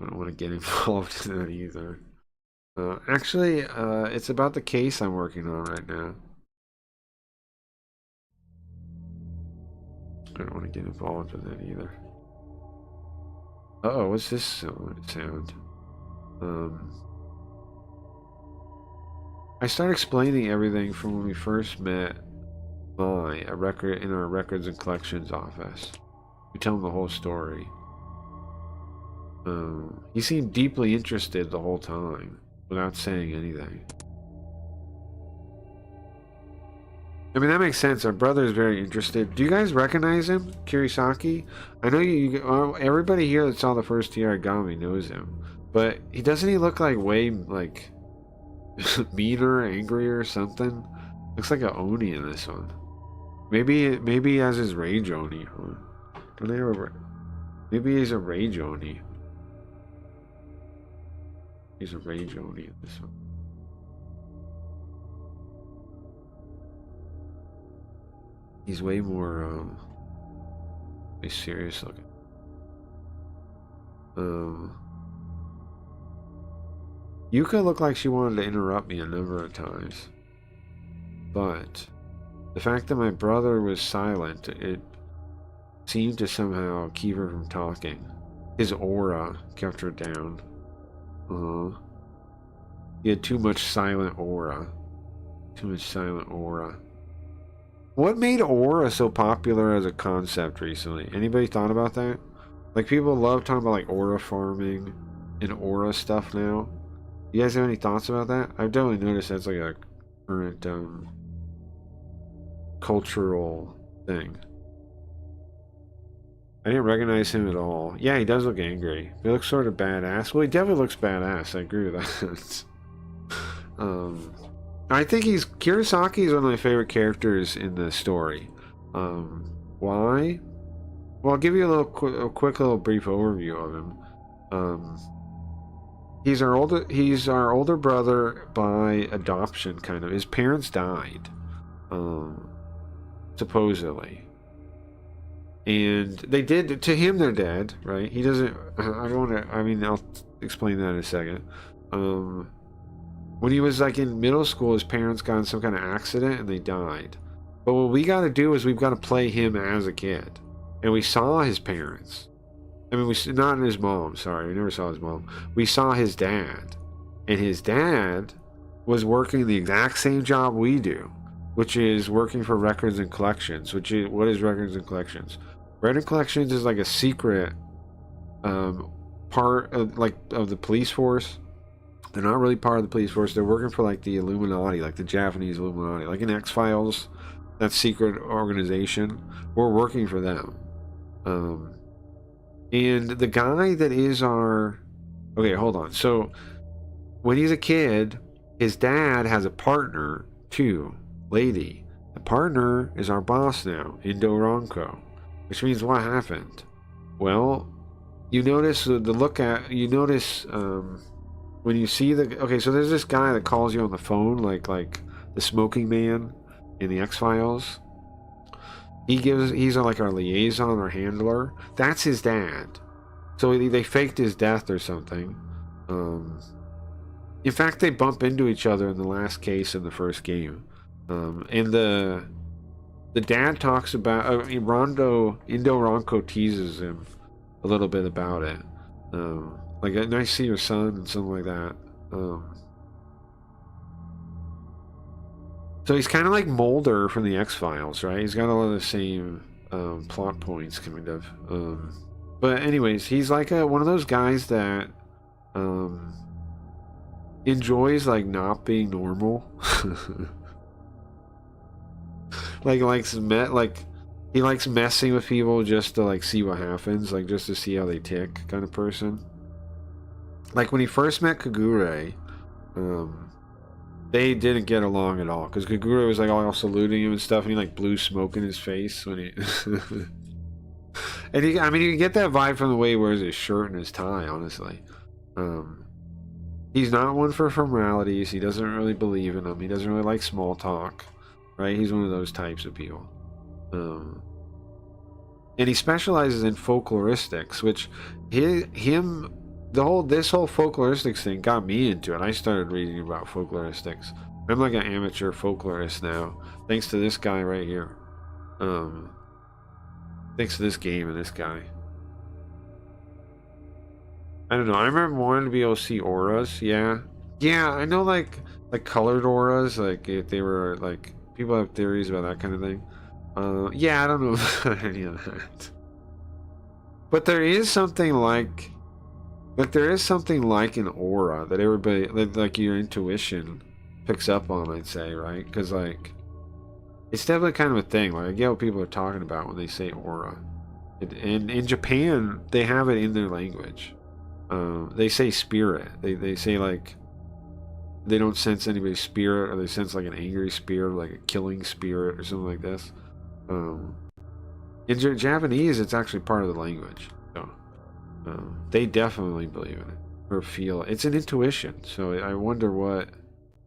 [SPEAKER 3] I don't want to get involved in that either. Actually, it's about the case I'm working on right now. I don't want to get involved with that either. Uh-oh, what's this sound? I start explaining everything from when we first met in our records and collections office. We tell him the whole story. He seemed deeply interested the whole time, without saying anything. I mean, that makes sense. Our brother is very interested. Do you guys recognize him? Kirisaki? I know everybody here that saw the first Hayarigami knows him. But doesn't he look like way, like, meaner, angrier or something? Looks like a Oni in this one. Maybe he has his rage Oni, huh? Don't they ever... Maybe he's a rage Oni. He's a rage Oni in this one. He's way more Be serious looking. Yuka looked like she wanted to interrupt me a number of times. But the fact that my brother was silent, it seemed to somehow keep her from talking. His aura kept her down. He had too much silent aura. Too much silent aura. What made aura so popular as a concept recently? Anybody thought about that? Like, people love talking about like aura farming and aura stuff now. You guys have any thoughts about that? I've definitely noticed that's like a current cultural thing. I didn't recognize him at all. Yeah, he does look angry. He looks sort of badass. Well, he definitely looks badass. I agree with that. I think Kurosaki is one of my favorite characters in the story. Why? Well, I'll give you a quick little brief overview of him. He's our older brother by adoption, kind of. His parents died, supposedly. And they did, to him they're dead, right? He doesn't, I don't want to, I mean, I'll explain that in a second. When he was like in middle school, his parents got in some kind of accident and they died. But what we got to do is we've got to play him as a kid. And we saw his parents. I mean, not his mom, sorry, we never saw his mom. We saw his dad. And his dad was working the exact same job we do, which is working for Records and Collections. What is Records and Collections? Records and Collections is like a secret part of the police force. They're not really part of the police force. They're working for like the Illuminati, like the Japanese Illuminati, like in X-Files, that secret organization. We're working for them. And the guy that is our... Okay, hold on. So, when he's a kid, his dad has a partner, too. Lady. The partner is our boss now, Indo Ronco. Which means what happened? Well, you notice when you see the... Okay, so there's this guy that calls you on the phone, like the smoking man in the X-Files. He's like our liaison or handler. That's his dad. So they faked his death or something. In fact, they bump into each other in the last case in the first game. And the dad talks about... Indo Ronco teases him a little bit about it. Like, nice to see your son and something like that. So he's kind of like Mulder from the X-Files, right? He's got all of the same plot points, kind of. But anyways, he's like one of those guys that enjoys like not being normal. He likes messing with people just to like see what happens, like just to see how they tick, kind of person. Like when he first met Kagure, they didn't get along at all because Kagure was like all saluting him and stuff, and he like blew smoke in his face when he. And I mean, you can get that vibe from the way he wears his shirt and his tie. Honestly, he's not one for formalities. He doesn't really believe in them. He doesn't really like small talk, right? He's one of those types of people. And he specializes in folkloristics, which this whole folkloristics thing got me into it. I started reading about folkloristics. I'm like an amateur folklorist now, thanks to this guy right here. Thanks to this game and this guy. I don't know. I remember wanting to be able to see auras. Yeah, I know, like colored auras. Like if they were like, people have theories about that kind of thing. Yeah, I don't know about any of that. But there is something like an aura that everybody, like your intuition picks up on, I'd say, right? Because like, it's definitely kind of a thing. Like, I get what people are talking about when they say aura. And in Japan, they have it in their language. They say spirit. They say like, they don't sense anybody's spirit, or they sense like an angry spirit, like a killing spirit, or something like this. In Japanese, it's actually part of the language. So they definitely believe in it or feel it. It's an intuition. So I wonder what.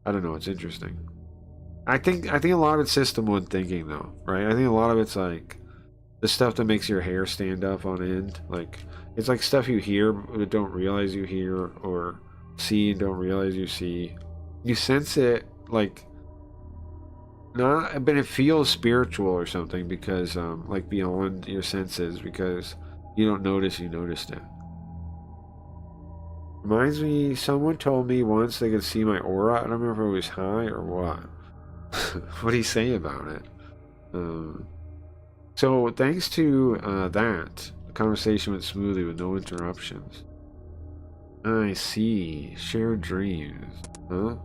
[SPEAKER 3] I don't know. It's interesting. I think a lot of it's system one thinking, though, right? I think a lot of it's like The stuff that makes your hair stand up on end. Like, it's like stuff you hear but don't realize you hear, or see and don't realize you see. You sense it, like, not, but it feels spiritual or something because, like, beyond your senses, because you don't notice you noticed it. Reminds me, someone told me once they could see my aura. I don't remember if it was high or what. What do you say about it? So thanks to that, the conversation went smoothly with no interruptions. I see. Shared dreams. Huh?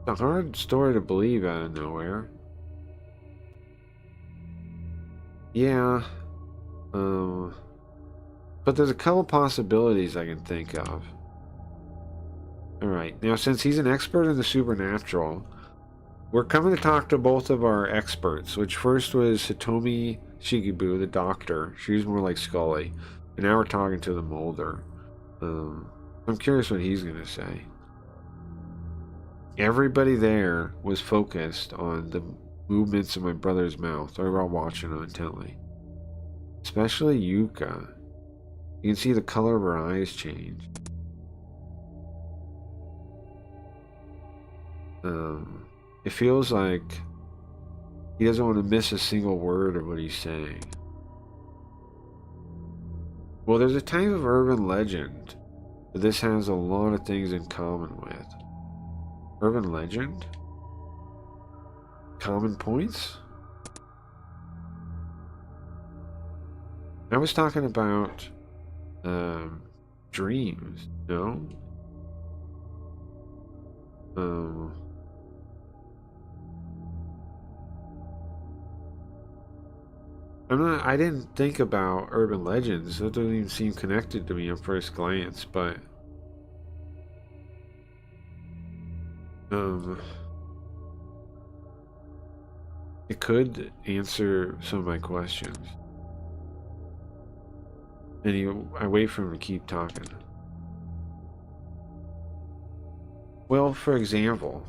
[SPEAKER 3] It's a hard story to believe out of nowhere. Yeah. But there's a couple possibilities I can think of. Alright, now since he's an expert in the supernatural, we're coming to talk to both of our experts, which first was Hitomi Shikibu, the doctor. She was more like Scully. And now we're talking to the molder. I'm curious what he's going to say. Everybody there was focused on the movements of my brother's mouth. They were all watching him intently. Especially Yuka. You can see the color of her eyes change. It feels like he doesn't want to miss a single word of what he's saying. Well, there's a type of urban legend that this has a lot of things in common with. Urban legend? Common points? I was talking about dreams, no? I didn't think about urban legends. That doesn't even seem connected to me at first glance, but it could answer some of my questions. And I wait for him to keep talking. Well, for example,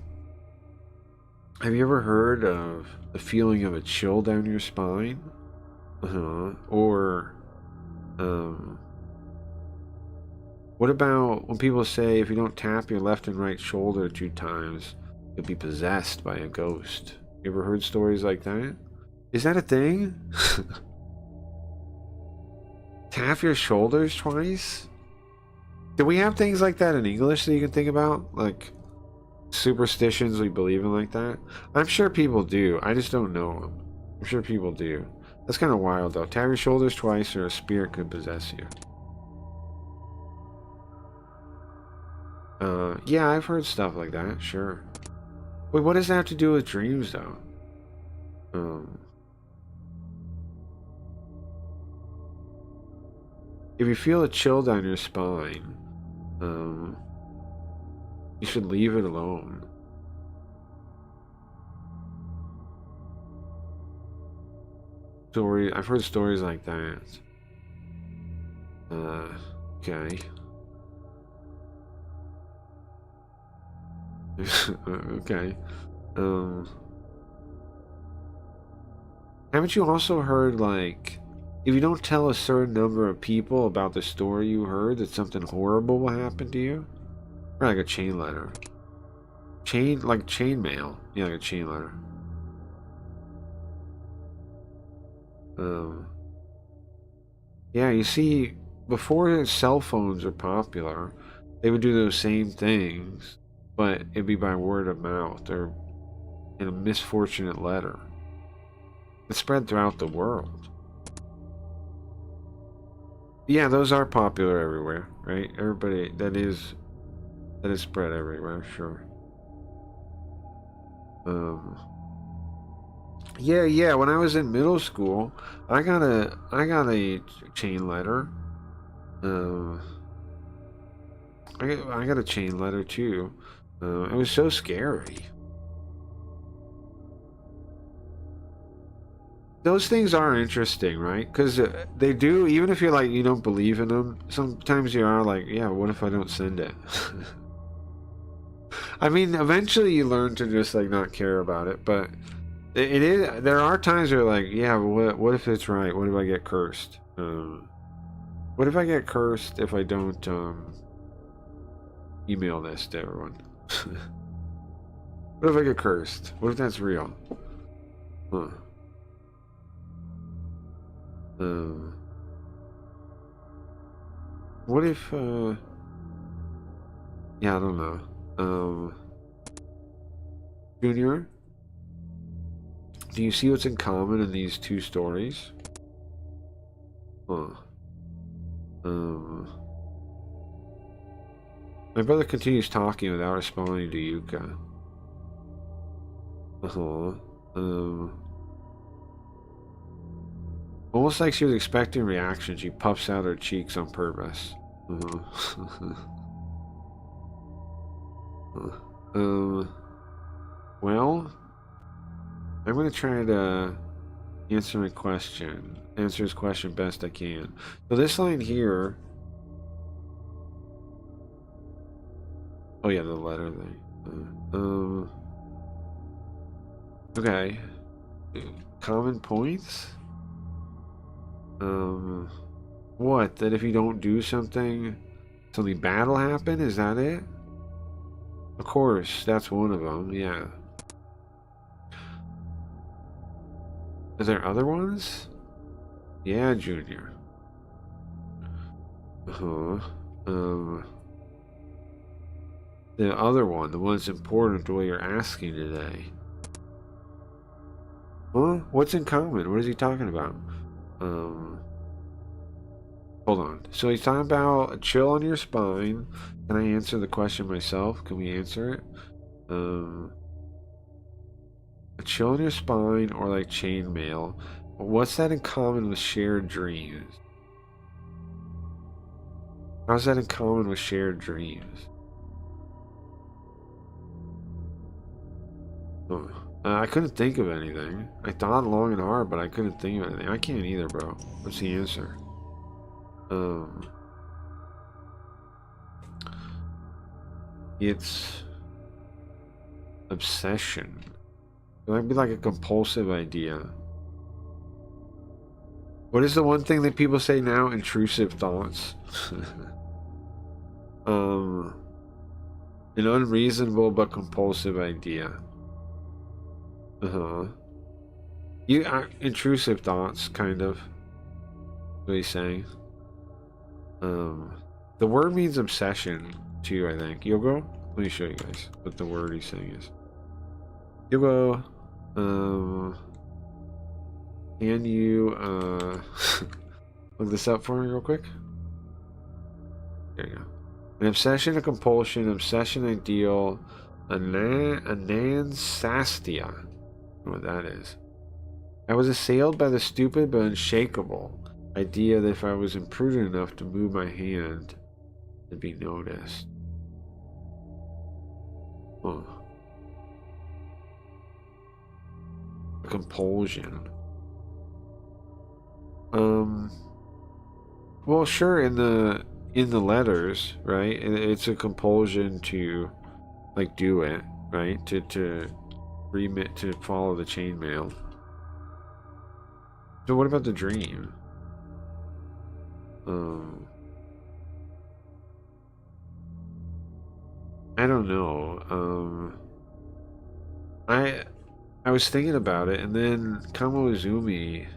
[SPEAKER 3] have you ever heard of the feeling of a chill down your spine? Or, what about when people say if you don't tap your left and right shoulder 2 times, you'll be possessed by a ghost? You ever heard stories like that? Is that a thing? Tap your shoulders twice? Do we have things like that in English that you can think about? Like superstitions we believe in like that? I'm sure people do. I just don't know them. I'm sure people do. That's kind of wild though. Tap your shoulders twice or a spirit could possess you. Yeah, I've heard stuff like that, sure. Wait, what does that have to do with dreams though? If you feel a chill down your spine, you should leave it alone. I've heard stories like that. Okay. Okay. Haven't you also heard, like, if you don't tell a certain number of people about the story you heard, that something horrible will happen to you? Or like a chain letter. Like chain mail. Yeah, like a chain letter. Yeah, you see, before cell phones were popular, they would do those same things, but it'd be by word of mouth or in a misfortunate letter. It spread throughout the world. Yeah, those are popular everywhere, right? Everybody, that is spread everywhere, sure. Yeah, when I was in middle school, I got a chain letter. I got a chain letter too. It was so scary. Those things are interesting, right? Because they do, even if you're like, you don't believe in them, sometimes you are like, yeah, what if I don't send it? I mean, eventually you learn to just like not care about it, but it is. There are times where like, yeah, what if it's right? What if I get cursed? What if I get cursed if I don't email this to everyone? What if I get cursed? What if that's real? Huh. What if yeah, I don't know. Junior, do you see what's in common in these two stories? Huh. My brother continues talking without responding to Yuka. Almost like she was expecting a reaction, she puffs out her cheeks on purpose. Well, I'm gonna try to answer his question best I can. So this line here. Oh yeah, the letter thing. Okay. Common points? What? That if you don't do something bad will happen? Is that it? Of course, that's one of them, yeah. Is there other ones? Yeah, Junior. The other one, the one that's important to what you're asking today. Huh? What's in common? What is he talking about? Hold on. So he's talking about a chill on your spine. Can I answer the question myself? Can we answer it? A chill on your spine or like chainmail. What's that in common with shared dreams? How's that in common with shared dreams? I couldn't think of anything. I thought long and hard, but I couldn't think of anything. I can't either, bro. What's the answer? It's obsession. It might be like a compulsive idea. What is the one thing that people say now? Intrusive thoughts. An unreasonable but compulsive idea. Intrusive thoughts, kind of. What he's saying. The word means obsession too, I think. Yogo? Let me show you guys what the word he's saying is. Yogo, can you look this up for me real quick? There you go. An obsession, a compulsion, obsession, ideal, a nansastia. I don't know what that is. I was assailed by the stupid but unshakable idea that if I was imprudent enough to move my hand, it'd be noticed. Huh. A compulsion. Well, sure, in the letters, right? It's a compulsion to like do it, right? To remit to follow the chainmail. So what about the dream? I don't know. I was thinking about it, and then Kamo Izumi,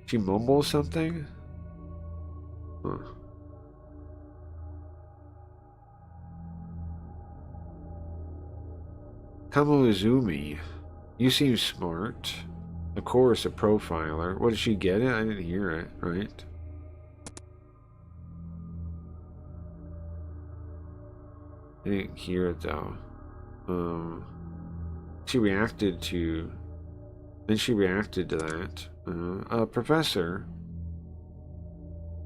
[SPEAKER 3] she mumbles something? Huh. Kamo Izumi, you seem smart. Of course, a profiler. What, did she get it? I didn't hear it, right? I didn't hear it though. She reacted to. Then she reacted to that. Professor,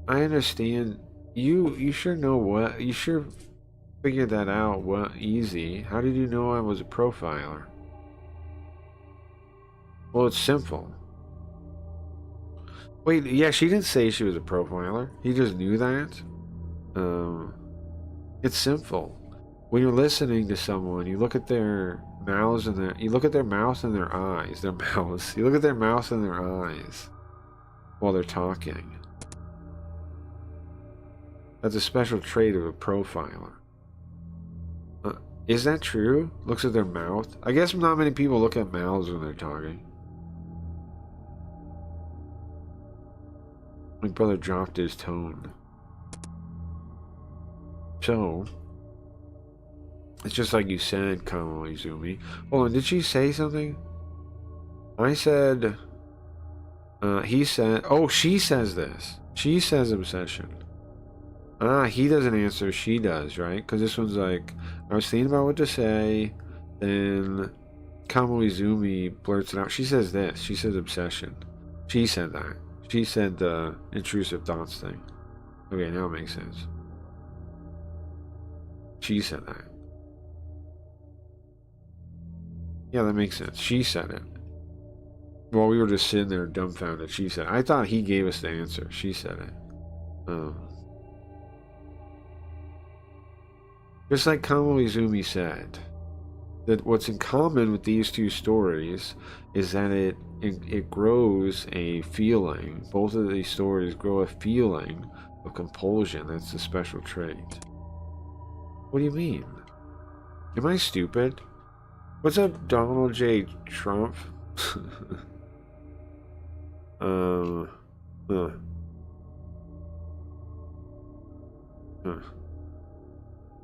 [SPEAKER 3] I understand. You sure know what? You sure figured that out? What, easy? How did you know I was a profiler? Well, it's simple. Wait, yeah, she didn't say she was a profiler. He just knew that. It's simple. When you're listening to someone, you look at their mouths and you look at their mouth and their eyes. Their mouths. You look at their mouth and their eyes while they're talking. That's a special trait of a profiler. Is that true? Looks at their mouth? I guess not many people look at mouths when they're talking. My brother dropped his tone. So, it's just like you said, Kamo Izumi. Hold on, did she say something? I said... he said... Oh, she says this. She says obsession. Ah, he doesn't answer, she does, right? Because this one's like, I was thinking about what to say, then Kamo Izumi blurts it out. She says this. She says obsession. She said that. She said the intrusive thoughts thing. Okay, now it makes sense. She said that. Yeah, that makes sense. She said it. While we were just sitting there dumbfounded, she said it. I thought he gave us the answer. She said it. Just like Kamo Izumi said, that what's in common with these two stories is that it grows a feeling. Both of these stories grow a feeling of compulsion. That's the special trait. What do you mean? Am I stupid? What's up, Donald J. Trump?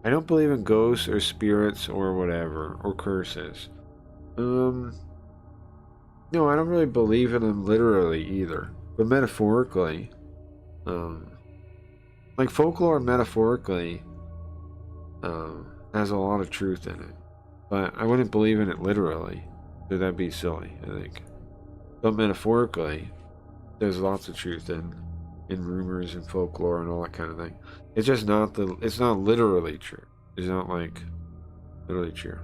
[SPEAKER 3] I don't believe in ghosts or spirits or whatever, or curses. No, I don't really believe in them literally either, but metaphorically, like folklore metaphorically, has a lot of truth in it, but I wouldn't believe in it literally, so that'd be silly, I think. But metaphorically, there's lots of truth in rumors and folklore and all that kind of thing. It's just not it's not literally true. It's not like literally true.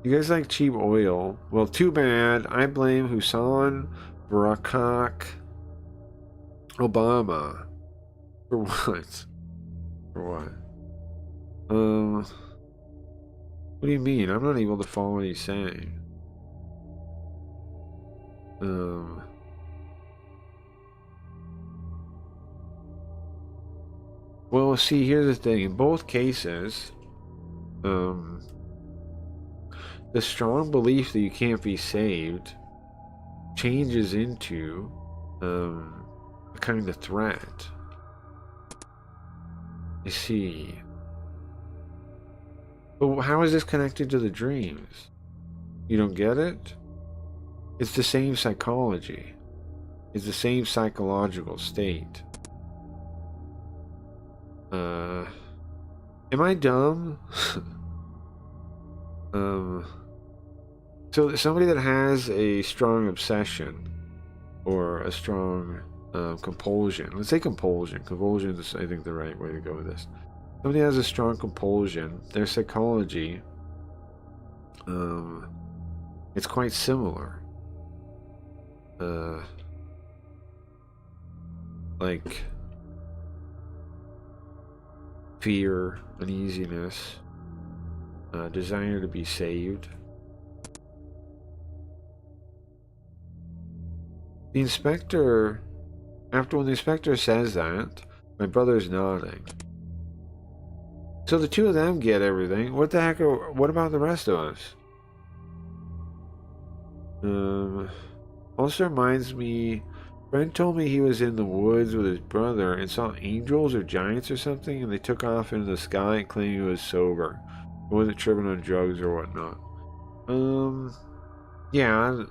[SPEAKER 3] You guys like cheap oil? Well, too bad. I blame Hussein Barack Obama. For what? For what? What do you mean? I'm not able to follow what he's saying. Well, see, here's the thing. In both cases, the strong belief that you can't be saved changes into a kind of threat. I see. But how is this connected to the dreams? You don't get it? It's the same psychology. It's the same psychological state. Am I dumb? So somebody that has a strong obsession or a strong compulsion. Let's say compulsion. Compulsion is, I think, the right way to go with this. Somebody has a strong compulsion. Their psychology, it's quite similar. Like fear, uneasiness, desire to be saved. The inspector, when the inspector says that, my brother's nodding. So the two of them get everything. What the heck what about the rest of us? Also reminds me, friend told me he was in the woods with his brother and saw angels or giants or something, and they took off into the sky and claimed he was sober. He wasn't tripping on drugs or whatnot. Yeah,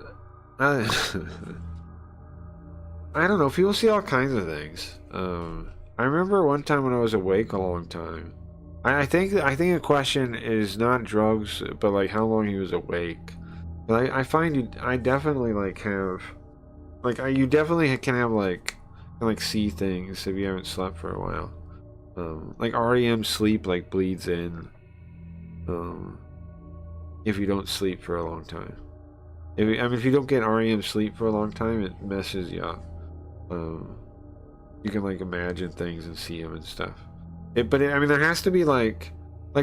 [SPEAKER 3] I don't know. People see all kinds of things. I remember one time when I was awake a long time. I think the question is not drugs, but like how long he was awake. But I find I definitely like have, like you definitely can have like see things if you haven't slept for a while. Like REM sleep like bleeds in. If you don't sleep for a long time. If you don't get REM sleep for a long time, it messes you up. You can like imagine things and see them and stuff. I mean, there has to be like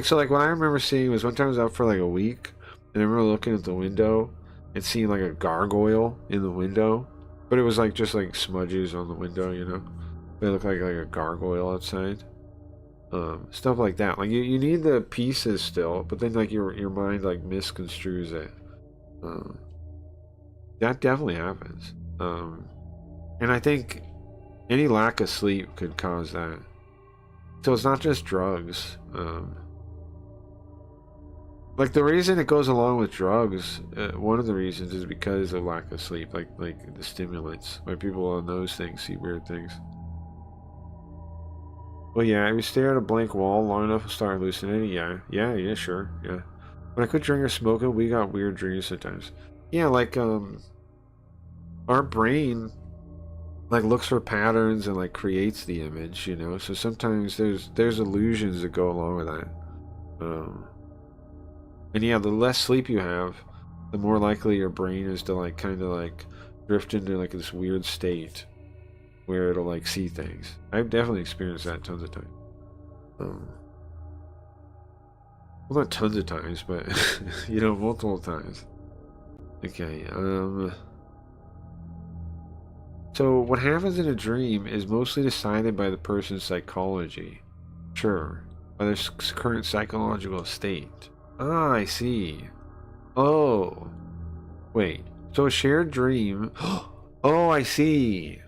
[SPEAKER 3] so like what I remember seeing was one time I was out for like a week, and I remember looking at the window and seeing like a gargoyle in the window, but it was like just like smudges on the window, you know. They look like a gargoyle outside. Stuff like that. Like you need the pieces still, but then like your mind like misconstrues it. That definitely happens. And I think any lack of sleep could cause that. So it's not just drugs. Like the reason it goes along with drugs, one of the reasons is because of lack of sleep, like the stimulants. Why people on those things see weird things. Well, yeah, if you stare at a blank wall long enough, and start hallucinating. Yeah, sure, yeah. When I quit drinking or smoking, we got weird dreams sometimes. Yeah, like our brain like looks for patterns and like creates the image, you know. So sometimes there's illusions that go along with that. And yeah, the less sleep you have, the more likely your brain is to like kind of like drift into like this weird state where it'll like see things. I've definitely experienced that tons of times. Well, not tons of times, but you know, multiple times. Okay. So what happens in a dream is mostly decided by the person's psychology. Sure, by their current psychological state. Ah, I see. Oh, wait. So a shared dream. Oh, I see.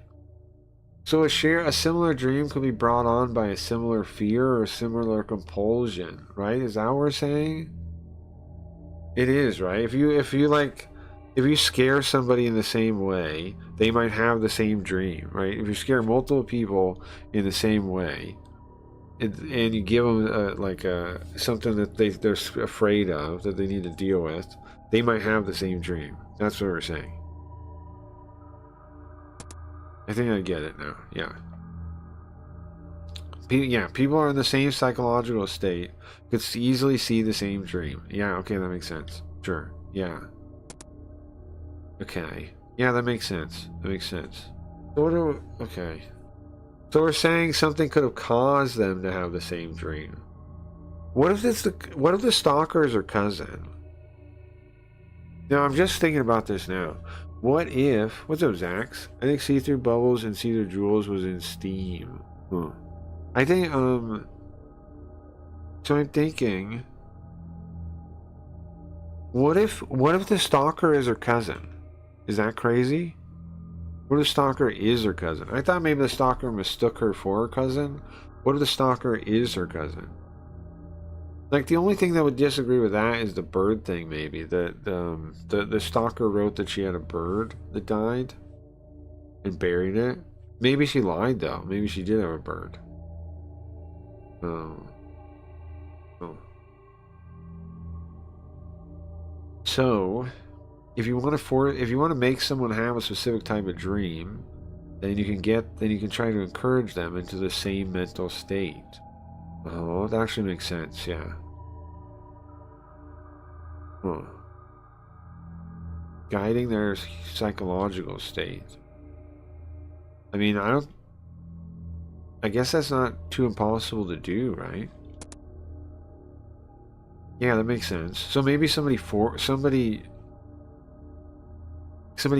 [SPEAKER 3] So a similar dream could be brought on by a similar fear or a similar compulsion, right? Is that what we're saying? It is, right? If you scare somebody in the same way, they might have the same dream, right? If you scare multiple people in the same way, and you give them something that they're afraid of, that they need to deal with, they might have the same dream. That's what we're saying. I think I get it now. Yeah. People are in the same psychological state, could easily see the same dream. Yeah, okay, that makes sense. Sure. Yeah. Okay. Yeah, that makes sense. That makes sense. Okay. So we're saying something could have caused them to have the same dream. What if the stalkers are cousin? Now I'm just thinking about this now. What's up, Zax? I think see-through bubbles and see-through jewels was in Steam. I think so I'm thinking, what if the stalker is her cousin? Is that crazy? What if the stalker is her cousin? I thought maybe the stalker mistook her for her cousin. What if the stalker is her cousin? Like, the only thing that would disagree with that is the bird thing, maybe. The stalker wrote that she had a bird that died and buried it. Maybe she lied, though. Maybe she did have a bird. Oh. So, if you want to make someone have a specific type of dream, then you can try to encourage them into the same mental state. Oh, that actually makes sense, yeah. Huh. Guiding their psychological state. I mean, I guess that's not too impossible to do, right? Yeah, that makes sense. So maybe somebody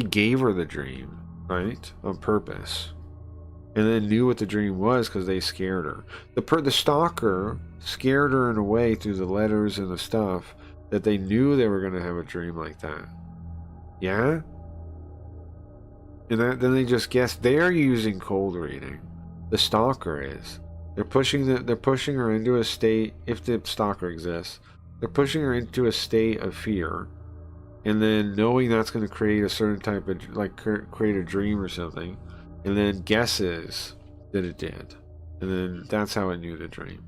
[SPEAKER 3] gave her the dream, right? On purpose. And then knew what the dream was because they scared her. The stalker scared her in a way through the letters and the stuff that they knew they were going to have a dream like that. Yeah? And then they just guessed. They're using cold reading. The stalker is. They're pushing her into a state, if the stalker exists, they're pushing her into a state of fear. And then knowing that's going to create a certain type of, like, create a dream or something. And then guesses that it did. And then that's how it knew the dream.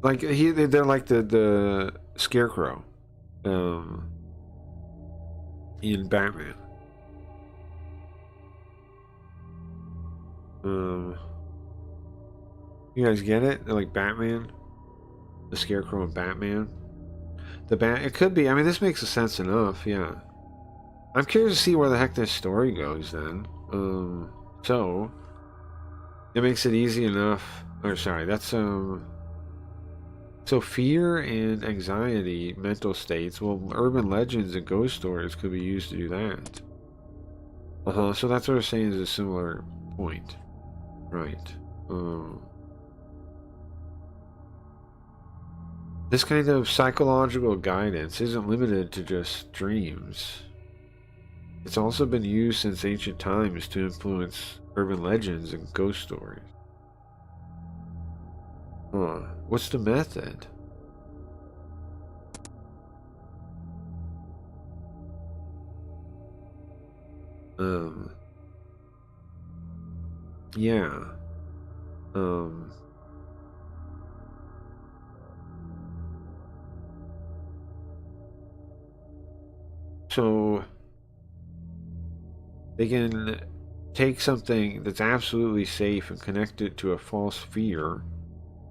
[SPEAKER 3] Like, they're like the Scarecrow in Batman. You guys get it? They're like Batman, the Scarecrow and Batman. It could be. I mean, this makes sense enough. Yeah. I'm curious to see where the heck this story goes then. So it makes it easy enough. Or sorry, that's so fear and anxiety, mental states. Well, urban legends and ghost stories could be used to do that. So that's what we're saying is a similar point, right? This kind of psychological guidance isn't limited to just dreams. It's also been used since ancient times to influence urban legends and ghost stories. What's the method? Yeah. So they can take something that's absolutely safe and connect it to a false fear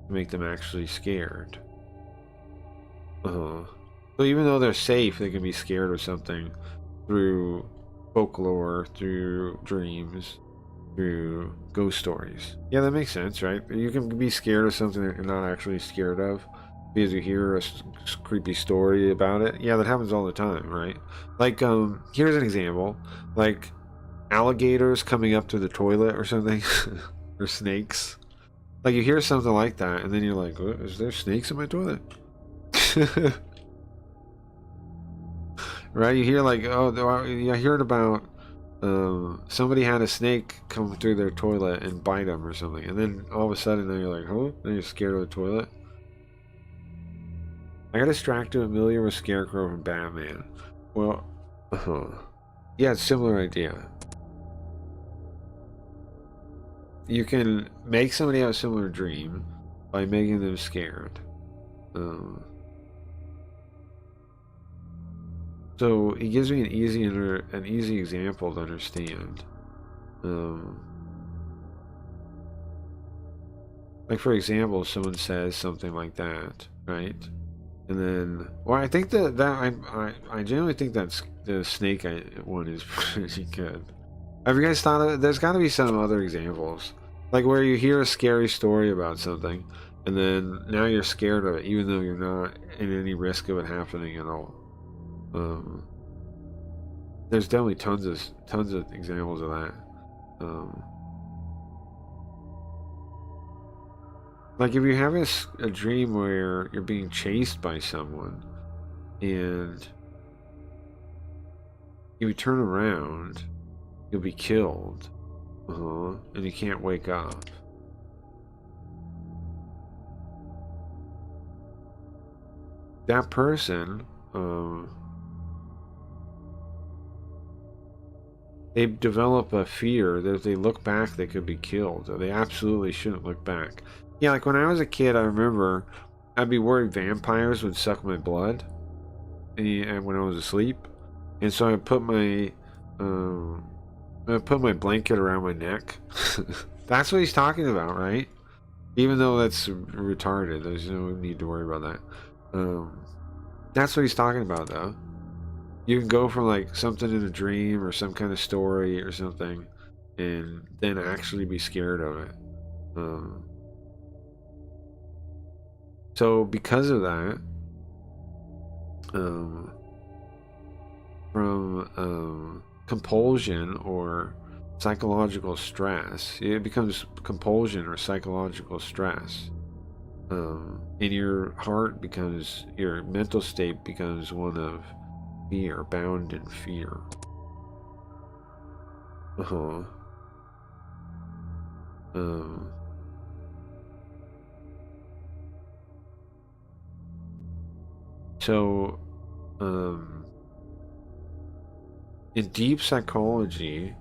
[SPEAKER 3] to make them actually scared. So even though they're safe, they can be scared of something through folklore, through dreams, through ghost stories. Yeah, that makes sense, right? You can be scared of something that you're not actually scared of because you hear a creepy story about it. Yeah, that happens all the time, right? Like, here's an example. Like, alligators coming up to the toilet or something, or snakes. Like, you hear something like that, and then you're like, is there snakes in my toilet? Right? You hear like, oh, I heard about somebody had a snake come through their toilet and bite them or something, and then all of a sudden, then you're like, huh? Then you're scared of the toilet. I got distracted familiar with Scarecrow from Batman. Well, yeah, it's a similar idea. You can make somebody have a similar dream by making them scared. So he gives me an easy example to understand. Like for example, someone says something like that, right? And then, well, I think I generally think that's the snake one is pretty good. Have you guys thought of it? There's got to be some other examples, like where you hear a scary story about something, and then now you're scared of it, even though you're not in any risk of it happening at all. There's definitely tons of examples of that. Like if you have a dream where you're being chased by someone, and if you turn around, you'll be killed, and you can't wake up. That person, they develop a fear that if they look back, they could be killed, or they absolutely shouldn't look back. Yeah, like when I was a kid, I remember I'd be worried vampires would suck my blood, and when I was asleep, and so I put my blanket around my neck. That's what he's talking about, right? Even though that's retarded, there's no need to worry about that. That's what he's talking about, though. You can go from like something in a dream or some kind of story or something, and then actually be scared of it. So because of that, from compulsion or psychological stress, it becomes compulsion or psychological stress. And your your mental state becomes one of fear, bound in fear. So, in deep psychology,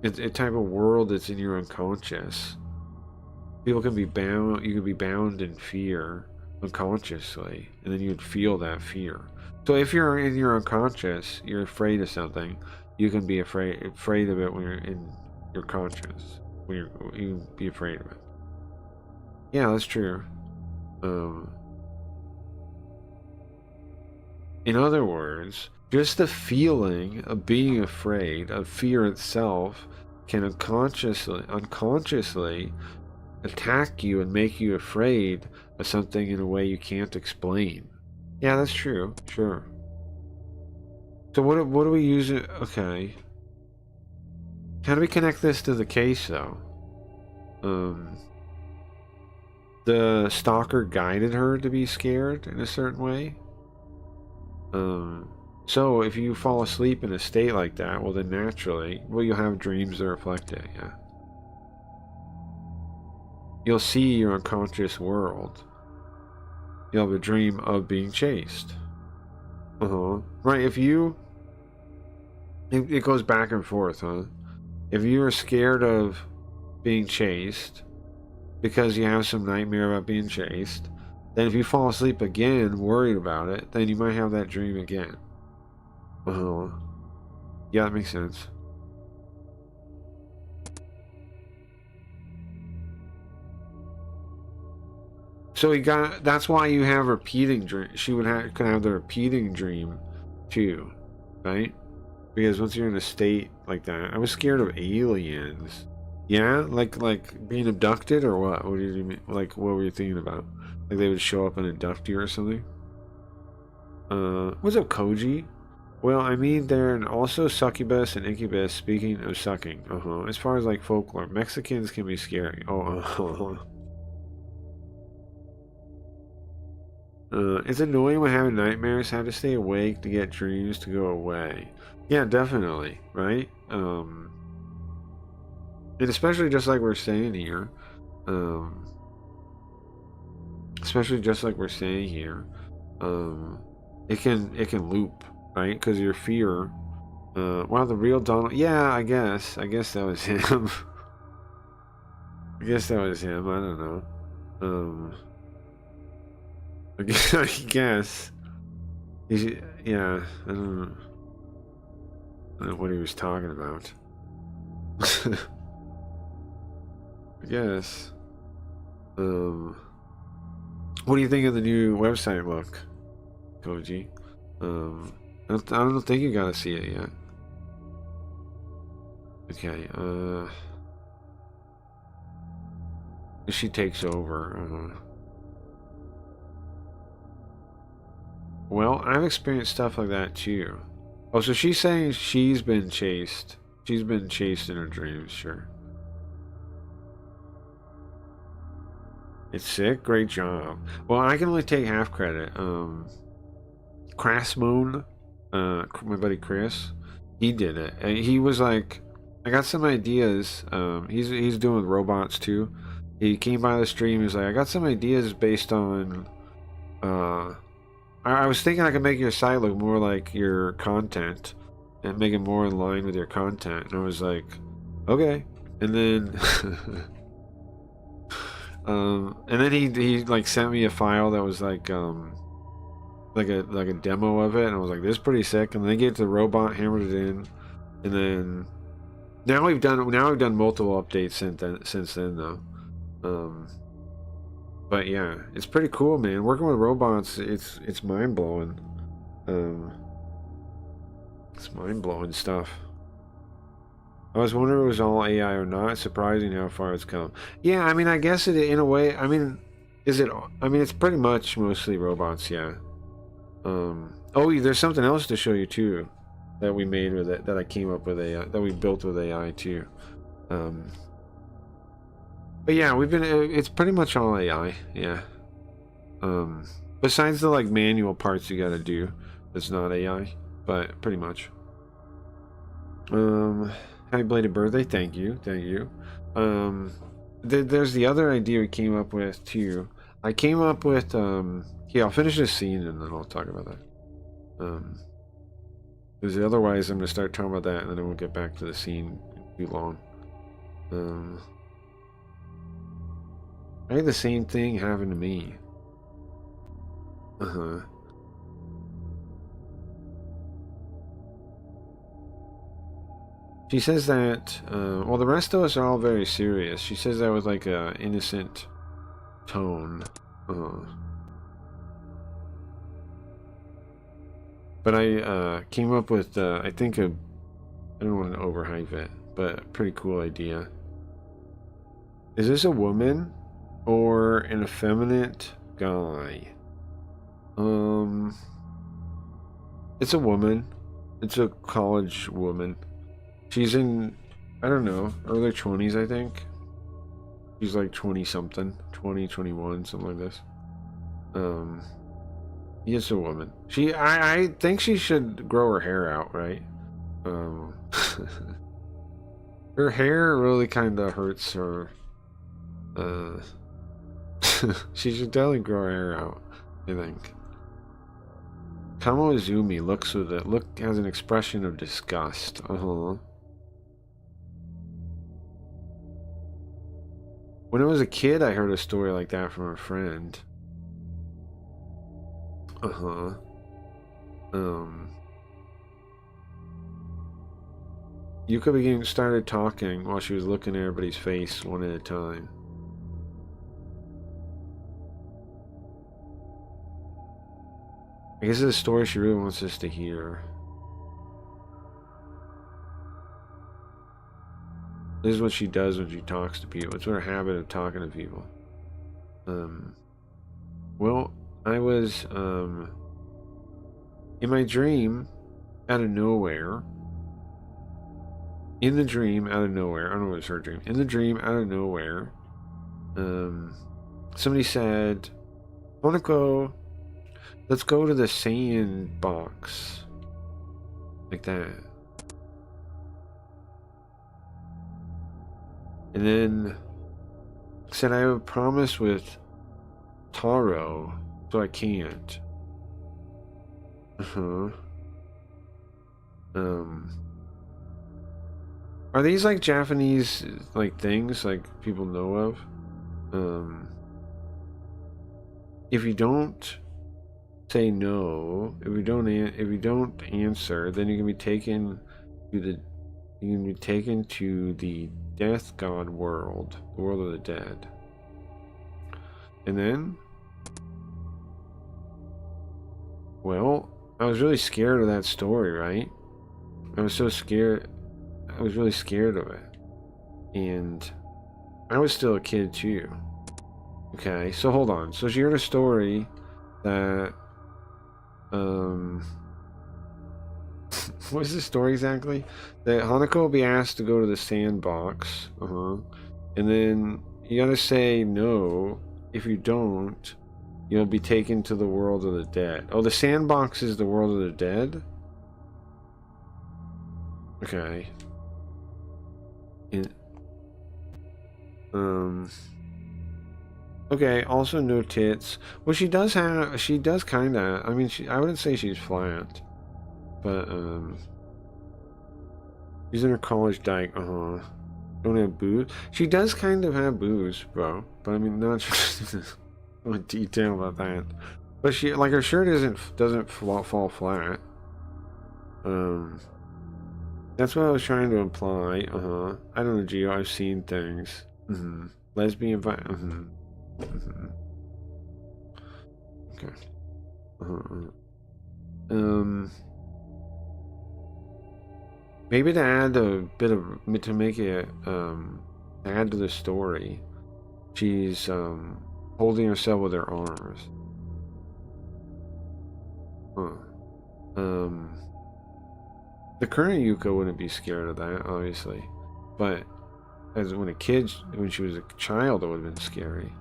[SPEAKER 3] it's a type of world that's in your unconscious. People can be bound. You can be bound in fear unconsciously, and then you'd feel that fear. So if you're in your unconscious, you're afraid of something. You can be afraid of it when you're in your conscious. You can be afraid of it. Yeah, that's true. In other words, just the feeling of being afraid, of fear itself, can unconsciously attack you and make you afraid of something in a way you can't explain. Yeah, that's true. Sure. So what do we use it? Okay. How do we connect this to the case, though? The stalker guided her to be scared in a certain way. So if you fall asleep in a state like that, well then naturally, well, you'll have dreams that reflect it, yeah. You'll see your unconscious world. You'll have a dream of being chased. Right, if you... It goes back and forth, huh? If you're scared of being chased because you have some nightmare about being chased, then if you fall asleep again worried about it, then you might have that dream again. Yeah, that makes sense. So that's why you have repeating dream. She could have the repeating dream too, right? Because once you're in a state like that, I was scared of aliens. Yeah, like being abducted or what? What do you mean? Like, what were you thinking about? Like they would show up and abduct you or something? What's up, Koji? Well, I mean, they're also succubus and incubus. Speaking of sucking, as far as like folklore, Mexicans can be scary. It's annoying when having nightmares. Have to stay awake to get dreams to go away. Yeah, definitely, right? And especially just like we're saying here, it can loop, right? Because your fear. Wow, the real Donald. Yeah, I guess that was him. I guess that was him. I don't know. I guess. Yeah, I don't know what he was talking about. I guess. What do you think of the new website look, Koji? I don't think you gotta see it yet. Okay, she takes over. Well, I've experienced stuff like that too. Oh, so she's saying she's been chased. She's been chased in her dreams, sure. It's sick? Great job. Well, I can only take half credit. Craftsmoon, my buddy Chris, he did it. And he was like, I got some ideas. He's doing robots too. He came by the stream, he's like, I got some ideas based on I was thinking I could make your site look more like your content and make it more in line with your content. And I was like, okay. And then and then he like sent me a file that was like a demo of it, and I was like, this is pretty sick. And then they gave it to the robot, hammered it in, and then now we've done multiple updates since then though. But yeah, it's pretty cool, man. Working with robots, it's mind blowing. It's mind blowing stuff. I was wondering if it was all AI or not. It's surprising how far it's come. Yeah, I mean, I guess it in a way. I mean, is it? I mean, it's pretty much mostly robots. Yeah. Oh, there's something else to show you too, that we made with it. That I came up with AI. That we built with AI too. But yeah, it's pretty much all AI, yeah. Besides the like manual parts you gotta do, that's not AI, but pretty much. Happy belated birthday, thank you. There's the other idea we came up with too. I came up with, yeah, I'll finish this scene and then I'll talk about that. Because otherwise I'm gonna start talking about that and then I won't get back to the scene too long. I had the same thing happen to me. She says that, well, the rest of us are all very serious. She says that with like a innocent tone. But I came up with, I think, I don't want to overhype it, but a pretty cool idea. Is this a woman or an effeminate guy? It's a woman. It's a college woman. She's in, I don't know, early 20s, I think. She's like 20 something, 20, 21, something like this. It's a woman. I think she should grow her hair out, right? Her hair really kind of hurts her. She should definitely grow her hair out, I think. Kamo Izumi looks with it. Look, has an expression of disgust. When I was a kid, I heard a story like that from a friend. Yuka started talking while she was looking at everybody's face one at a time. I guess it's a story she really wants us to hear. This is what she does when she talks to people. It's her habit of talking to people. Well, I was, in my dream, out of nowhere. In the dream, out of nowhere. I don't know if it's her dream. In the dream, out of nowhere. Somebody said, Honoko, let's go to the sandbox. Like that. And then said I have a promise with Taro, so I can't. Are these like Japanese like things like people know of? If you don't say no, if you don't answer, then you can be taken to the death god world, the world of the dead. And then, well, I was really scared of that story, right? I was so scared. I was really scared of it. And I was still a kid too. Okay, so hold on. So she heard a story that what is the story exactly? That Hanako will be asked to go to the sandbox. And then you gotta say no. If you don't, you'll be taken to the world of the dead. Oh, the sandbox is the world of the dead? Okay. Okay, also no tits. Well, she does kinda, I mean, I wouldn't say she's flat. But, she's in her college diet, don't have boobs. She does kind of have boobs, bro. But I mean, not in detail about that. But she, like, her shirt doesn't fall flat. That's what I was trying to imply. I don't know, Gio. I've seen things. Lesbian Okay. Maybe to add a bit of to make it add to the story, she's holding herself with her arms. The current Yuka wouldn't be scared of that, obviously, but when she was a child, it would have been scary.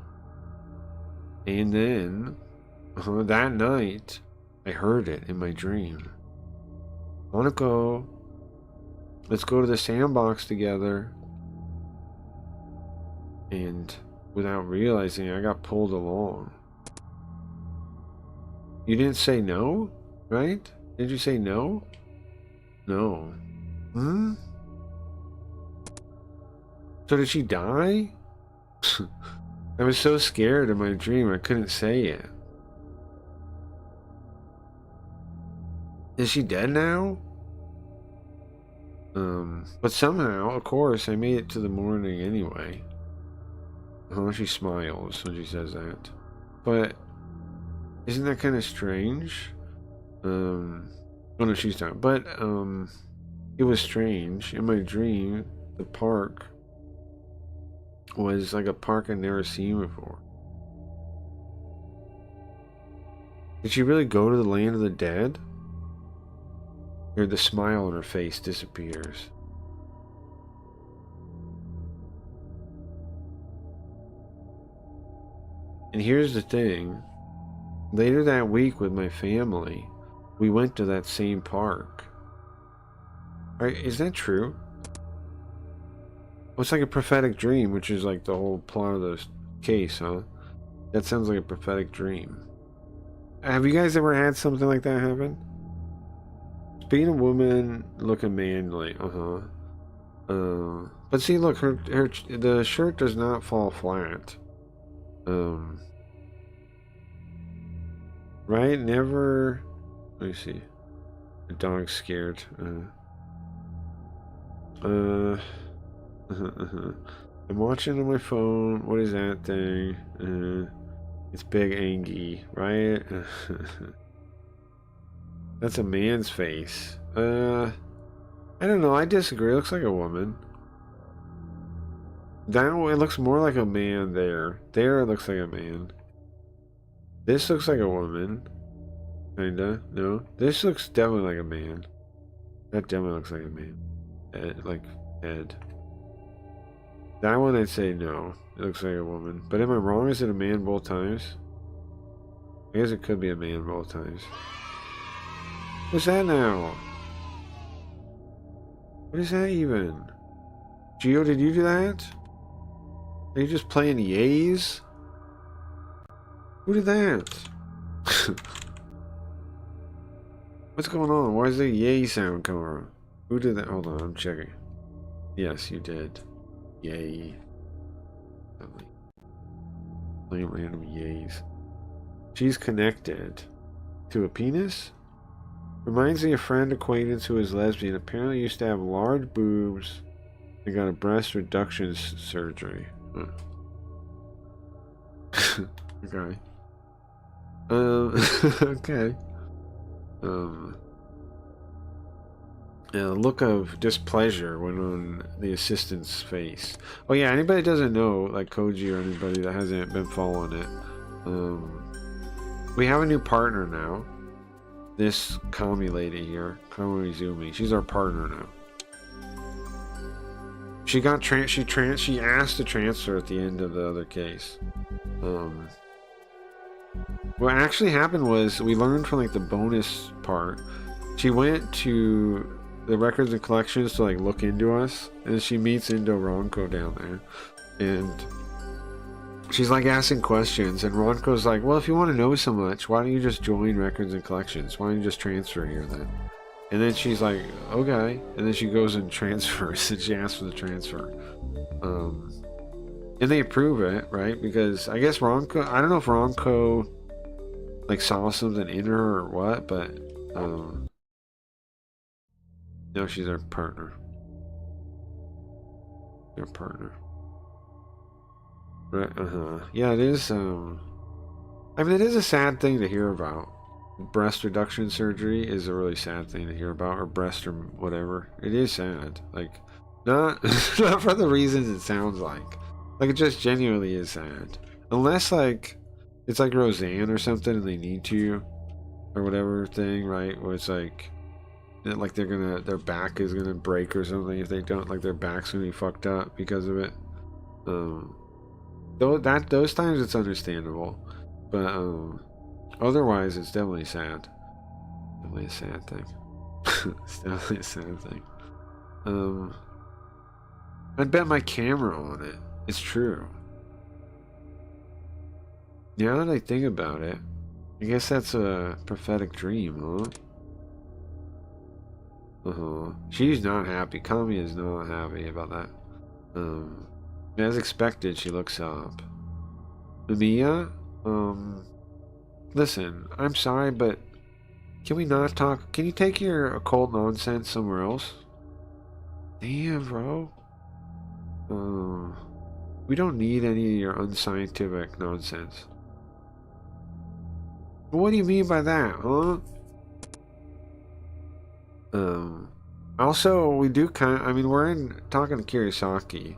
[SPEAKER 3] And then that night, I heard it in my dream. Hanako, let's go to the sandbox together. And without realizing, I got pulled along. You didn't say no, right? Did you say no? No. So did she die? I was so scared in my dream I couldn't say it. Is she dead now? But somehow, of course, I made it to the morning anyway. She smiles when she says that. But isn't that kind of strange? Oh no, she's not. But it was strange. In my dream, the park was like a park I'd never seen before. Did she really go to the land of the dead? Or the smile on her face disappears. And here's the thing. Later that week with my family, we went to that same park. Right, is that true? Well, it's like a prophetic dream, which is like the whole plot of the case, huh? That sounds like a prophetic dream. Have you guys ever had something like that happen? Being a woman, looking manly, but see, look, the shirt does not fall flat. Right? Never. Let me see. The dog's scared. I'm watching on my phone. What is that thing? It's big Angie, right? That's a man's face. I don't know. I disagree. It looks like a woman. That one, it looks more like a man there. There, it looks like a man. This looks like a woman. Kinda. No. This looks definitely like a man. That definitely looks like a man. Like Ed. That one I'd say no. It looks like a woman. But am I wrong? Is it a man both times? I guess it could be a man both times. What's that now? What is that even? Gio, did you do that? Are you just playing yays? Who did that? What's going on? Why is there a yay sound coming on? Who did that? Hold on, I'm checking. Yes, you did. Yay. Playing random yays. She's connected to a penis? Reminds me of a friend acquaintance who is lesbian. Apparently used to have large boobs and got a breast reduction surgery. Huh. Okay. Okay. A look of displeasure went on the assistant's face. Oh yeah, anybody that doesn't know, like Koji or anybody that hasn't been following it, we have a new partner now. This Kami lady here, Kami Izumi, she's our partner now. She got she asked to transfer at the end of the other case. What actually happened was we learned from like the bonus part. She went to the records and collections to like look into us, and she meets Indo Ronco down there, and she's like asking questions, and Ronco's like, well, if you want to know so much, why don't you just join records and collections? Why don't you just transfer here then? And then she's like, okay, and then she goes and transfers, and she asks for the transfer. And they approve it, right? Because I guess Ronco, I don't know if Ronco like saw something in her or what, but no, she's our partner. Our partner. Right, yeah, it is, I mean, it is a sad thing to hear about. Breast reduction surgery is a really sad thing to hear about, or breast or whatever. It is sad. Like, not, not for the reasons it sounds like. Like, it just genuinely is sad. Unless, like, it's like Roseanne or something and they need to, or whatever thing, right? Where it's like their back is gonna break or something if they don't, like their back's gonna be fucked up because of it. Those times it's understandable, but otherwise it's definitely sad. Definitely a sad thing. It's definitely a sad thing. I'd bet my camera on it. It's true. Now that I think about it, I guess that's a prophetic dream, huh? She's not happy. Kami is not happy about that. As expected, she looks up. Mia? Listen, I'm sorry, but can we not talk? Can you take your occult nonsense somewhere else? Damn, bro. We don't need any of your unscientific nonsense. What do you mean by that, huh? Also, we do I mean, talking to Kirisaki.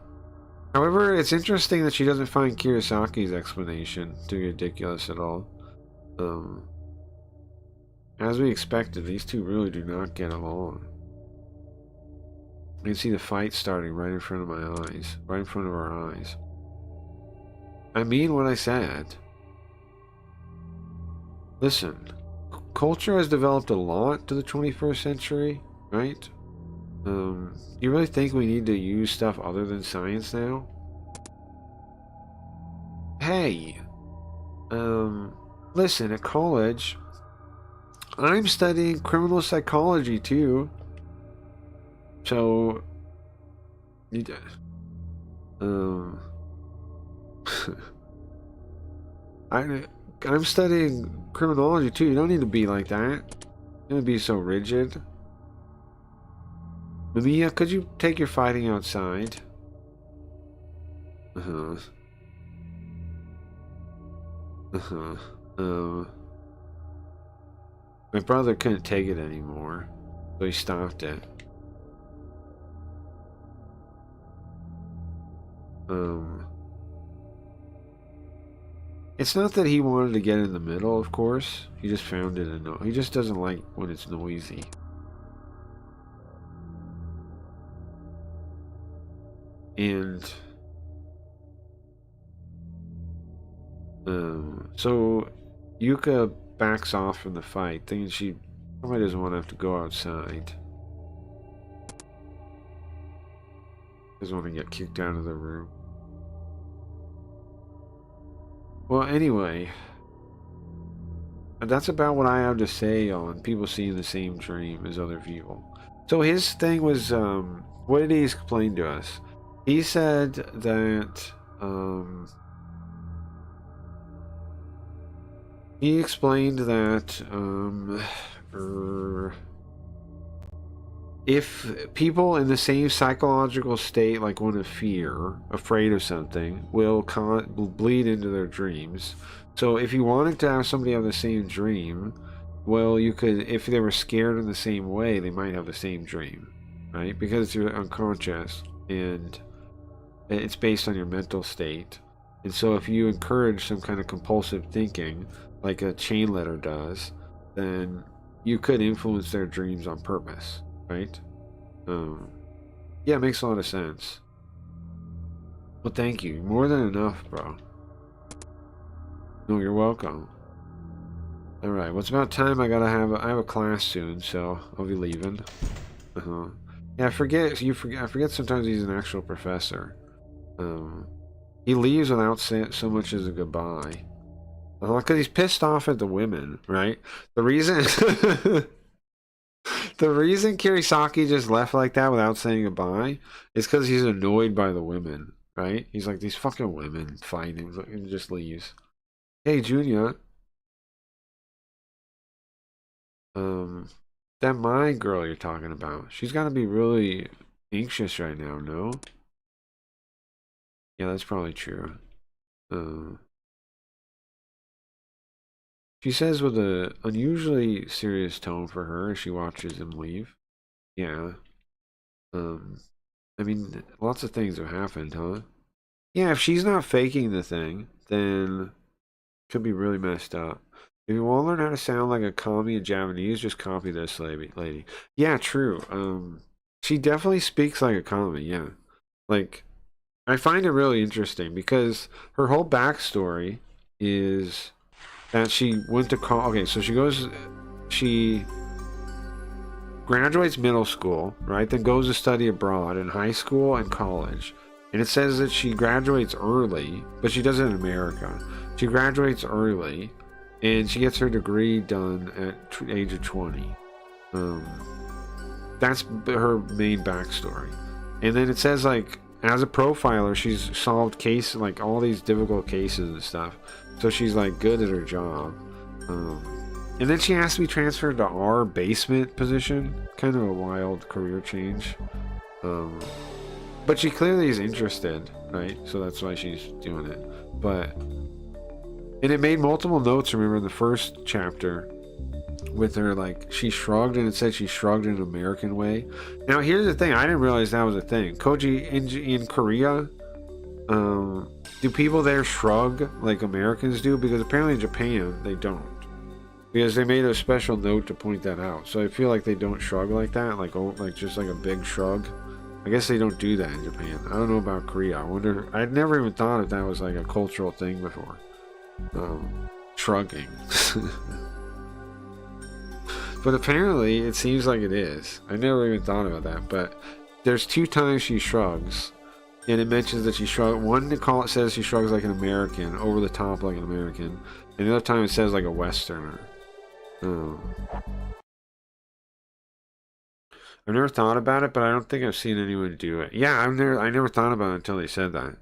[SPEAKER 3] However, it's interesting that she doesn't find Kirisaki's explanation to be ridiculous at all. As we expected, these two really do not get along. You can see the fight starting right in front of my eyes. Right in front of our eyes. I mean what I said. Listen, culture has developed a lot to the 21st century, right? Do you really think we need to use stuff other than science now? Hey, listen, at college, I'm studying criminal psychology too. So, I'm studying criminology too. You don't need to be like that. You don't be so rigid. Mamiya, could you take your fighting outside? My brother couldn't take it anymore, so he stopped it. It's not that he wanted to get in the middle, of course. He just found it annoying. He just doesn't like when it's noisy. And so Yuka backs off from the fight, thinking she probably doesn't want to have to go outside. Doesn't want to get kicked out of the room. Well, anyway, that's about what I have to say on people seeing the same dream as other people. So his thing was, what did he explain to us? He said that, he explained that, if people in the same psychological state, like one of fear, afraid of something, will bleed into their dreams. So if you wanted to have somebody have the same dream, well, you could, if they were scared in the same way, they might have the same dream, right? Because you're unconscious and it's based on your mental state. And so if you encourage some kind of compulsive thinking, like a chain letter does, then you could influence their dreams on purpose. Right? Yeah, it makes a lot of sense. Well, thank you. More than enough, bro. No, you're welcome. Alright, well, it's about time. I have a class soon, so I'll be leaving. Yeah, I forget sometimes he's an actual professor. He leaves without so much as a goodbye. Because he's pissed off at the women, right? The reason... The reason Kirisaki just left like that without saying goodbye is because he's annoyed by the women, right? He's like, these fucking women fighting, and just leaves. Hey, Junior. That my girl you're talking about, she's got to be really anxious right now, no? Yeah, that's probably true. She says with an unusually serious tone for her as she watches him leave. Yeah. I mean, lots of things have happened, huh? Yeah, if she's not faking the thing, then it could be really messed up. If you want to learn how to sound like a kami in Japanese, just copy this lady. Yeah, true. She definitely speaks like a kami, yeah. Like, I find it really interesting because her whole backstory is that she went to okay, so she graduates middle school, right? Then goes to study abroad in high school and college. And it says that she graduates early, but she does it in America. She graduates early, and she gets her degree done at age of 20. That's her main backstory. And then it says, like, as a profiler, she's solved like all these difficult cases and stuff. So she's like good at her job. And then she has to be transferred to our basement position. Kind of a wild career change. But she clearly is interested, right? So that's why she's doing it. And it made multiple notes, remember, in the first chapter with her, like, she shrugged and it said she shrugged in an American way. Now here's the thing, I didn't realize that was a thing. Koji, in Korea, do people there shrug like Americans do? Because apparently in Japan they don't, because they made a special note to point that out. So I feel like they don't shrug like that, like, oh, like just like a big shrug. I guess they don't do that in Japan. I don't know about Korea. I wonder, I'd never even thought if that was like a cultural thing before, shrugging. But apparently it seems like it is. I never even thought about that. But there's 2 times she shrugs, and it mentions that she shrugs. One call it says she shrugs like an American, over the top like an American, and the other time it says like a Westerner. Oh. I've never thought about it, but I don't think I've seen anyone do it. Yeah, I never thought about it until they said that.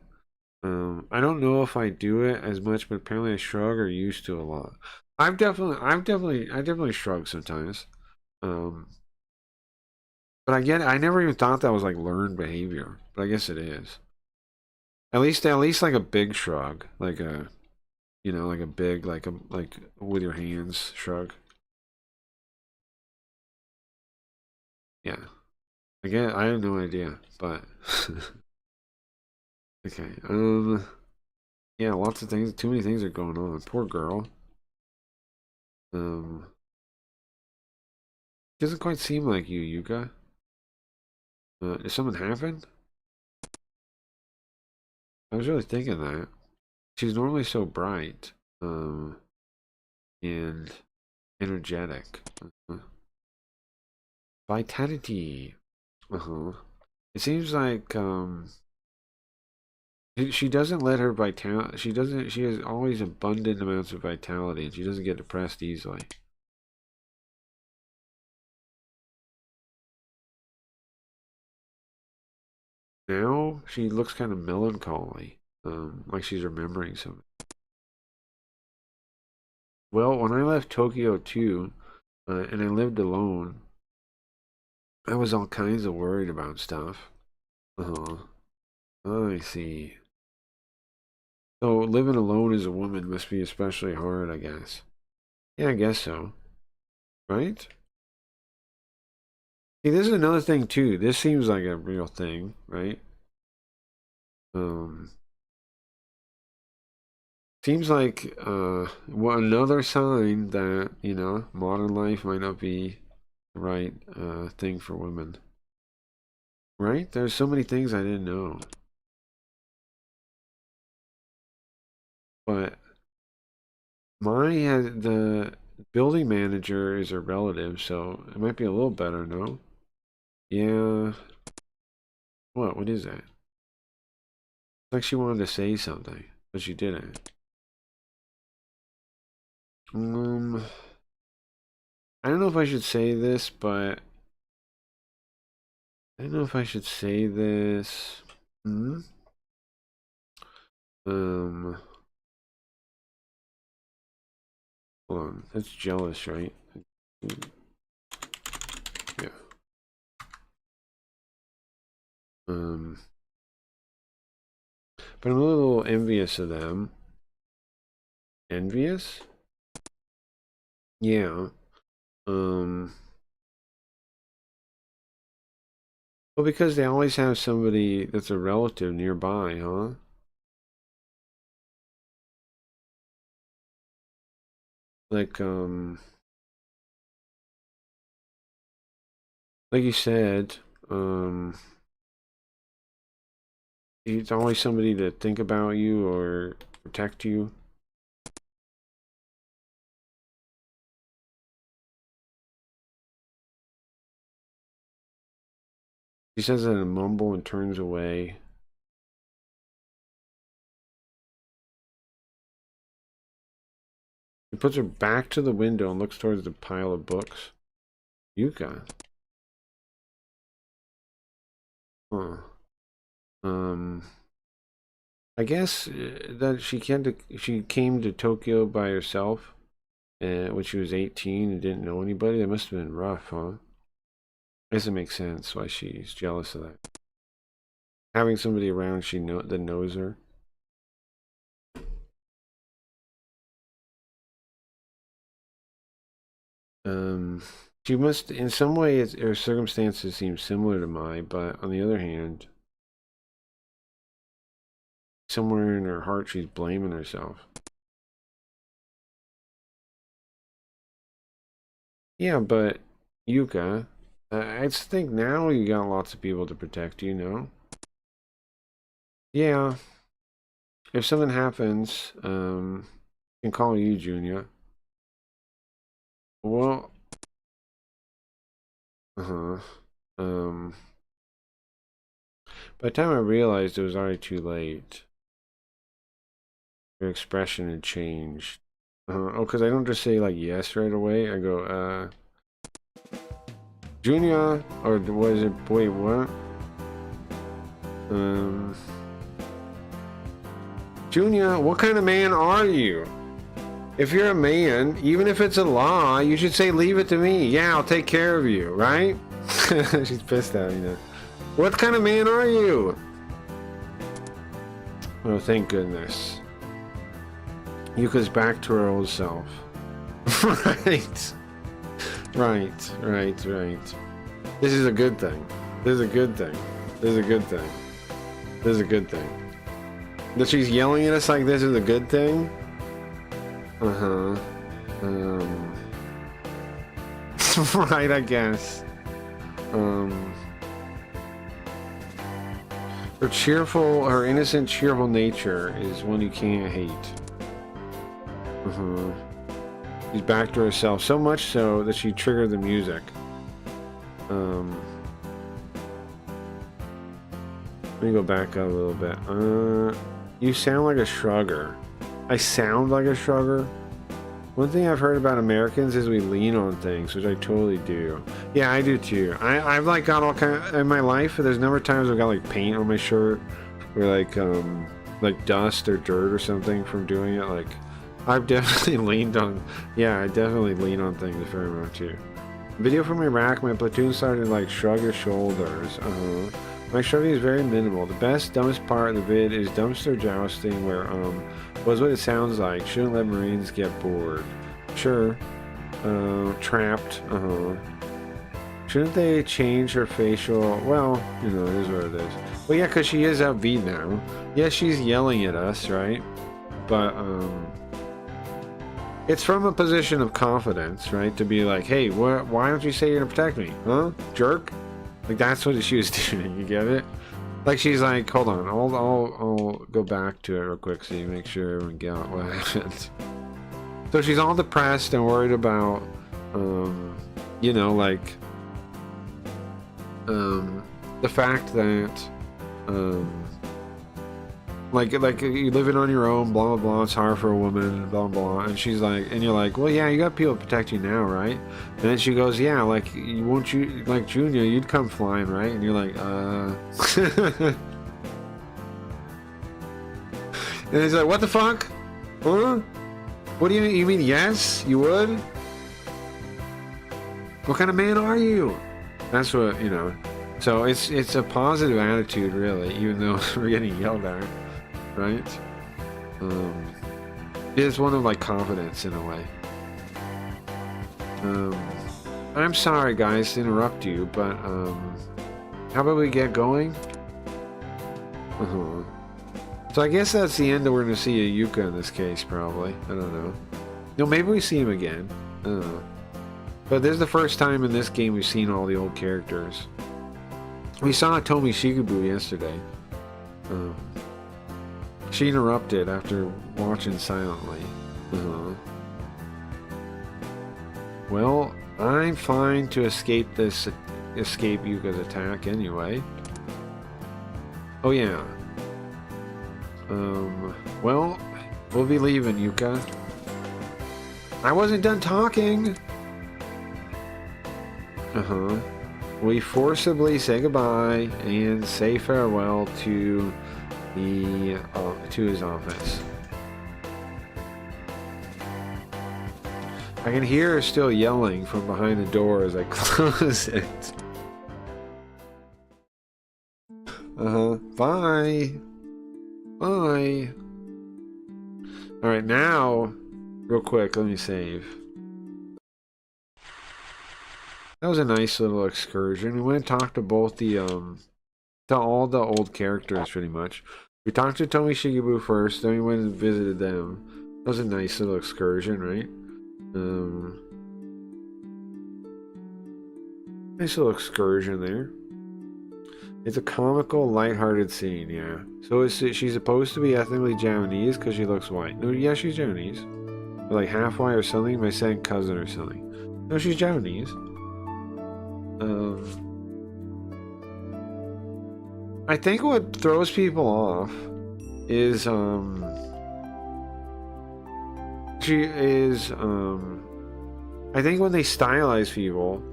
[SPEAKER 3] I don't know if I do it as much, but apparently I shrug or used to a lot. I definitely shrug sometimes. Um, but I never even thought that was like learned behavior, but I guess it is. At least like a big shrug, like a, you know, like a big, like with your hands shrug. Yeah. Again, I have no idea, but okay. Yeah, lots of things. Too many things are going on. Poor girl. Doesn't quite seem like you, Yuka. Did something happen? I was really thinking that. She's normally so bright, and energetic. Vitality. Uh-huh. It seems like, she doesn't let her vitality, she has always abundant amounts of vitality, and she doesn't get depressed easily. Now she looks kind of melancholy, like she's remembering something. Well, when I left Tokyo too, and I lived alone, I was all kinds of worried about stuff. Uh-huh. Oh, I see. So living alone as a woman must be especially hard, I guess. Yeah, I guess so. Right? See, this is another thing too. This seems like a real thing, right? Um, Seems like another sign that, you know, modern life might not be the right thing for women. Right? There's so many things I didn't know. But the building manager is a relative, so it might be a little better, no? Yeah. What is that? It's like she wanted to say something, but she didn't. I don't know if I should say this, but I don't know if I should say this. Hmm? Um, Hold on. That's jealous, right? Yeah. Um, but I'm a little envious of them. Envious? Yeah. Um, well, because they always have somebody that's a relative nearby, huh? Like, like you said, it's always somebody to think about you or protect you. She says that in a mumble and turns away. She puts her back to the window and looks towards the pile of books. Yuka. Huh. I guess that she came to Tokyo by herself when she was 18 and didn't know anybody. That must have been rough, huh? I guess it makes sense why she's jealous of that. Having somebody around that knows her. She must, in some way, her circumstances seem similar to mine, but on the other hand, somewhere in her heart, she's blaming herself. Yeah, but Yuka, I just think now you got lots of people to protect you, no? Yeah, if something happens, I can call you, Junior. Well, uh-huh. Um, by the time I realized it was already too late. Your expression had changed. Oh, because I don't just say, like, yes right away. I go, Junior, or was it, wait, what? Junior, what kind of man are you? If you're a man, even if it's a law, you should say, leave it to me. Yeah, I'll take care of you, right? She's pissed at me now. What kind of man are you? Oh, thank goodness. Yuka's back to her old self. Right. Right. This is a good thing. This is a good thing. This is a good thing. This is a good thing. That she's yelling at us like this is a good thing? Uh-huh. Right, I guess. Her innocent, cheerful nature is one you can't hate. She's back to herself, so much so that she triggered the music. Let me go back up a little bit. You sound like a shrugger. I sound like a shrugger? One thing I've heard about Americans is we lean on things, which I totally do. Yeah, I do too. I've like got all kind of, in my life, there's a number of times I've got like paint on my shirt, or like dust or dirt or something from doing it. Like, I've definitely leaned on, yeah, I definitely lean on things very much too. Video from Iraq, my platoon started like shrug your shoulders. My shrugging is very minimal. The best, dumbest part of the vid is dumpster jousting, where was what it sounds like. Shouldn't let Marines get bored. Sure. Trapped. Shouldn't they change her facial? Well, you know, it is what it is. Well, yeah, because she is upbeat now. Yeah, she's yelling at us, right? But it's from a position of confidence, right? To be like, hey, why don't you say you're gonna protect me? Huh? Jerk? Like, that's what she was doing, you get it? Like, she's like, hold on, I'll go back to it real quick so you make sure everyone got what happened. So she's all depressed and worried about, you know, like, the fact that, like you living on your own, blah blah blah, it's hard for a woman, blah blah, and she's like, and you're like, well, yeah, you got people to protect you now, right? And then she goes, yeah, like, won't you, like, Junior, you'd come flying, right? And you're like, and he's like, what the fuck? Huh? What do you mean yes, you would? What kind of man are you? That's what, you know. So it's a positive attitude, really, even though we're getting yelled at. Right? It's one of like confidence in a way. I'm sorry guys to interrupt you, but how about we get going? So I guess that's the end that we're gonna see a Yuka in this case, probably. I don't know. No, maybe we see him again. I don't know. But this is the first time in this game we've seen all the old characters. We saw Tomi Shikabu yesterday. She interrupted after watching silently. Well, I'm fine to escape Yuka's attack anyway. Oh yeah. Well, we'll be leaving, Yuka. I wasn't done talking. We forcibly say goodbye and say farewell to his office. I can hear her still yelling from behind the door as I close it. Bye. Bye. Alright, now, real quick, let me save. That was a nice little excursion. We went and talked to both the to all the old characters pretty much. We talked to Tomi Shigebu first, then we went and visited them. That was a nice little excursion, right? Nice little excursion there. It's a comical, lighthearted scene, yeah. So is she's supposed to be ethnically Japanese because she looks white? No, yeah, she's Japanese. Or like half white or something. My second cousin or something. No, she's Japanese. I think what throws people off is she is I think when they stylize people,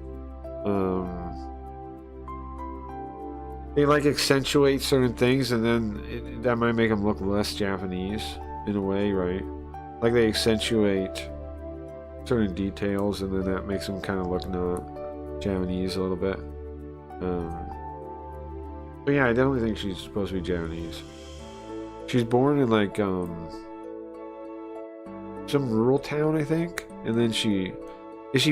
[SPEAKER 3] they like accentuate certain things, and then that might make them look less Japanese in a way, right? Like they accentuate certain details, and then that makes them kind of look not Japanese a little bit. But yeah, I definitely think she's supposed to be Japanese. She's born in like some rural town, I think, and then is she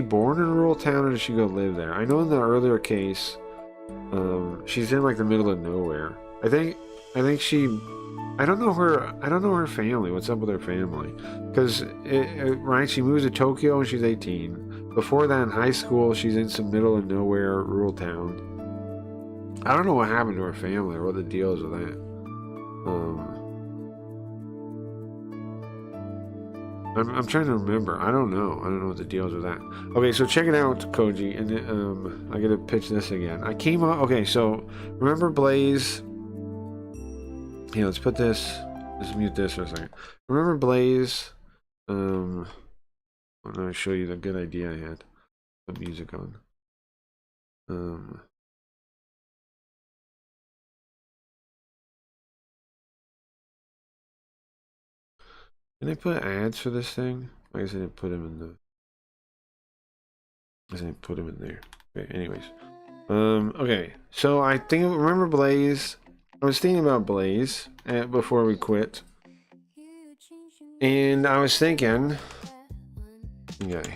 [SPEAKER 3] born in a rural town or does she go live there? I know in the earlier case, she's in like the middle of nowhere. I think she. I don't know her family. What's up with her family? Because right, she moves to Tokyo when she's 18. Before that, in high school, she's in some middle of nowhere rural town. I don't know what happened to her family or what the deal is with that. I'm trying to remember. I don't know. I don't know what the deal is with that. Okay, so check it out, Koji, and I gotta pitch this again. I came up. Okay, so remember Blaze? Yeah, let's put this. Let's mute this for a second. Remember Blaze? I'm gonna show you the good idea I had. Put music on. Can I put ads for this thing? I guess I didn't put them in the. I didn't put them in there. Okay, anyways. Okay. So I think remember Blaze. I was thinking about Blaze before we quit, and I was thinking, okay,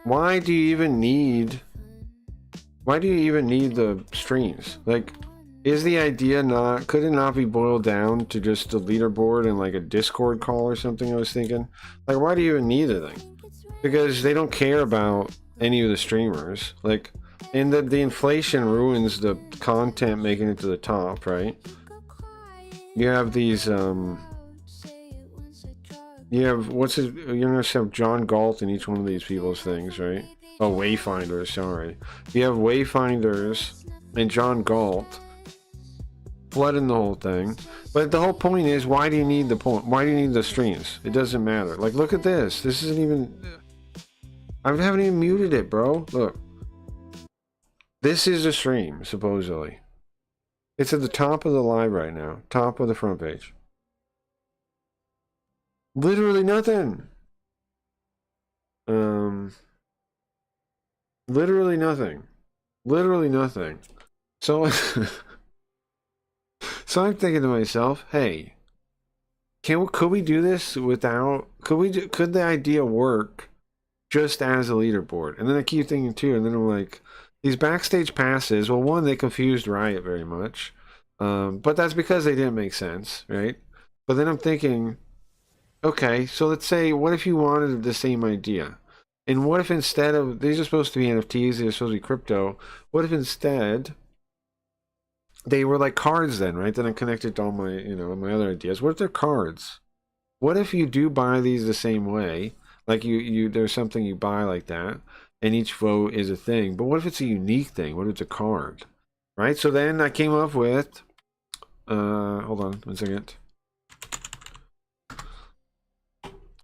[SPEAKER 3] why do you even need the streams? Like, is the idea not, could it not be boiled down to just the leaderboard and like a Discord call or something? I was thinking, like, why do you even need a thing? Because they don't care about any of the streamers. Like, and the inflation ruins the content making it to the top, right? You have these, you have, you're gonna have John Galt in each one of these people's things, right? Oh, Wayfinders, sorry. You have Wayfinders and John Galt flooding the whole thing. But the whole point is, why do you need the streams? It doesn't matter. Like, look at this. This isn't even, I haven't even muted it, bro. Look. This is a stream, supposedly. It's at the top of the live right now. Top of the front page. Literally nothing. Literally nothing. Literally nothing. So, so I'm thinking to myself, hey, could we do this without, could the idea work just as a leaderboard? And then I keep thinking too, and then I'm like, these backstage passes, well, one, they confused Riot very much. But that's because they didn't make sense, right? But then I'm thinking, okay, so let's say, what if you wanted the same idea? And what if instead of, these are supposed to be NFTs, they're supposed to be crypto, what if instead they were like cards then, right? Then I'm connected to all my, my other ideas. What if they're cards? What if you do buy these the same way? Like there's something you buy like that, and each vote is a thing. But what if it's a unique thing? What if it's a card? Right? So then I came up with, hold on 1 second.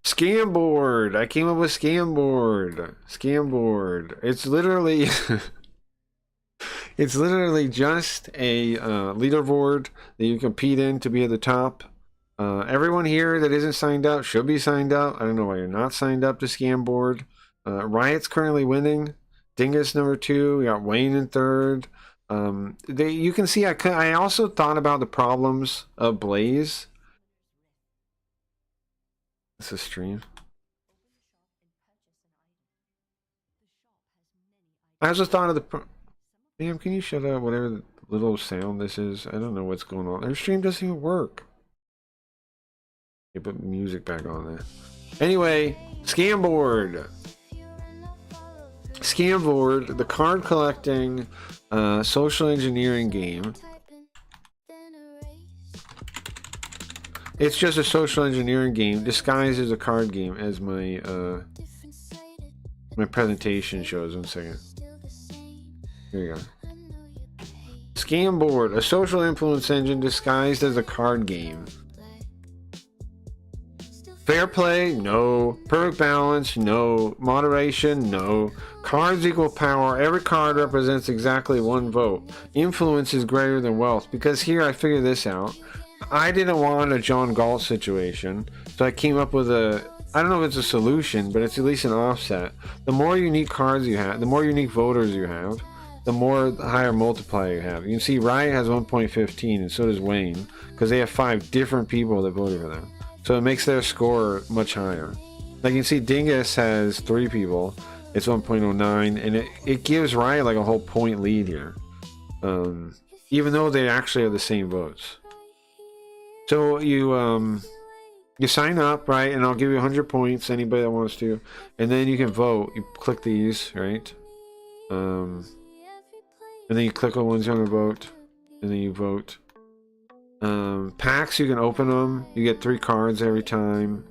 [SPEAKER 3] Scamboard. I came up with Scamboard. Scamboard. It's literally, it's literally just a leaderboard that you compete in to be at the top. Everyone here that isn't signed up should be signed up. I don't know why you're not signed up to Scamboard. Riot's currently winning. Dingus number 2. We got Wayne in 3rd. You can see I also thought about the problems of Blaze. It's a stream. I also thought of the... Damn, can you shut up? Whatever the little sound this is. I don't know what's going on. Their stream doesn't even work. You put music back on there. Anyway, Scam Board. Scam Board, the card collecting social engineering game. It's just a social engineering game disguised as a card game, as my my presentation shows. 1 second. Here you go. Scam Board, a social influence engine disguised as a card game. Fair play? No. Perfect balance? No. Moderation? No. Cards equal power. Every card represents exactly 1 vote. Influence is greater than wealth. Because here I figured this out. I didn't want a John Galt situation, so I came up with a... I don't know if it's a solution, but it's at least an offset. The more unique cards you have, the more unique voters you have, the more higher multiplier you have. You can see Riot has 1.15, and so does Wayne, because they have 5 different people that voted for them. So it makes their score much higher. Like you can see Dingus has 3 people, it's 1.09, and it gives Riot like a whole point lead here. Even though they actually have the same votes. So you sign up, right, and I'll give you 100 points, anybody that wants to, and then you can vote. You click these, right, and then you click on ones you want to vote, and then you vote. Packs, you can open them. You get 3 cards every time.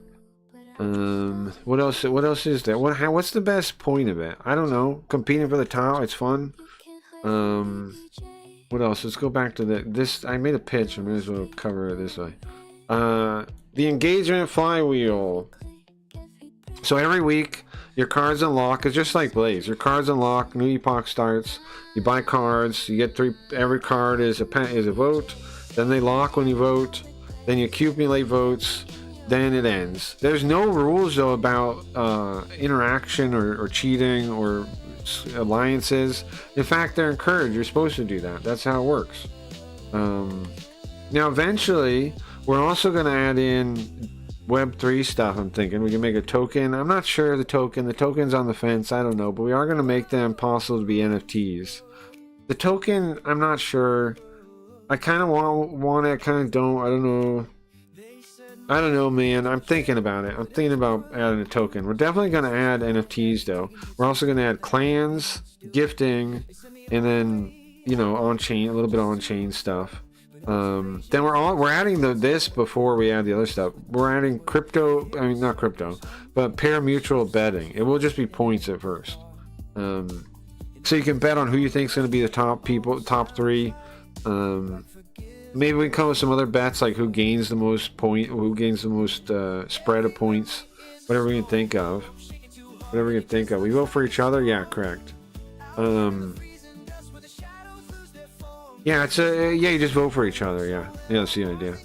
[SPEAKER 3] What else? What else is there? What's the best point of it? I don't know. Competing for the title, it's fun. What else? Let's go back to this. I made a pitch. I may as well cover it this way. The engagement flywheel. So every week, your cards unlock. It's just like Blaze. Your cards unlock. New epoch starts. You buy cards. You get 3. Every card is a vote. Then they lock when you vote. Then you accumulate votes. Then it ends. There's no rules though about interaction or cheating or alliances. In fact, they're encouraged. You're supposed to do that. That's how it works. Now eventually we're also going to add in Web3 stuff. I'm thinking we can make a token. I'm not sure the token's on the fence. I don't know, but we are going to make them possible to be NFTs. The token, I'm not sure. I kind of want it, kind of don't. I don't know, man. I'm thinking about it. I'm thinking about adding a token. We're definitely going to add NFTs, though. We're also going to add clans, gifting, and then, you know, on-chain, a little bit on-chain stuff. Then we're adding this before we add the other stuff. We're adding crypto, I mean, not crypto, but pari-mutuel betting. It will just be points at first. So you can bet on who you think is going to be the top 3. Maybe we can come with some other bets, like who gains the most spread of points. Whatever we can think of. We vote for each other. Yeah, correct. Yeah, it's you just vote for each other. Yeah, that's the idea.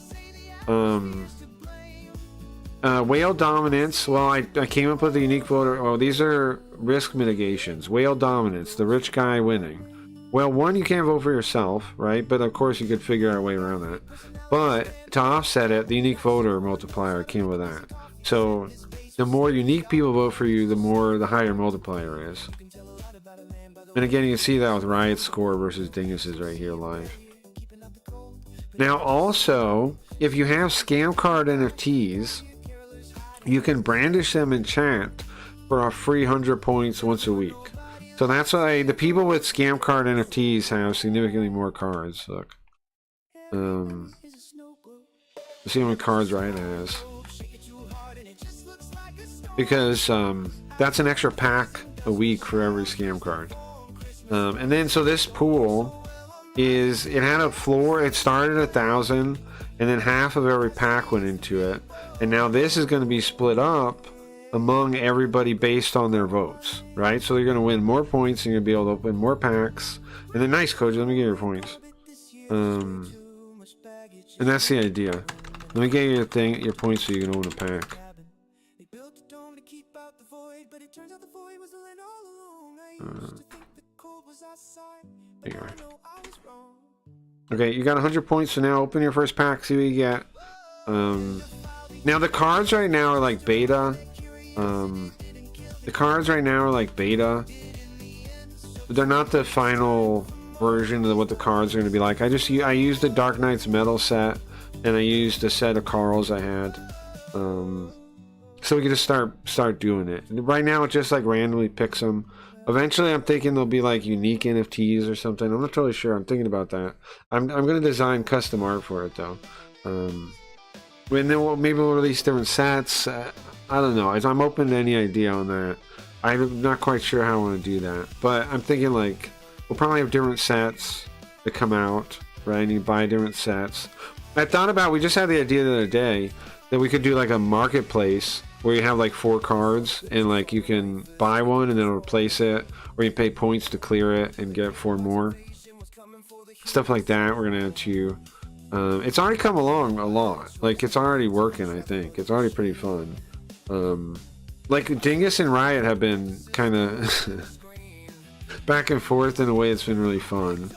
[SPEAKER 3] Whale dominance. Well, I came up with a unique voter. Oh, these are risk mitigations. Whale dominance. The rich guy winning. Well, one, you can't vote for yourself, right? But of course you could figure out a way around that. But to offset it, the unique voter multiplier came with that. So the more unique people vote for you, the higher multiplier is. And again, you can see that with Riot's score versus Dingus's right here live. Now also, if you have scam card NFTs, you can brandish them in chat for a free 100 points once a week. So that's why the people with scam card NFTs have significantly more cards. Look. Let's see how many cards Riot has. Because that's an extra pack a week for every scam card. And then so this pool it had a floor. It started at 1,000, and then half of every pack went into it. And now this is going to be split up among everybody based on their votes, right? So you're going to win more points, and you're going to be able to open more packs. And then, nice, coach, let me get your points. And that's the idea. Let me get you your points so you can own a pack. There you are. Okay, you got 100 points, so now open your first pack, see what you get. Now the cards right now are like beta. they're not the final version of what the cards are going to be like. I used the Dark Knight's metal set, and I used a set of Carls I had, so we can just start doing it. Right now, it just like randomly picks them. Eventually, I'm thinking there'll be like unique NFTs or something. I'm not totally sure. I'm thinking about that. I'm going to design custom art for it though. And then maybe we'll release different sets. I don't know. I'm open to any idea on that. I'm not quite sure how I want to do that, but I'm thinking like we'll probably have different sets that come out, right? And you buy different sets. I thought about, we just had the idea the other day that we could do like a marketplace where you have like 4 cards and like you can buy one and then replace it, or you pay points to clear it and get 4 more. Stuff like that we're gonna add to. It's already come along a lot. Like it's already working, I think. It's already pretty fun. Like Dingus and Riot have been kind of back and forth in a way that's been really fun.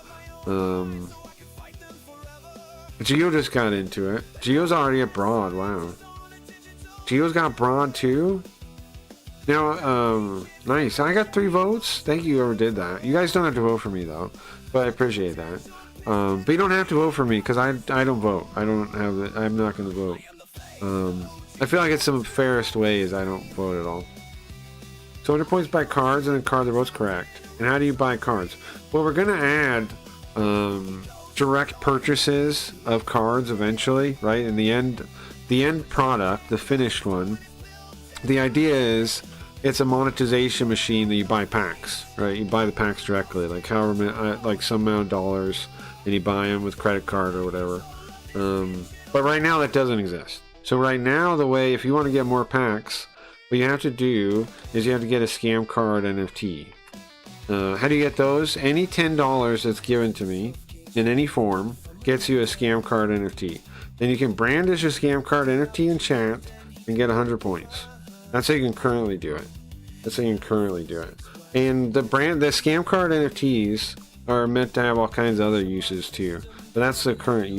[SPEAKER 3] Geo just got into it. Geo's already at Broad, wow. Geo's got Broad too? Now, nice. I got 3 votes. Thank you whoever did that. You guys don't have to vote for me though, but I appreciate that. But you don't have to vote for me because I don't vote. I'm not going to vote. I feel like it's the fairest ways I don't vote at all. So 100 points buy cards and then card the votes correct. And how do you buy cards? Well, we're going to add direct purchases of cards eventually, right? In the end product, the finished one, the idea is it's a monetization machine that you buy packs, right? You buy the packs directly, like however many, like some amount of dollars, and you buy them with credit card or whatever. But right now that doesn't exist. So right now, the way, if you want to get more packs, what you have to do is you have to get a scam card NFT. How do you get those? Any $10 that's given to me in any form gets you a scam card NFT. Then you can brandish a scam card NFT in chat and get 100 points. That's how you can currently do it. And the scam card NFTs are meant to have all kinds of other uses too. But that's the current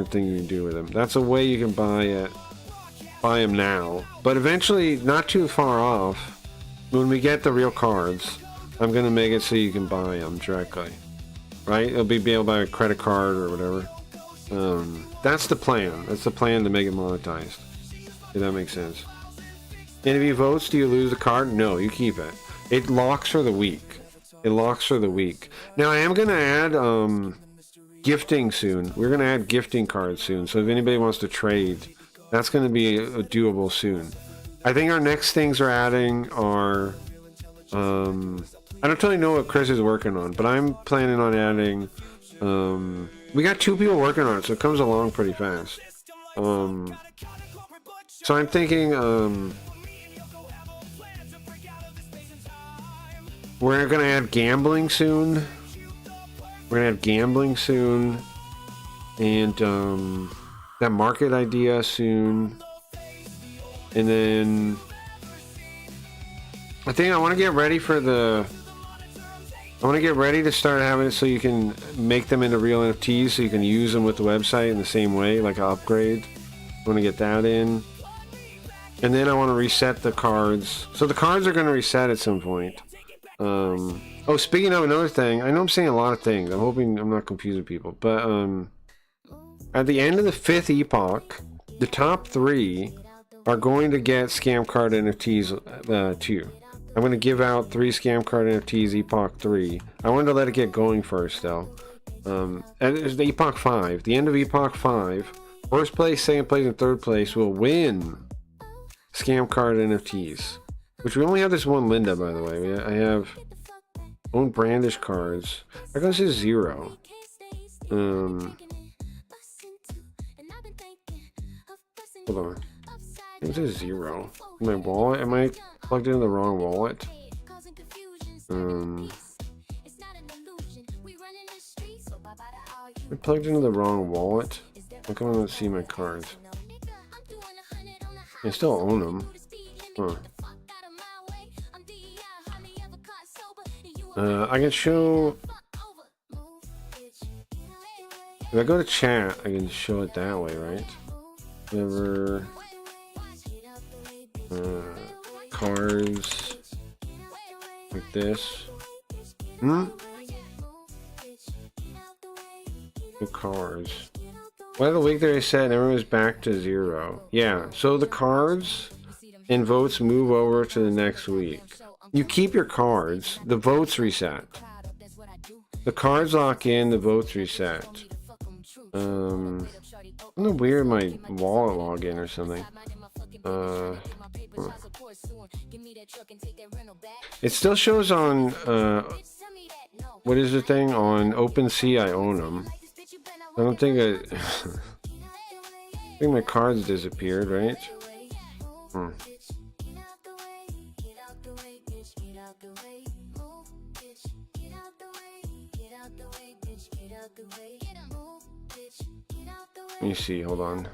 [SPEAKER 3] thing you can do with them. That's a way you can buy them now. But eventually, not too far off, when we get the real cards, I'm gonna make it so you can buy them directly. Right? It'll be able to buy a credit card or whatever. That's the plan. That's the plan to make it monetized. If that makes sense. And if you votes, do you lose the card? No, you keep it. It locks for the week. Now I am gonna add gifting soon. We're gonna add gifting cards soon. So if anybody wants to trade, that's gonna be doable soon. I think our next things we're adding are I don't really know what Chris is working on, but I'm planning on adding we got 2 people working on it, so it comes along pretty fast. So I'm thinking we're gonna add gambling soon. And that market idea soon. And then I think I want to get ready to start having it so you can make them into real NFTs, so you can use them with the website in the same way, like an upgrade. I want to get that in. And then I want to reset the cards. So the cards are going to reset at some point. Oh, speaking of another thing, I know I'm saying a lot of things. I'm hoping I'm not confusing people. But at the end of the 5th epoch, the top 3 are going to get scam card NFTs too. I'm going to give out 3 scam card NFTs epoch 3. I wanted to let it get going first though. And it's the epoch 5. The end of epoch 5, first place, second place, and third place will win scam card NFTs. Which we only have this one Linda, by the way. I have own brandish cards. I guess it's 0. Hold on. It says 0. My wallet? Am I plugged into the wrong wallet? I plugged into the wrong wallet. How come I don't see my cards? I still own them. Huh. I can show. If I go to chat, I can show it that way, right? Never. Cards like this. Hmm? The cards. Well, the week they said everyone's back to 0. Yeah, so the cards and votes move over to the next week. You keep your cards, the votes reset. The cards lock in, the votes reset. I'm gonna weird my wallet login or something. It still shows on what is the thing on OpenSea? I own them. I don't think I think my cards disappeared, right? Let me see, hold on.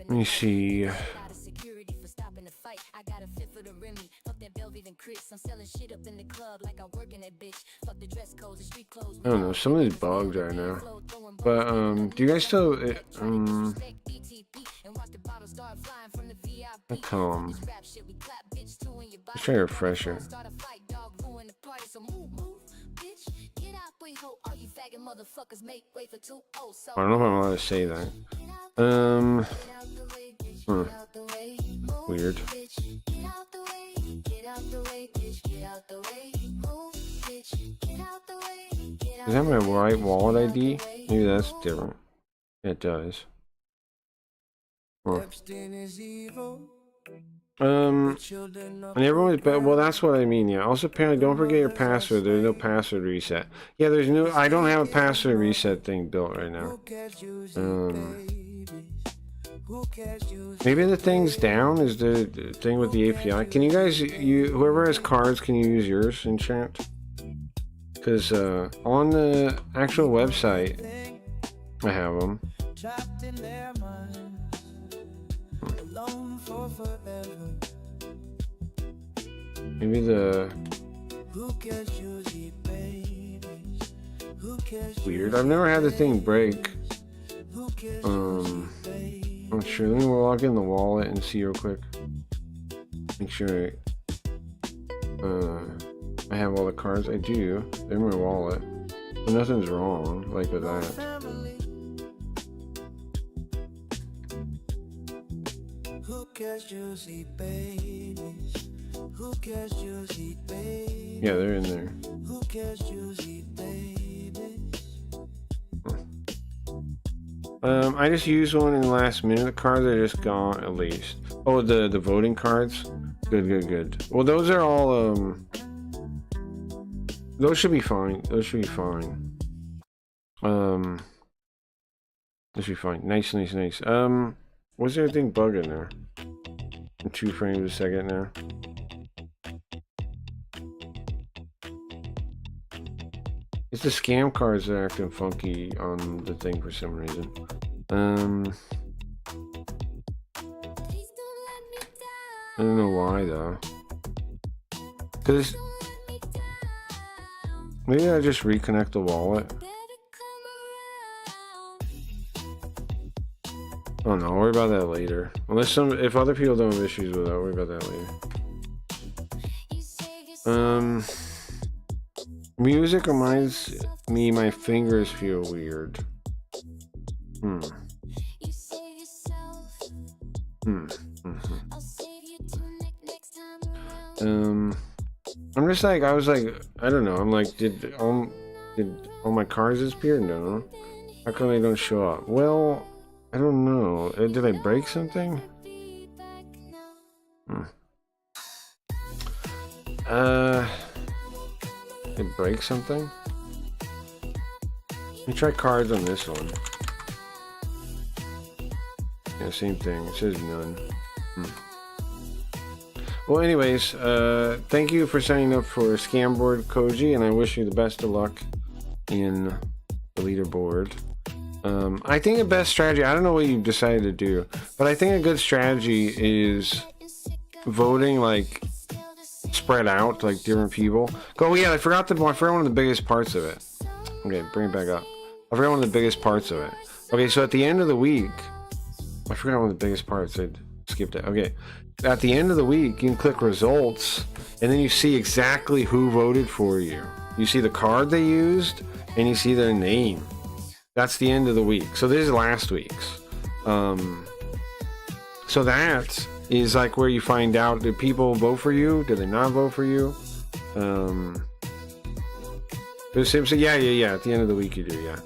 [SPEAKER 3] Let me see. I don't know, some of these bugs right now. But do you guys still let's try to refresh it. I don't know if I'm allowed to say that. Weird. Does that have my right wallet ID? Maybe that's different. It does. Huh. And everyone's well, that's what I mean. Yeah. Also, apparently, don't forget your password. There's no password reset. Yeah, there's no. I don't have a password reset thing built right now. Maybe the thing's down. Is the thing with the API? Can you guys? Whoever has cards, can you use yours in chat? Because on the actual website, I have them. Maybe the weird. I've never had the thing break. I'm not sure. Let me log in the wallet and see real quick. Make sure I have all the cards. I do. They're in my wallet. But nothing's wrong, like with that. Yeah, they're in there. I just used one in the last minute. The cards are just gone at least. Oh, the voting cards? Good. Well, those are all, those should be fine. Those should be fine. This should be fine. Nice. Was there anything bugging there? In 2 frames a second now. It's the scam cards that are acting funky on the thing for some reason. I don't know why though. Cause maybe I just reconnect the wallet. Oh no, I'll worry about that later. Unless if other people don't have issues with it, I'll worry about that later. Music reminds me my fingers feel weird. I'm just like, I was like, I don't know. I'm like, did all my cards disappear? No. How come they don't show up? Well, I don't know. Did I break something? Did I break something? Let me try cards on this one. Yeah, same thing. It says none. Well, anyways, thank you for signing up for Scamboard Koji, and I wish you the best of luck in the leaderboard. I think the best strategy, I don't know what you decided to do, but I think a good strategy is voting like spread out, like different people. Oh yeah, I forgot one of the biggest parts of it. Okay, bring it back up. I forgot one of the biggest parts of it. Okay, so at the end of the week, I forgot one of the biggest parts. I skipped it. Okay, at the end of the week, you can click results, and then you see exactly who voted for you. You see the card they used, and you see their name. That's the end of the week. So this is last week's. So that is like where you find out, did people vote for you? Did they not vote for you? Yeah. At the end of the week you do, yeah.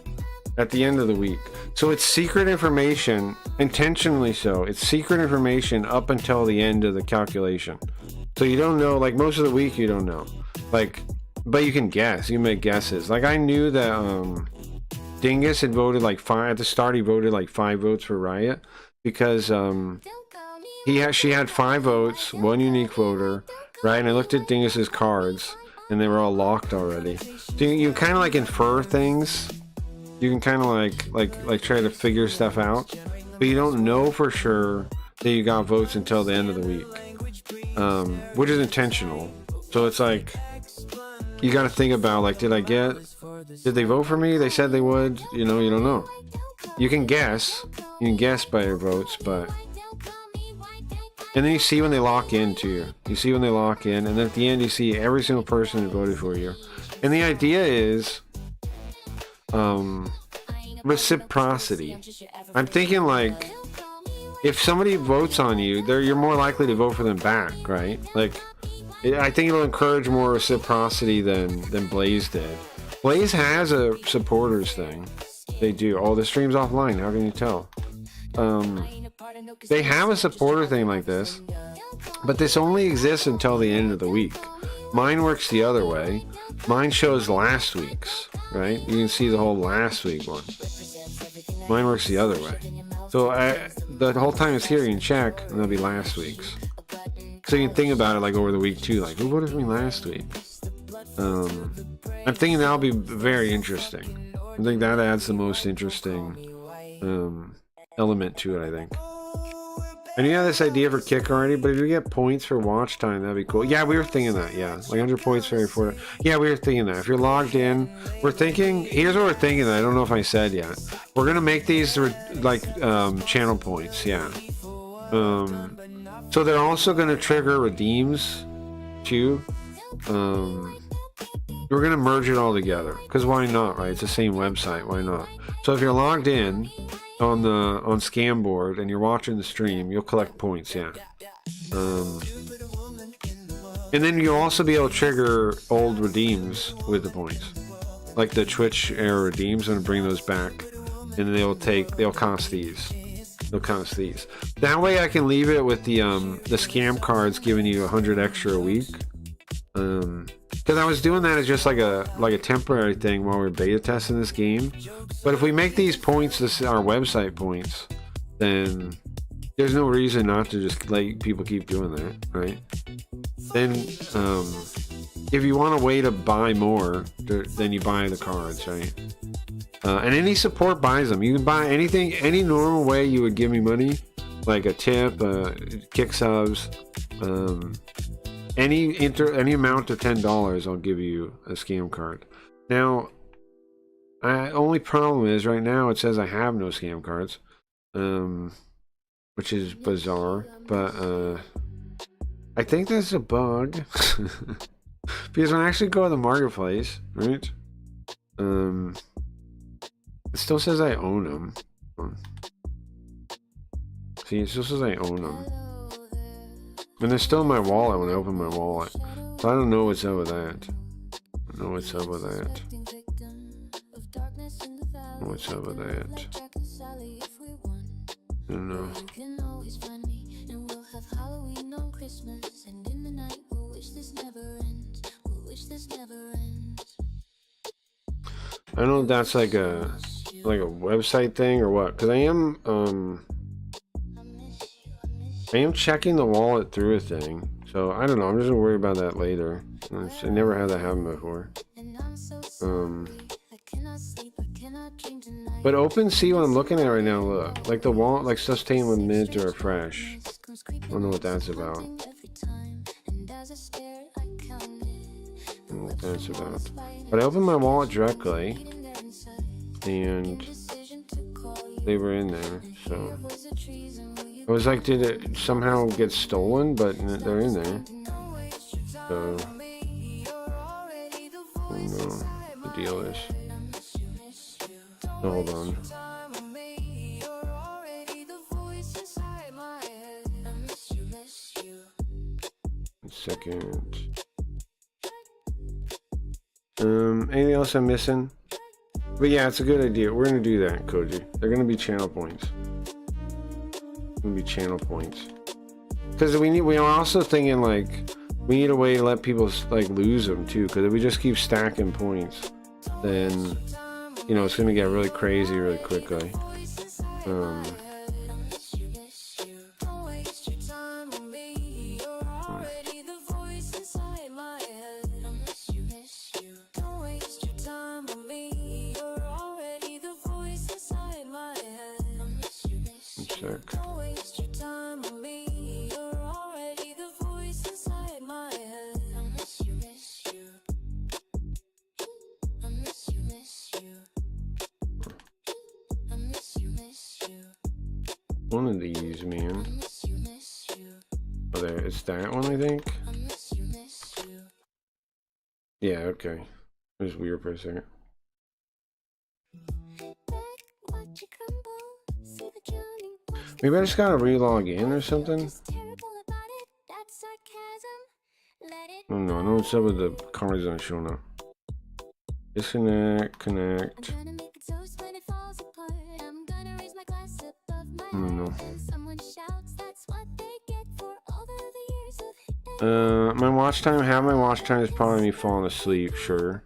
[SPEAKER 3] At the end of the week. So it's secret information, intentionally so. It's secret information up until the end of the calculation. So you don't know, like most of the week you don't know. Like, but you can guess. You can make guesses. Like I knew that Dingus had voted like 5 at the start. He voted like 5 votes for Riot because she had 5 votes, 1 unique voter, right? And I looked at Dingus's cards, and they were all locked already. So you kind of like infer things. You can kind of like try to figure stuff out, but you don't know for sure that you got votes until the end of the week, which is intentional. So it's like you got to think about like, did they vote for me? They said they would. You know, you don't know. You can guess. You can guess by your votes, but. And then you see when they lock in too. You see when they lock in, and then at the end you see every single person who voted for you. And the idea is reciprocity. I'm thinking like if somebody votes on you, you're more likely to vote for them back, right? Like I think it'll encourage more reciprocity than Blaze did. Blaze has a supporters thing. They do. Oh, the stream's offline. How can you tell? They have a supporter thing like this, but this only exists until the end of the week. Mine works the other way. Mine shows last week's, right? You can see the whole last week one. Mine works the other way. So the whole time it's here, you can check, and that'll be last week's. So you can think about it like over the week too, like who voted for me last week? I'm thinking that'll be very interesting. I think that adds the most interesting element to it, I think. And you have this idea for kick already, but if you get points for watch time, that'd be cool. Yeah, we were thinking that, yeah. Like 100 points for yeah, we were thinking that. If you're logged in, we're thinking, here's what we're thinking that I don't know if I said yet. We're gonna make these like channel points, yeah. So they're also gonna trigger redeems too. We're gonna merge it all together, because why not, right? It's the same website, why not? So if you're logged in on Scamboard and you're watching the stream, you'll collect points, yeah. And then you'll also be able to trigger old redeems with the points, like the Twitch era redeems. I'm gonna bring those back, and they'll cost these. They'll cost these. That way I can leave it with the scam cards giving you 100 extra a week. Because I was doing that as just like a temporary thing while we we're beta testing this game. But if we make these points our website points, then there's no reason not to just let people keep doing that, right? Then if you want a way to buy more, then you buy the cards, right? And any support buys them. You can buy anything, any normal way you would give me money, like a tip, kick subs, any amount of $10, I'll give you a scam card. Now, only problem is right now it says I have no scam cards, which is bizarre. But I think that's a bug because when I actually go to the marketplace, right? It still says I own them. See, it still says I own them. And they're still in my wallet when I open my wallet. So I don't know what's up with that. I don't know what's up with that. What's up with that? I don't know. I don't know if that's like a website thing or what, because I am checking the wallet through a thing, so I don't know. I'm just gonna worry about that later. I never had that happen before. But OpenSea, what I'm looking at right now, look, like the wallet, like sustain with mint or fresh. I don't know what that's about. I don't know what that's about. But I opened my wallet directly, and they were in there, so I was like, did it somehow get stolen? But they're in there, so I don't know what the deal is. Hold on. One second. Anything else I'm missing? But yeah, it's a good idea. We're gonna do that, Koji. They're gonna be channel points. Gonna be channel points. Because we're also thinking like we need a way to let people like lose them too. Because if we just keep stacking points, then you know it's gonna get really crazy really quickly. One of these, man. Oh, there. It's that one, I think. Yeah, okay. It was weird for a second. Maybe I just gotta relog in or something. Oh no, I know what's up with the cards not showing up. Disconnect, connect. I don't know. My watch time, half my watch time is probably me falling asleep, sure.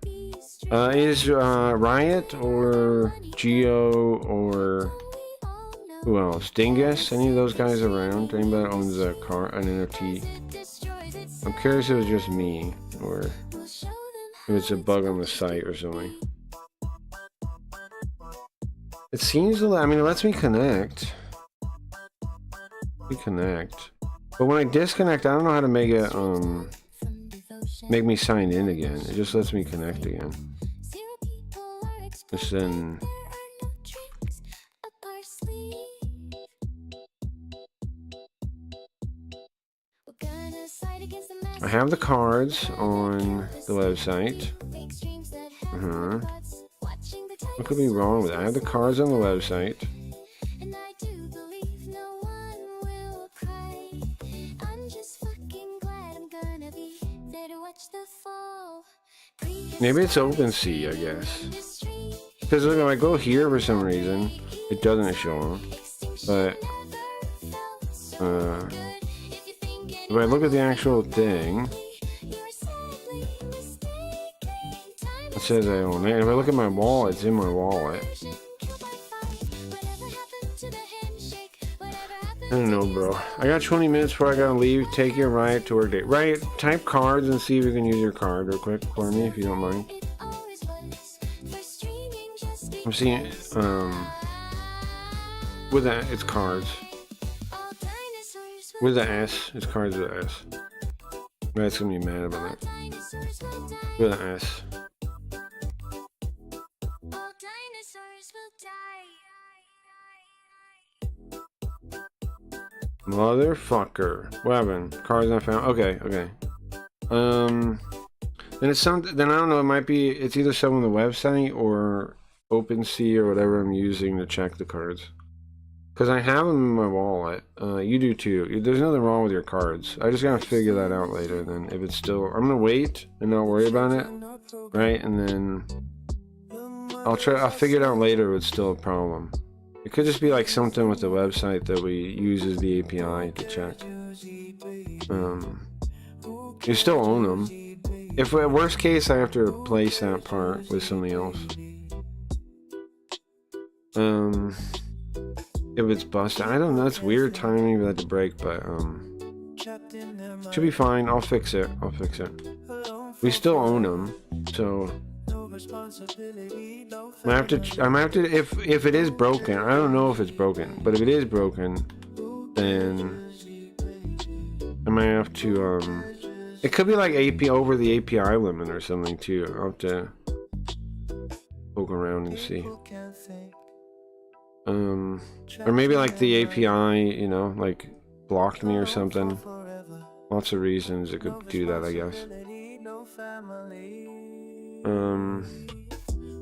[SPEAKER 3] Is Riot or Geo or who else? Dingus? Any of those guys around? Anybody that owns a car, an NFT? I'm curious if it was just me or if it's a bug on the site or something. It seems, I mean, it lets me connect. Connect. But when I disconnect, I don't know how to make it, make me sign in again. It just lets me connect again. Just then. I have the cards on the website. What could be wrong with it? I have the cards on the website. Maybe it's OpenSea, I guess. Because look, if I go here for some reason, it doesn't show them. But if I look at the actual thing, it says I own it. And if I look at my wallet, it's in my wallet. I don't know, bro. I got 20 minutes before I gotta leave. Take your Riot to work day. Riot, type cards and see if you can use your card real quick for me, if you don't mind. I'm seeing, with that, it's cards. With the S, it's cards with the S. That's gonna be mad about that. With the S. Motherfucker. What happened? Cards not found. Okay, okay. Then it's something. Then I don't know. It might be. It's either some on the website or OpenSea or whatever I'm using to check the cards. Because I have them in my wallet. You do too. There's nothing wrong with your cards. I just gotta figure that out later. Then if it's still, I'm gonna wait and not worry about it, right? And then I'll figure it out later if it's still a problem. It could just be like something with the website that we use as the API to check. You still own them. If worst case, I have to replace that part with something else. If it's busted, I don't know. It's weird timing for that to break, but should be fine. I'll fix it. I'll fix it. We still own them, so. I might have to, if it is broken, I don't know if it's broken, but if it is broken, then I might have to, it could be like over the API limit or something too. I'll have to poke around and see.
[SPEAKER 2] People can't think.
[SPEAKER 3] Or maybe like the API, you know, like blocked me or something.
[SPEAKER 2] Forever.
[SPEAKER 3] Lots of reasons it could do that, I guess.
[SPEAKER 2] Responsibility, no family.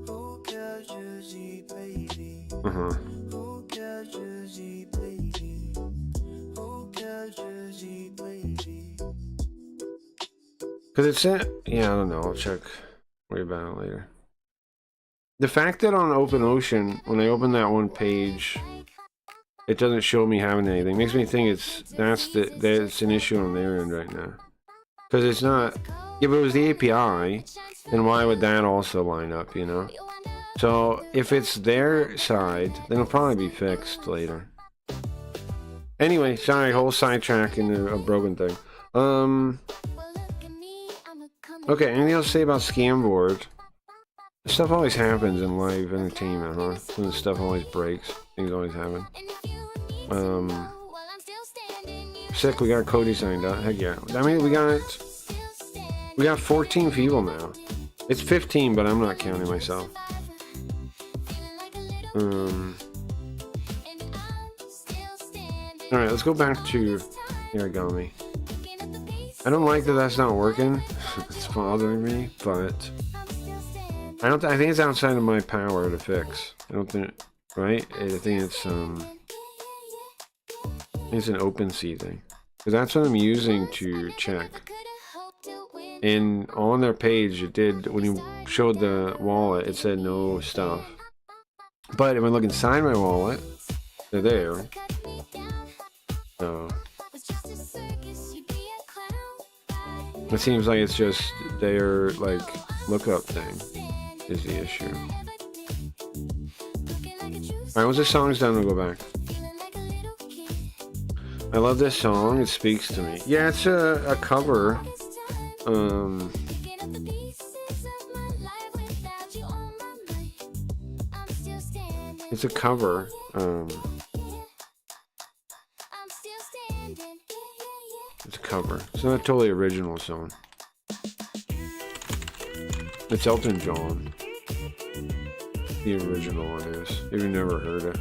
[SPEAKER 2] Who cares, Jersey, baby? Who cares, Jersey, baby? Who cares, Jersey, baby?
[SPEAKER 3] Cause it's it. Yeah, I don't know. I'll check. Worry about it later. The fact that on OpenOcean, when I open that one page, it doesn't show me having anything makes me think that's an issue on their end right now. Because it's not. If it was the API, then why would that also line up? You know. So if it's their side, then it'll probably be fixed later. Anyway, sorry, whole sidetrack into a broken thing. Okay, anything else to say about Scamboard? This stuff always happens in live entertainment, huh? When the stuff always breaks, things always happen. Sick, we got Cody signed up. Heck yeah. I mean, we got 14 people now. It's 15, but I'm not counting myself. Alright, let's go back to Hayarigami. I don't like that that's not working. It's bothering me, but I think it's outside of my power to fix. I don't think, right? I think it's an OpenSea thing. Because that's what I'm using to check. And on their page, it did, when you showed the wallet, it said no stuff. But if I look inside my wallet, they're there. So it seems like it's just their like lookup thing is the issue. Alright, once this song's done, we'll go back. I love this song, it speaks to me. Yeah, it's a cover. It's a cover. It's a cover. It's not a totally original song. It's Elton John. The original one is. If you've never heard it.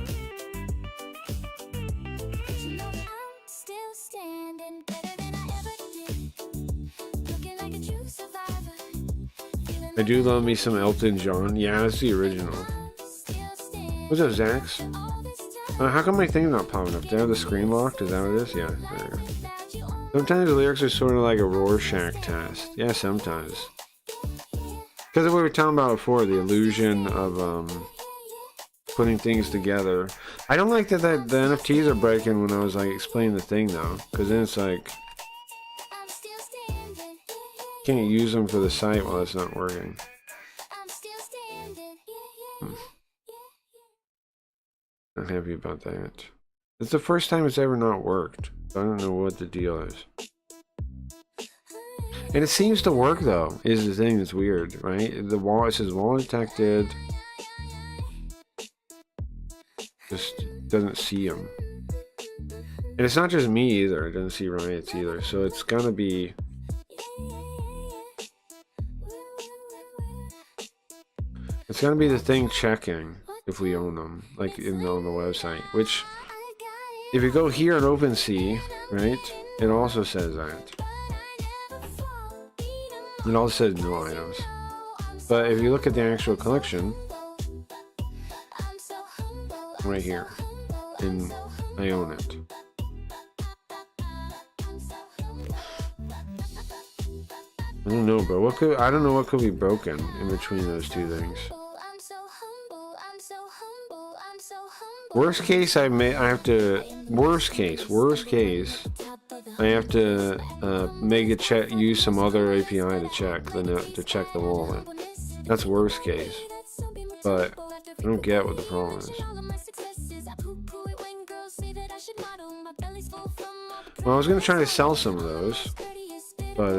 [SPEAKER 3] I do love me some Elton John. Yeah, it's the original. What's up, Zax? How come my thing's not popping up? Did I have the screen locked? Is that what it is? Yeah, there. Sometimes the lyrics are sort of like a Rorschach test. Yeah, sometimes. Because we were talking about before, the illusion of putting things together. I don't like that the NFTs are breaking when I was like explaining the thing though. Because then it's like, can't use them for the site while it's not working. Not happy about that. It's the first time it's ever not worked. So I don't know what the deal is. And it seems to work though, is the thing that's weird, right? The wall, it says wall detected. Just doesn't see them. And it's not just me either, it doesn't see riots either. So it's gonna be... It's gonna be the thing checking if we own them, like on the website. Which, if you go here at OpenSea, right, it also says that. It also says no items. But if you look at the actual collection, right here, and I own it. I don't know, bro. I don't know what could be broken in between those two things. Worst case, I have to make it check, use some other API to check the wallet. That's worst case. But I don't get what the problem is. Well, I was gonna try to sell some of those, but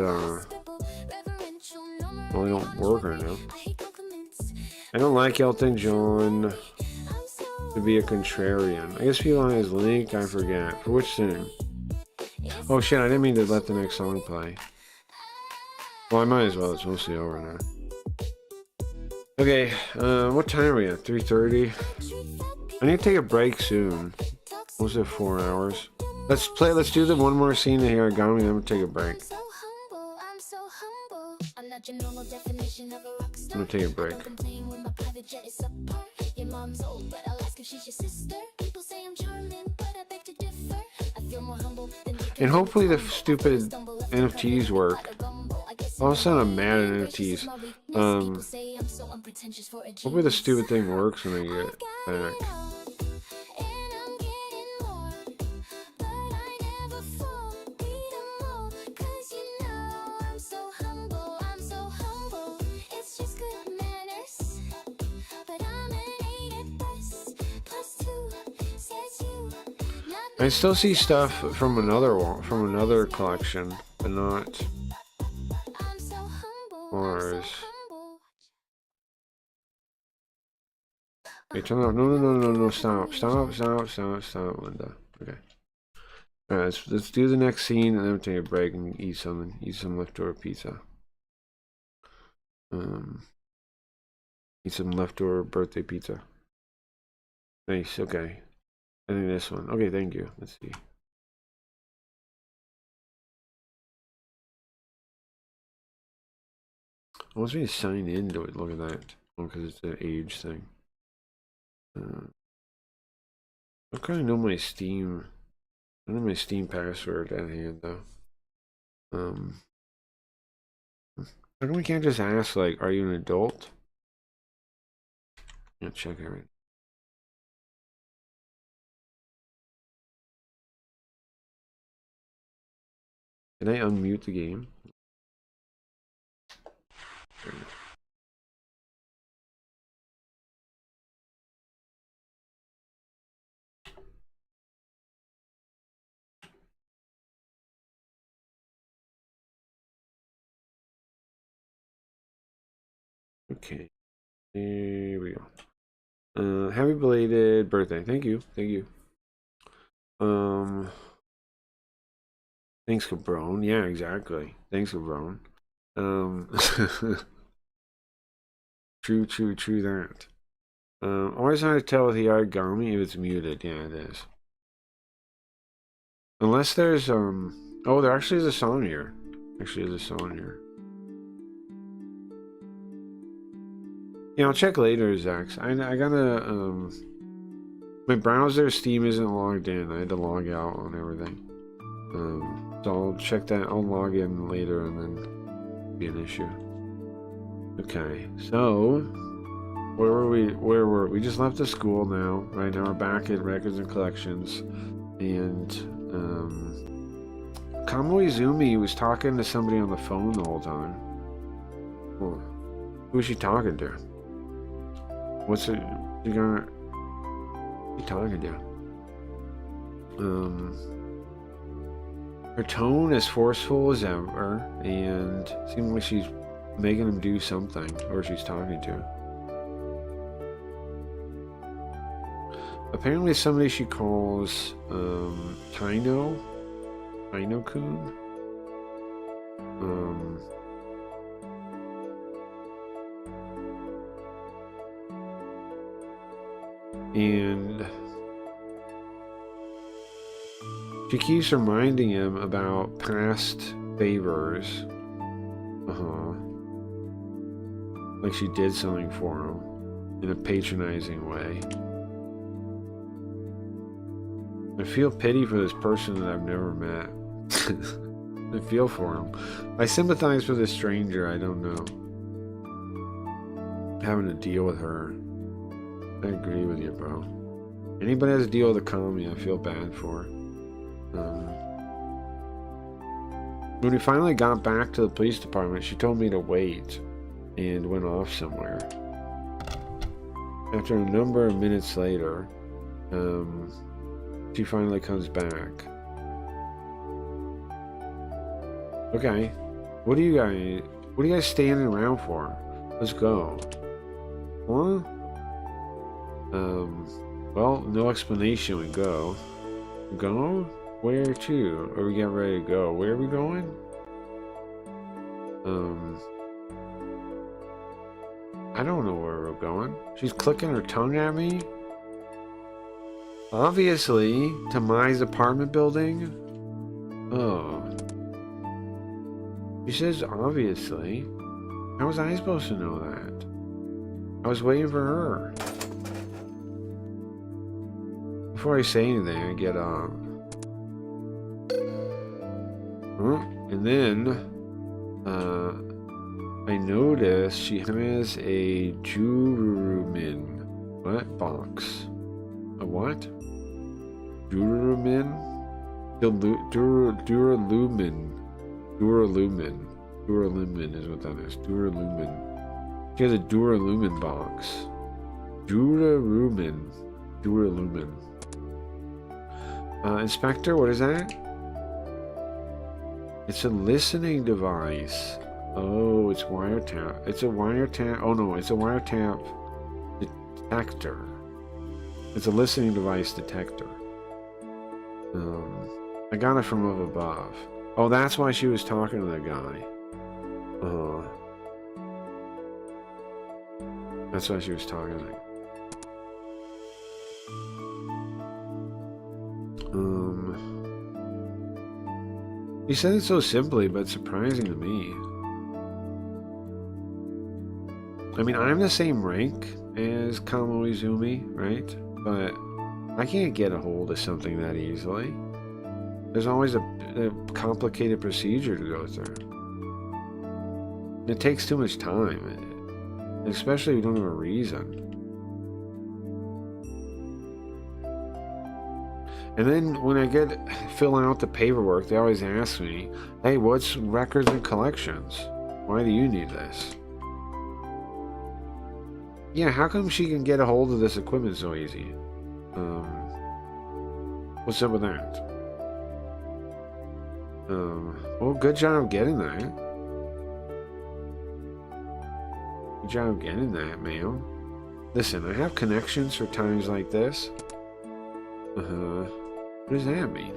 [SPEAKER 3] well, they don't work right now. I don't like Elton John to be a contrarian. I guess people on his link, I forget. For which thing? Oh shit, I didn't mean to let the next song play. Well, I might as well, it's mostly over now. Okay, what time are we at? 3:30? I need to take a break soon. Was it 4 hours? Let's do the one more scene of Hayarigami, then we'll take a break. I'm gonna take a break. And hopefully the stupid NFTs work. All of a sudden I'm mad at NFTs. Hopefully the stupid thing works when I get back. I still see stuff from another collection, but not ours. Wait, turn off. No, stop, Linda. Okay. Alright, let's do the next scene and then we'll take a break and eat some leftover pizza. Eat some leftover birthday pizza. Nice, okay. I think this one. Okay, thank you. Let's see. I want me to sign into it. Look at that. Oh, because it's an age thing. I kind of know my Steam. I know my Steam password at hand though. How come we can't just ask like, "Are you an adult?" Yeah, check it right. Can I unmute the game? Okay, here we go. Happy belated birthday. Thank you. Thanks, Cabron. Yeah, exactly. Thanks, Cabron. True that. Always hard to tell with the Hayarigami if it's muted. Yeah, it is. Unless there's oh, there actually is a song here. Yeah, I'll check later, Zax. I gotta my browser Steam isn't logged in. I had to log out on everything. So I'll check that. I'll log in later and then be an issue. Okay, so where were we just left the school now. Right now we're back at records and collections. And Kamuizumi was talking to somebody on the phone the whole time. Oh, who is she talking to? What's it? She talking to? Her tone is forceful as ever, and seems like she's making him do something, or she's talking to. Apparently, somebody she calls Taino-kun. And she keeps reminding him about past favors. Like she did something for him in a patronizing way. I feel pity for this person that I've never met. I feel for him. I sympathize with this stranger I don't know. Having to deal with her. I agree with you, bro. Anybody has to deal with a commie, I feel bad for. When we finally got back to the police department, she told me to wait and went off somewhere. After a number of minutes later, she finally comes back. Okay, what are you guys standing around for? Let's go. Huh? Well, no explanation. We go. Go? Where to? Or we get ready to go? Where are we I don't know where we're going. She's clicking her tongue at me. Obviously, to Mai's apartment building. Oh. She says obviously. How was I supposed to know that? I was waiting for her. Before I say anything, I get and then I notice she has a Jurumin. What box? A what? Jurumin? Duralumin. Duralumin. Duralumin is what that is. Duralumin. She has a Duralumin box. Duralumin. Duralumin. Inspector, what is that? It's a listening device. Oh, it's wiretap. It's a wiretap. Oh no, it's a wiretap detector. It's a listening device detector. I got it from up above. Oh, that's why she was talking to that guy. That's why she was talking to that guy. He said it so simply, but surprising to me. I mean, I'm the same rank as Kamo Izumi, right? But I can't get a hold of something that easily. There's always a complicated procedure to go through. It takes too much time, especially if you don't have a reason. And then when I fill out the paperwork, they always ask me, hey, what's records and collections? Why do you need this? Yeah, how come she can get a hold of this equipment so easy? What's up with that? Well, good job getting that. Good job getting that, ma'am. Listen, I have connections for times like this. What does that mean?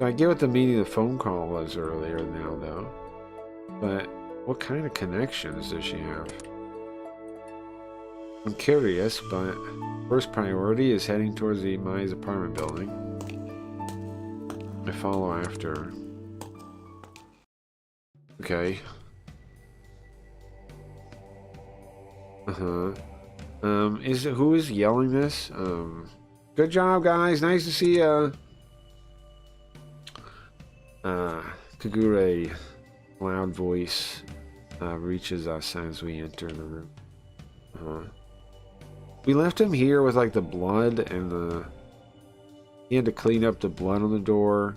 [SPEAKER 3] I get what the meaning of the phone call was earlier now, though. But what kind of connections does she have? I'm curious, but first priority is heading towards the Mai's apartment building. I follow after. Okay. Who is yelling this? Good job, guys. Nice to see ya. Kagure, loud voice, reaches us as we enter the room. We left him here with like the blood and he had to clean up the blood on the door.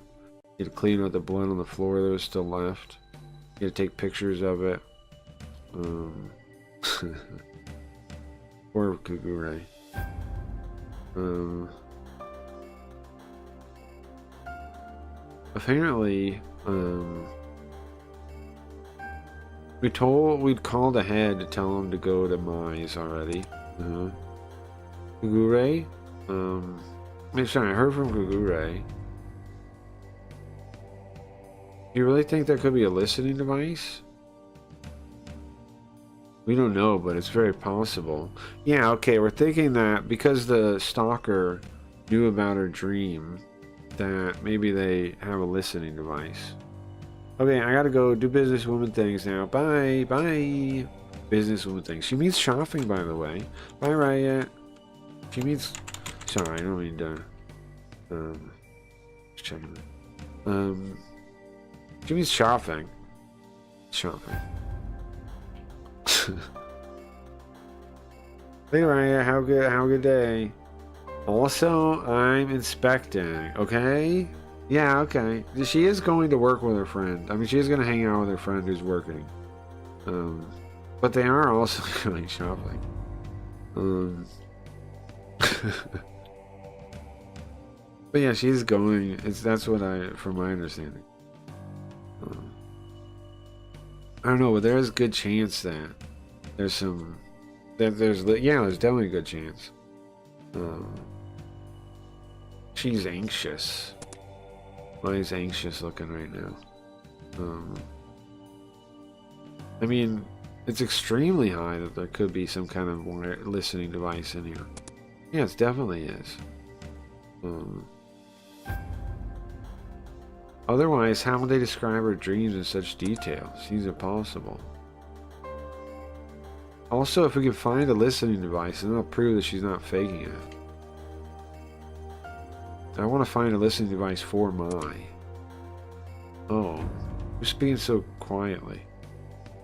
[SPEAKER 3] He had to clean up the blood on the floor that was still left. He had to take pictures of it. Poor Kagure. Apparently, we'd called ahead to tell him to go to Mai's already. Kagure? Sorry, I heard from Kagure. You really think there could be a listening device? We don't know, but it's very possible. Yeah, okay, we're thinking that because the stalker knew about her dream, that maybe they have a listening device. Okay, I gotta go do businesswoman things now. Bye, bye. Businesswoman things. She means shopping, by the way. Bye, Riot. She means... Sorry, I don't mean to... Just checking that. She means shopping. Shopping. Hey, Riot, have a good day. Also, I'm inspecting, okay? Yeah, okay. She is going to work with her friend. I mean, she is going to hang out with her friend who's working. But they are also going shopping. But yeah, she's going. That's what from my understanding. I don't know, but there's a good chance that there's some. There's definitely a good chance. She's anxious. Mai's anxious looking right now. I mean, It's extremely high that there could be some kind of listening device in here. Yeah, it definitely is. Otherwise, how would they describe her dreams in such detail? Seems impossible. Also, if we can find a listening device, then it'll prove that she's not faking it. I want to find a listening device for Mai. Oh, you're speaking so quietly.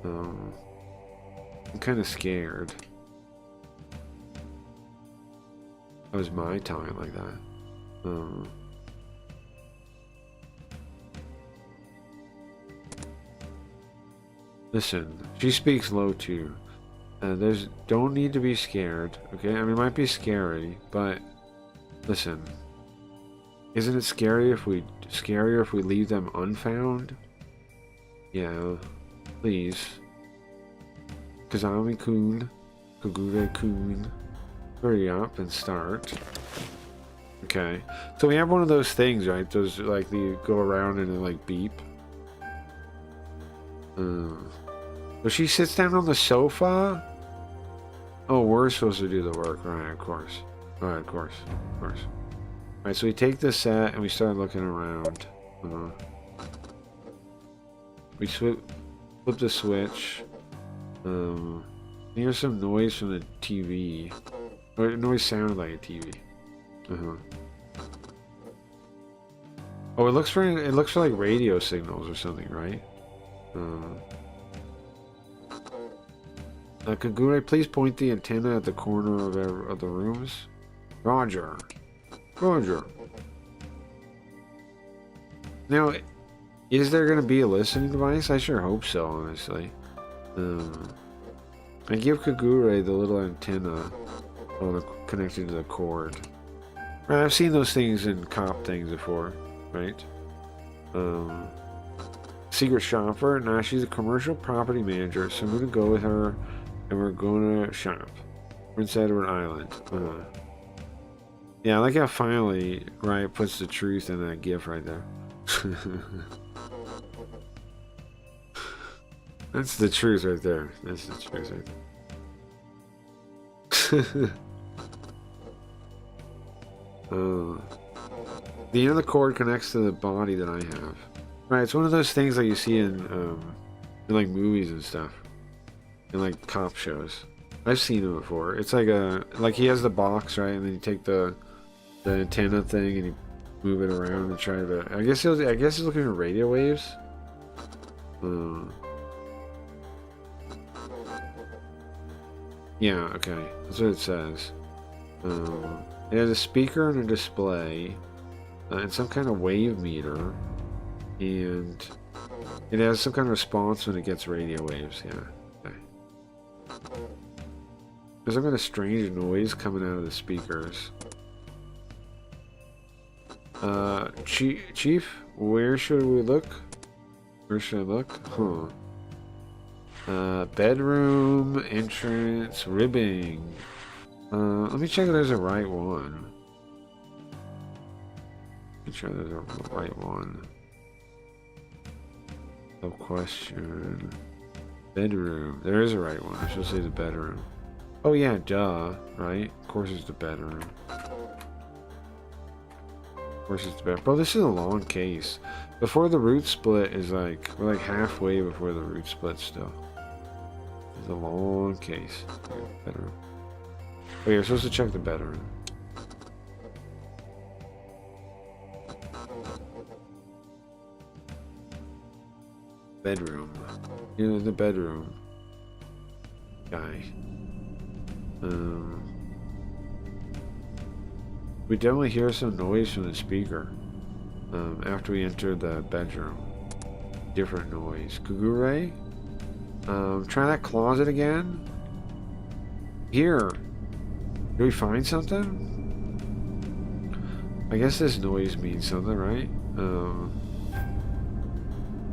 [SPEAKER 3] I'm kind of scared. That was Mai talking like that. Listen, she speaks low too. Don't need to be scared, okay? I mean, it might be scary, but listen. Isn't it scarier if we leave them unfound? Yeah, please. Kazami-kun, Kagure-kun, hurry up and start. Okay, so we have one of those things, right? Those, like, you go around and they, like, beep. So she sits down on the sofa? Oh, we're supposed to do the work, right, of course. Alright, of course. Alright, so we take the set and we start looking around. We flip the switch. Here's some noise from the TV. Or noise sounded like a TV. Oh, it looks for like radio signals or something, right? Kagure, please point the antenna at the corner of the rooms. Roger. Now, is there going to be a listening device? I sure hope so, honestly. I give Kagure the little antenna connected to the cord. Right, I've seen those things in cop things before, right? Secret shopper. Nah, she's a commercial property manager, so I'm going to go with her and we're going to shop. Prince Edward Island. Yeah, I like how finally Riot puts the truth in that gif right there. That's the truth right there. That's the truth right there. The end of the cord connects to the body that I have. Right, it's one of those things that you see in like movies and stuff. In like cop shows. I've seen it before. It's like he has the box, right, and then you take the antenna thing and you move it around and try to. I guess he's looking for radio waves. Yeah, okay, that's what it says. It has a speaker and a display, and some kind of wave meter, and it has some kind of response when it gets radio waves. Yeah. Okay. There's some kind of strange noise coming out of the speakers. Chief, where should we look? Where should I look? Bedroom, entrance, ribbing. Let me check if there's a right one. Make sure there's a right one. No question. Bedroom. There is a right one. I should say the bedroom. Oh yeah, duh. Right? Of course it's the bedroom. Of course it's the bedroom. Bro, this is a long case. Before the root split is like... We're like halfway before the root split still. It's a long case. Bedroom. Oh, you're supposed to check the bedroom. Bedroom. You know, the bedroom. Guy. We definitely hear some noise from the speaker. After we enter the bedroom. Different noise. Kagure? Try that closet again. Here. Did we find something? I guess this noise means something, right?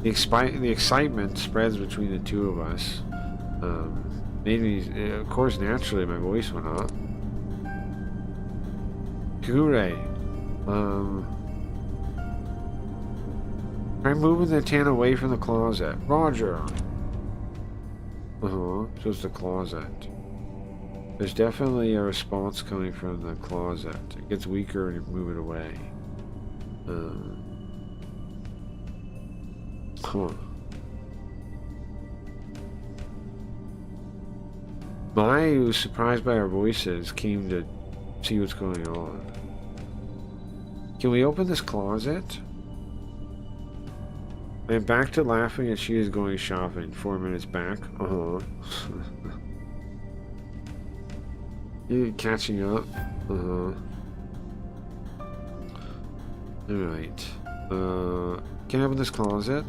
[SPEAKER 3] The excitement spreads between the two of us. Made me, of course, naturally my voice went up. Kagure, try moving the antenna away from the closet. Roger. So it's the closet. There's definitely a response coming from the closet. It gets weaker and you move it away. Huh. Maya, who was surprised by our voices, came to see what's going on. Can we open this closet? I'm back to laughing as she is going shopping. 4 minutes back. You catching up? Alright. Can I open this closet?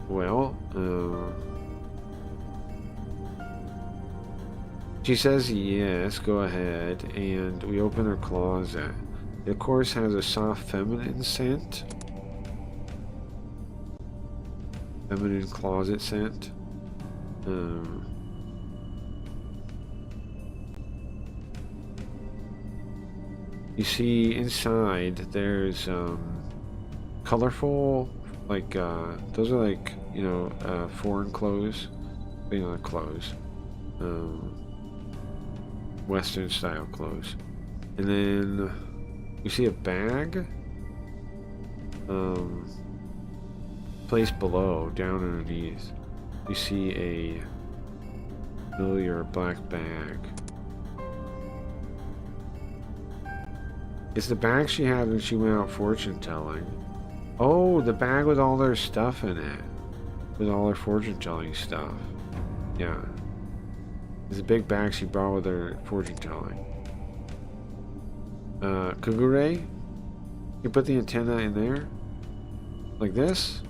[SPEAKER 3] Well, she says yes, go ahead, and we open her closet. It of course has a soft feminine scent. Feminine closet scent. You see inside there's colorful, like those are like, you know, foreign clothes, you know, clothes, Western style clothes. And then you see a bag placed below, down underneath. You see a familiar black bag. It's the bag she had when she went out fortune telling. Oh, the bag with all their stuff in it. With all her fortune telling stuff. Yeah. It's a big bag she brought with her fortune telling. Kagure? You put the antenna in there? Like this?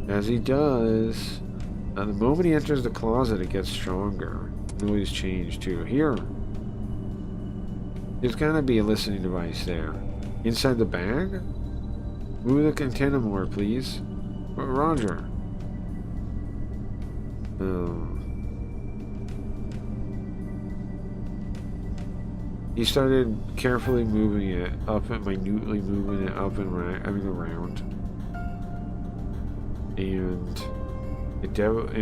[SPEAKER 3] As he does. The moment he enters the closet, it gets stronger. Noise change too. Here. There's gotta be a listening device there. Inside the bag? Move the antenna more, please. Roger. He started carefully moving it up and minutely moving it up and around. And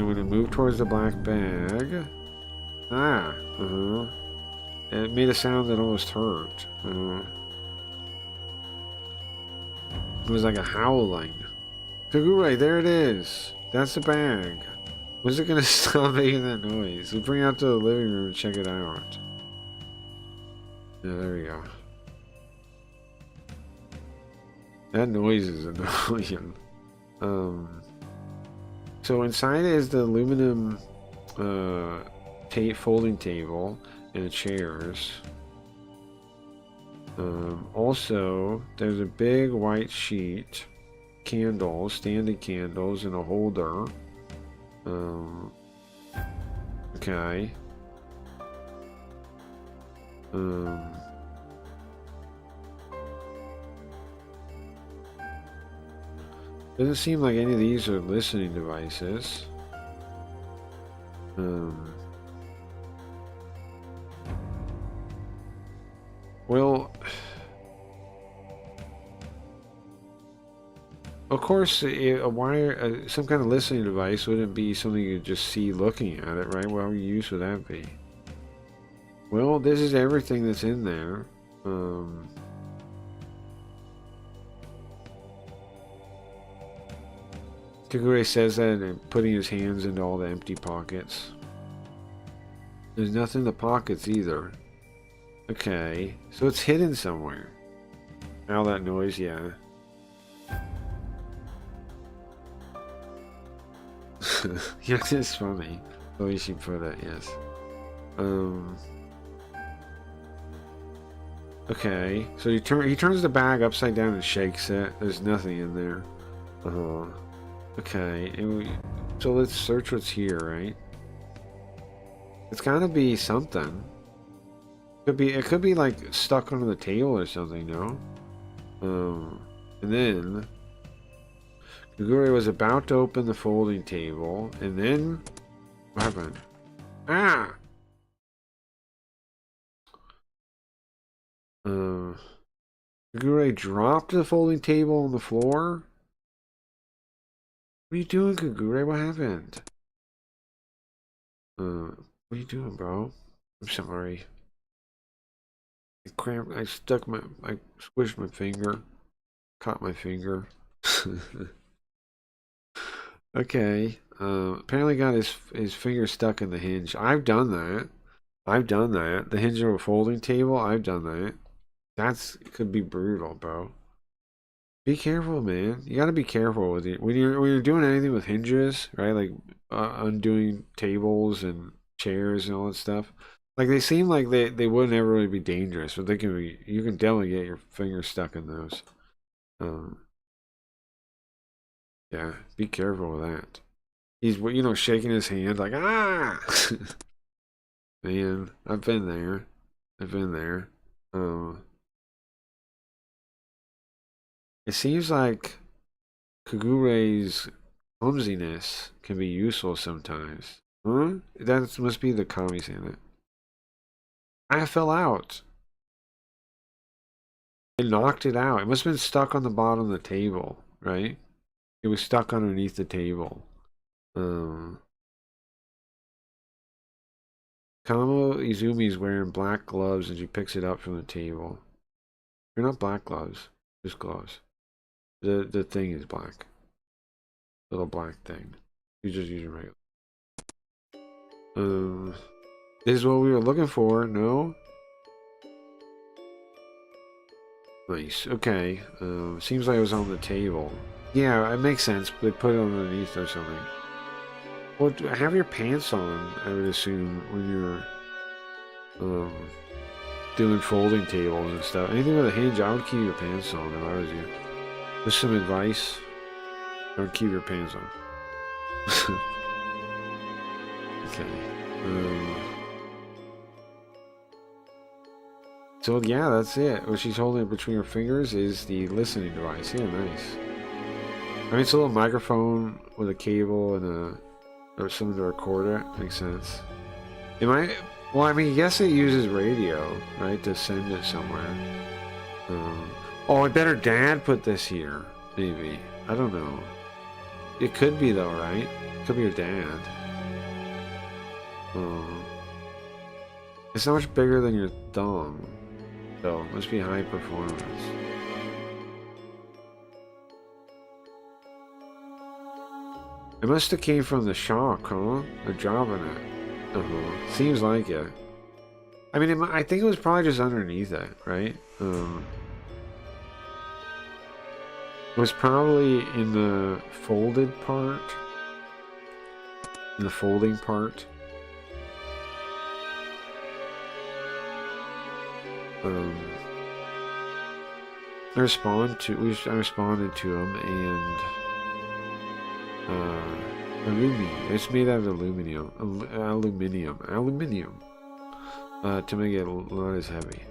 [SPEAKER 3] when it moved towards the black bag. It made a sound that almost hurt. It was like a howling. Kagure, there it is. That's the bag. When's it gonna stop making that noise? We bring it out to the living room and check it out. Yeah, there we go. That noise is annoying. So inside is the aluminum folding table and the chairs. Also, there's a big white sheet, candles, standing candles, and a holder. Okay. Doesn't seem like any of these are listening devices. Well, of course, a wire, some kind of listening device wouldn't be something you could just see looking at it, right? What use would that be? Well, this is everything that's in there. Kagure says that and putting his hands into all the empty pockets. There's nothing in the pockets either. Okay, so it's hidden somewhere. All that noise, yeah. Yeah, it's funny the way she put it, yes. Okay, so he turns the bag upside down and shakes it. There's nothing in there. Okay, so let's search what's here, right? It's gotta be something. It could be like stuck under the table or something, no? And then Kagure was about to open the folding table, and then what happened? Ah! Kagure dropped the folding table on the floor. What are you doing, Kagure? What happened? What are you doing, bro? I'm sorry. I squished my finger. Caught my finger. Okay. Apparently got his finger stuck in the hinge. I've done that. I've done that. The hinge of a folding table. I've done that. That's could be brutal, bro. Be careful, man. You gotta be careful with it when you're doing anything with hinges, right? Like undoing tables and chairs and all that stuff. Like they seem like they wouldn't ever really be dangerous, but they can be. You can definitely get your finger stuck in those. Um, yeah, be careful with that. He's shaking his hand like ah. Man, I've been there. I've been there. It seems like Kagure's clumsiness can be useful sometimes. Huh? That must be the kami saying it. I fell out. It knocked it out. It must have been stuck on the bottom of the table, right? It was stuck underneath the table. Kamo Izumi is wearing black gloves and she picks it up from the table. They're not black gloves, just gloves. The thing is black. Little black thing. You just use it regular. This is what we were looking for, no? Nice, okay. Seems like it was on the table. Yeah, it makes sense. They put it underneath or something. Well, have your pants on, I would assume, when you're doing folding tables and stuff. Anything with a hinge, I would keep your pants on if I was you. Just some advice. I would keep your pants on. Okay. So yeah, that's it. What she's holding between her fingers is the listening device. Yeah, nice. I mean, it's a little microphone with a cable and or something to record it. Makes sense. Well, I mean, I guess it uses radio, right, to send it somewhere. Oh, I bet her dad put this here. Maybe. I don't know. It could be though, right? It could be your dad. It's not much bigger than your thumb. So, it must be high performance. It must have came from the shock, huh? The job in it. Seems like it. I mean, I think it was probably just underneath it, right? It was probably in the folded part. In the folding part. I responded to him and aluminum. It's made out of aluminium. Aluminium. To make it not as heavy.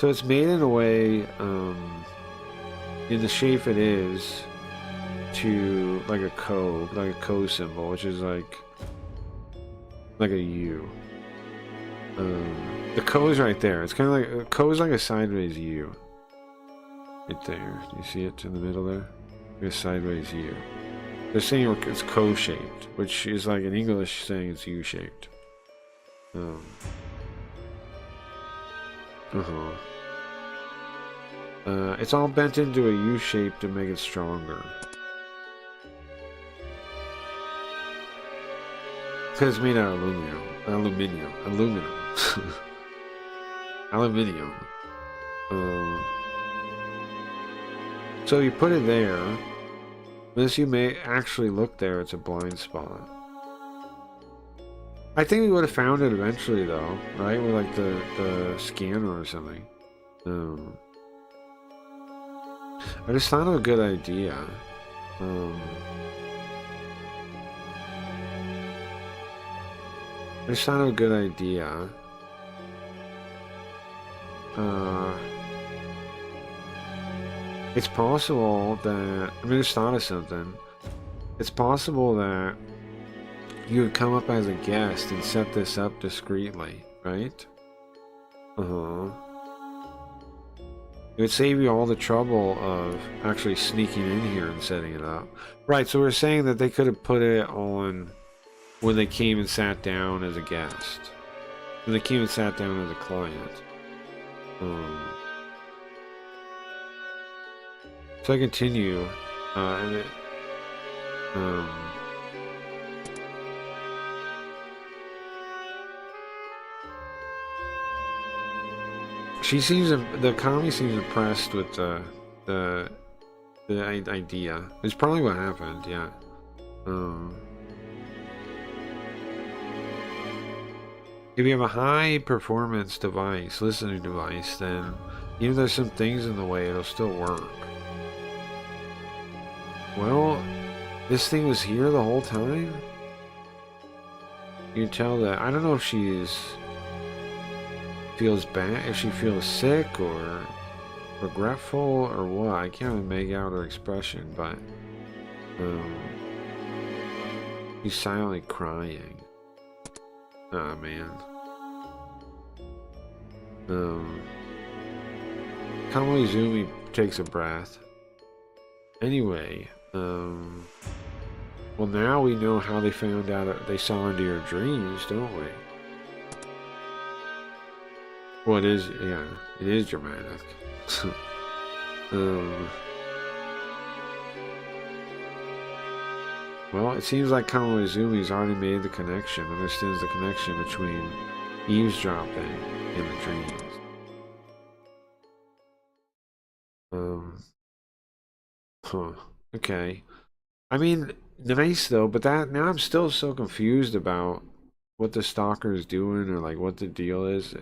[SPEAKER 3] So it's made in a way, in the shape it is, to like a ko symbol, which is like a U. The ko is right there. It's kind of like a ko is like a sideways U. Right there. Do you see it in the middle there? Like a sideways U. They're saying it's ko-shaped, which is like in English saying it's U-shaped. It's all bent into a U shape to make it stronger. Because it's made out of aluminium. Aluminium. So you put it there. Unless you may actually look there, it's a blind spot. I think we would have found it eventually, though, right? With like the scanner or something. I just thought of a good idea. It's possible that I just thought of something. it's possible that you would come up as a guest and set this up discreetly, right? Uh-huh. It would save you all the trouble of actually sneaking in here and setting it up. Right, so we're saying that they could have put it on when they came and sat down as a guest. When they came and sat down as a client. So I continue, and it, she seems, the Kami seems impressed with the idea. It's probably what happened, yeah. If you have a high performance device, listening device, then even if there's some things in the way, it'll still work. Well, this thing was here the whole time? You can tell that, I don't know if she's feels bad, if she feels sick or regretful or what. I can't even make out her expression, but she's silently crying. Oh man. Kamizumi takes a breath. Anyway, well, now we know how they found out they saw into your dreams, don't we? Well, it is, yeah, it is dramatic. Well, it seems like Kamizumi's already made the connection, understands the connection between eavesdropping and the dreams. Huh. Okay. I mean, nice though, but that now I'm still so confused about what the stalker is doing or like what the deal is.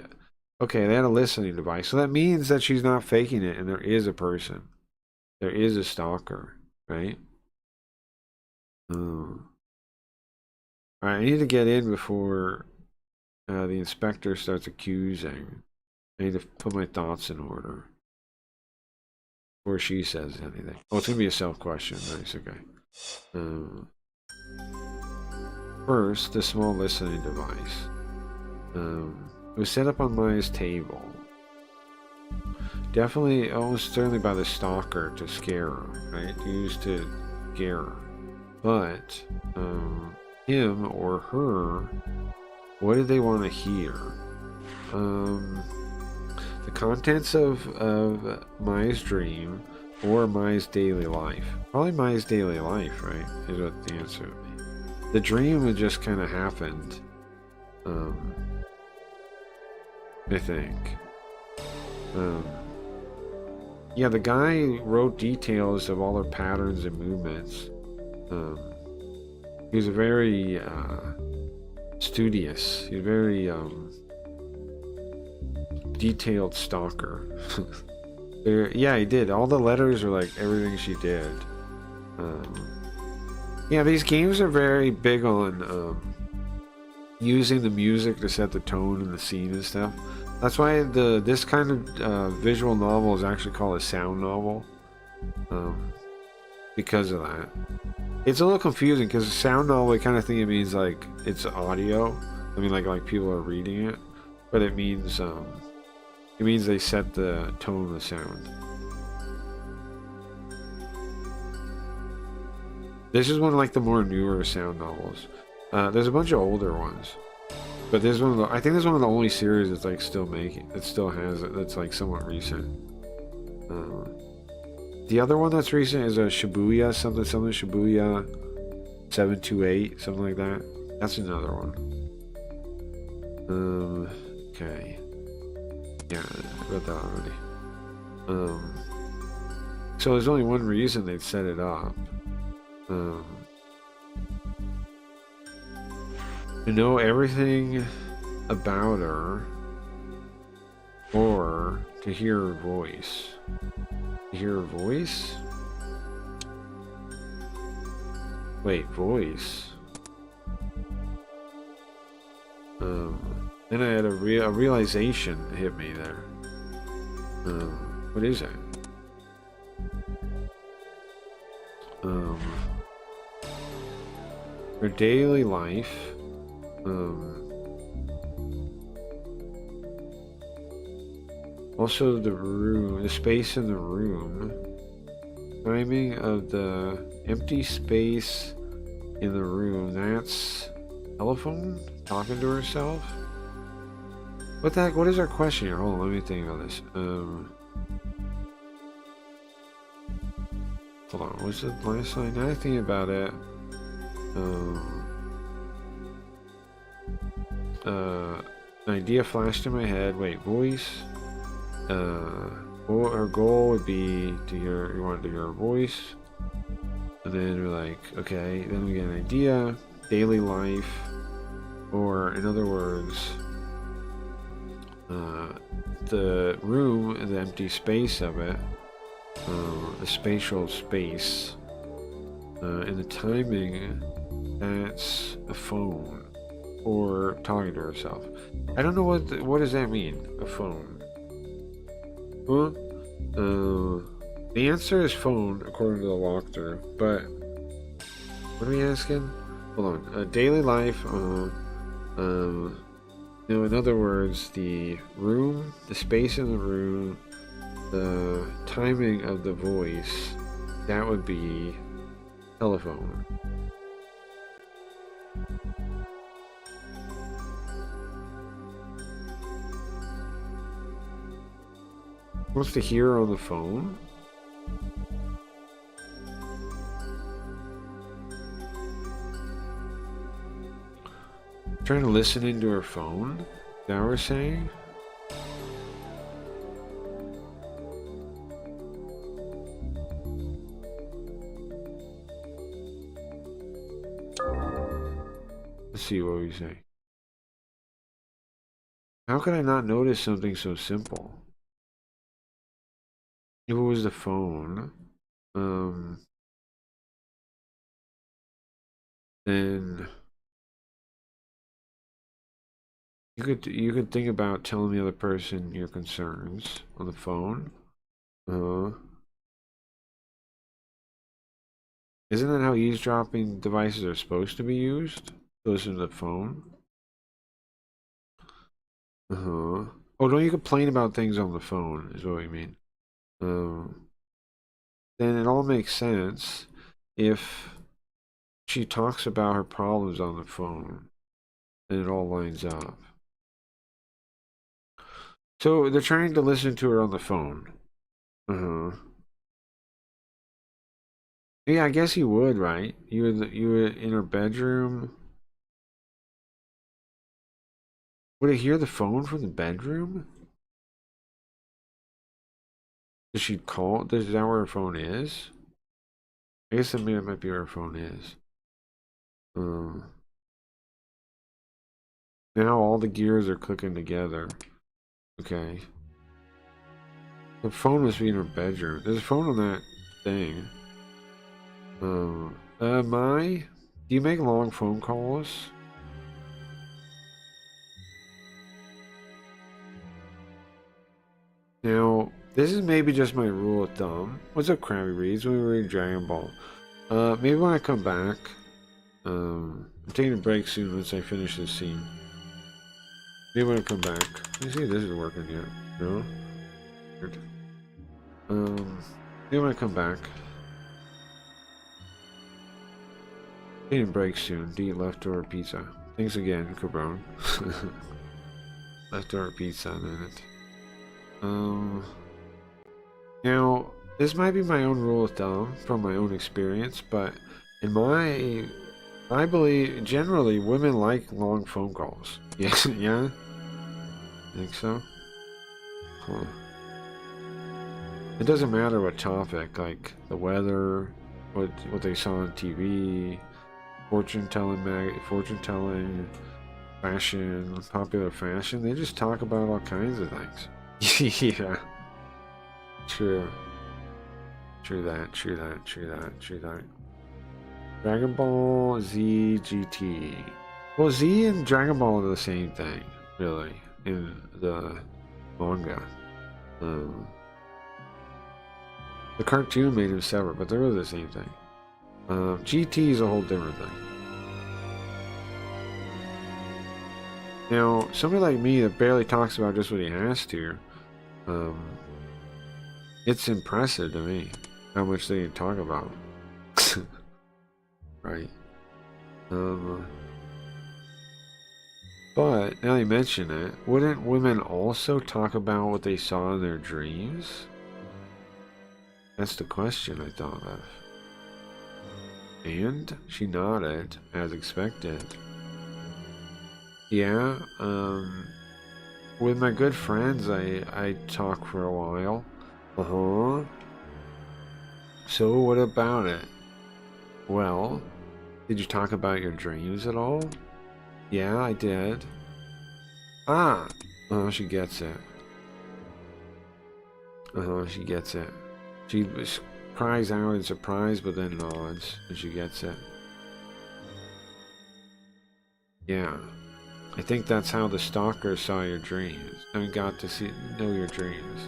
[SPEAKER 3] Okay, they had a listening device, so that means that she's not faking it, and there is a person, there is a stalker, right? All right, I need to get in before the inspector starts accusing. I need to put my thoughts in order before she says anything. Oh, it's gonna be a self-question. Nice, okay. First, the small listening device. It was set up on Maya's table. Definitely, almost certainly by the stalker to scare her, right? Used to scare her. But, him or her, what did they want to hear? The contents of Maya's dream or Maya's daily life. Probably Maya's daily life, right? Is what the answer would be. The dream had just kind of happened. I think. Yeah, the guy wrote details of all her patterns and movements. He was a very studious. He was a very detailed stalker. Yeah, he did. All the letters are like everything she did. Yeah, these games are very big on using the music to set the tone and the scene and stuff. That's why this kind of visual novel is actually called a sound novel, because of that. It's a little confusing because a sound novel, I kind of think it means like it's audio. I mean, like people are reading it, but it means they set the tone of the sound. This is one of like the more newer sound novels. There's a bunch of older ones. But there's one of the, I think there's one of the only series that's like still making, that still has it, that's like somewhat recent. The other one that's recent is a Shibuya, something Shibuya 728, something like that. That's another one. Okay. Yeah, I read that already. So there's only one reason they'd set it up. To know everything about her, or to hear her voice. To hear her voice? Wait, voice? Then I had a realization hit me there. What is that? Their daily life. Also the room, the space in the room. Timing of the empty space in the room. That's telephone? Talking to herself? What the heck? What is our question here? Hold on, let me think about this. Hold on, what's the last line? Now I think about it. An idea flashed in my head. Wait, voice. Our goal would be to hear. You want to hear her voice, and then we're like, okay. Then we get an idea, daily life, or in other words, the room, the empty space of it, the spatial space, and the timing. That's a phone or talking to herself. I don't know what does that mean? A phone. Huh? The answer is phone according to the walkthrough, but what are we asking? Hold on. Daily life. In other words, the room, the space in the room, the timing of the voice. That would be telephone. Wants to hear her on the phone? Trying to listen into her phone? Is that what we're saying? Let's see what we say. How could I not notice something so simple? If it was the phone, then you could think about telling the other person your concerns on the phone. Isn't that how eavesdropping devices are supposed to be used? To listen to the phone. Oh, don't you complain about things on the phone? Is what we mean. Then it all makes sense if she talks about her problems on the phone, and it all lines up. So they're trying to listen to her on the phone. Yeah, I guess you would, right? You would in her bedroom. Would it hear the phone from the bedroom? Does she call? Is that where her phone is? I guess that might be where her phone is. Now all the gears are clicking together. Okay. The phone must be in her bedroom. There's a phone on that thing. Do you make long phone calls? Now, this is maybe just my rule of thumb. What's up, Krabby Reads? When we read Dragon Ball. Maybe when I come back. I'm taking a break soon once I finish this scene. Maybe when I come back. Let me see if this is working yet. No? Weird. Maybe when I come back. Taking a break soon to eat leftover pizza. Thanks again, Cabron. Leftover pizza in a minute. Now, this might be my own rule of thumb from my own experience, but I believe generally women like long phone calls. Yeah, yeah? Think so? Huh. It doesn't matter what topic, like the weather, what they saw on TV, fortune telling, fashion, popular fashion. They just talk about all kinds of things. Yeah. True. True that. Dragon Ball Z GT. Well, Z and Dragon Ball are the same thing, really, in the manga. The cartoon made them separate, but they're really the same thing. GT is a whole different thing. Now, somebody like me that barely talks about just what he has to, it's impressive to me how much they can talk about. Right. But, now you mention it, wouldn't women also talk about what they saw in their dreams? That's the question I thought of. And she nodded, as expected. Yeah, with my good friends, I talk for a while. Uh-huh. So, what about it? Well, did you talk about your dreams at all? Yeah, I did. Ah! Oh, she gets it. She gets it. She cries out in surprise, but then nods, and she gets it. Yeah. I think that's how the stalker saw your dreams and got to know your dreams.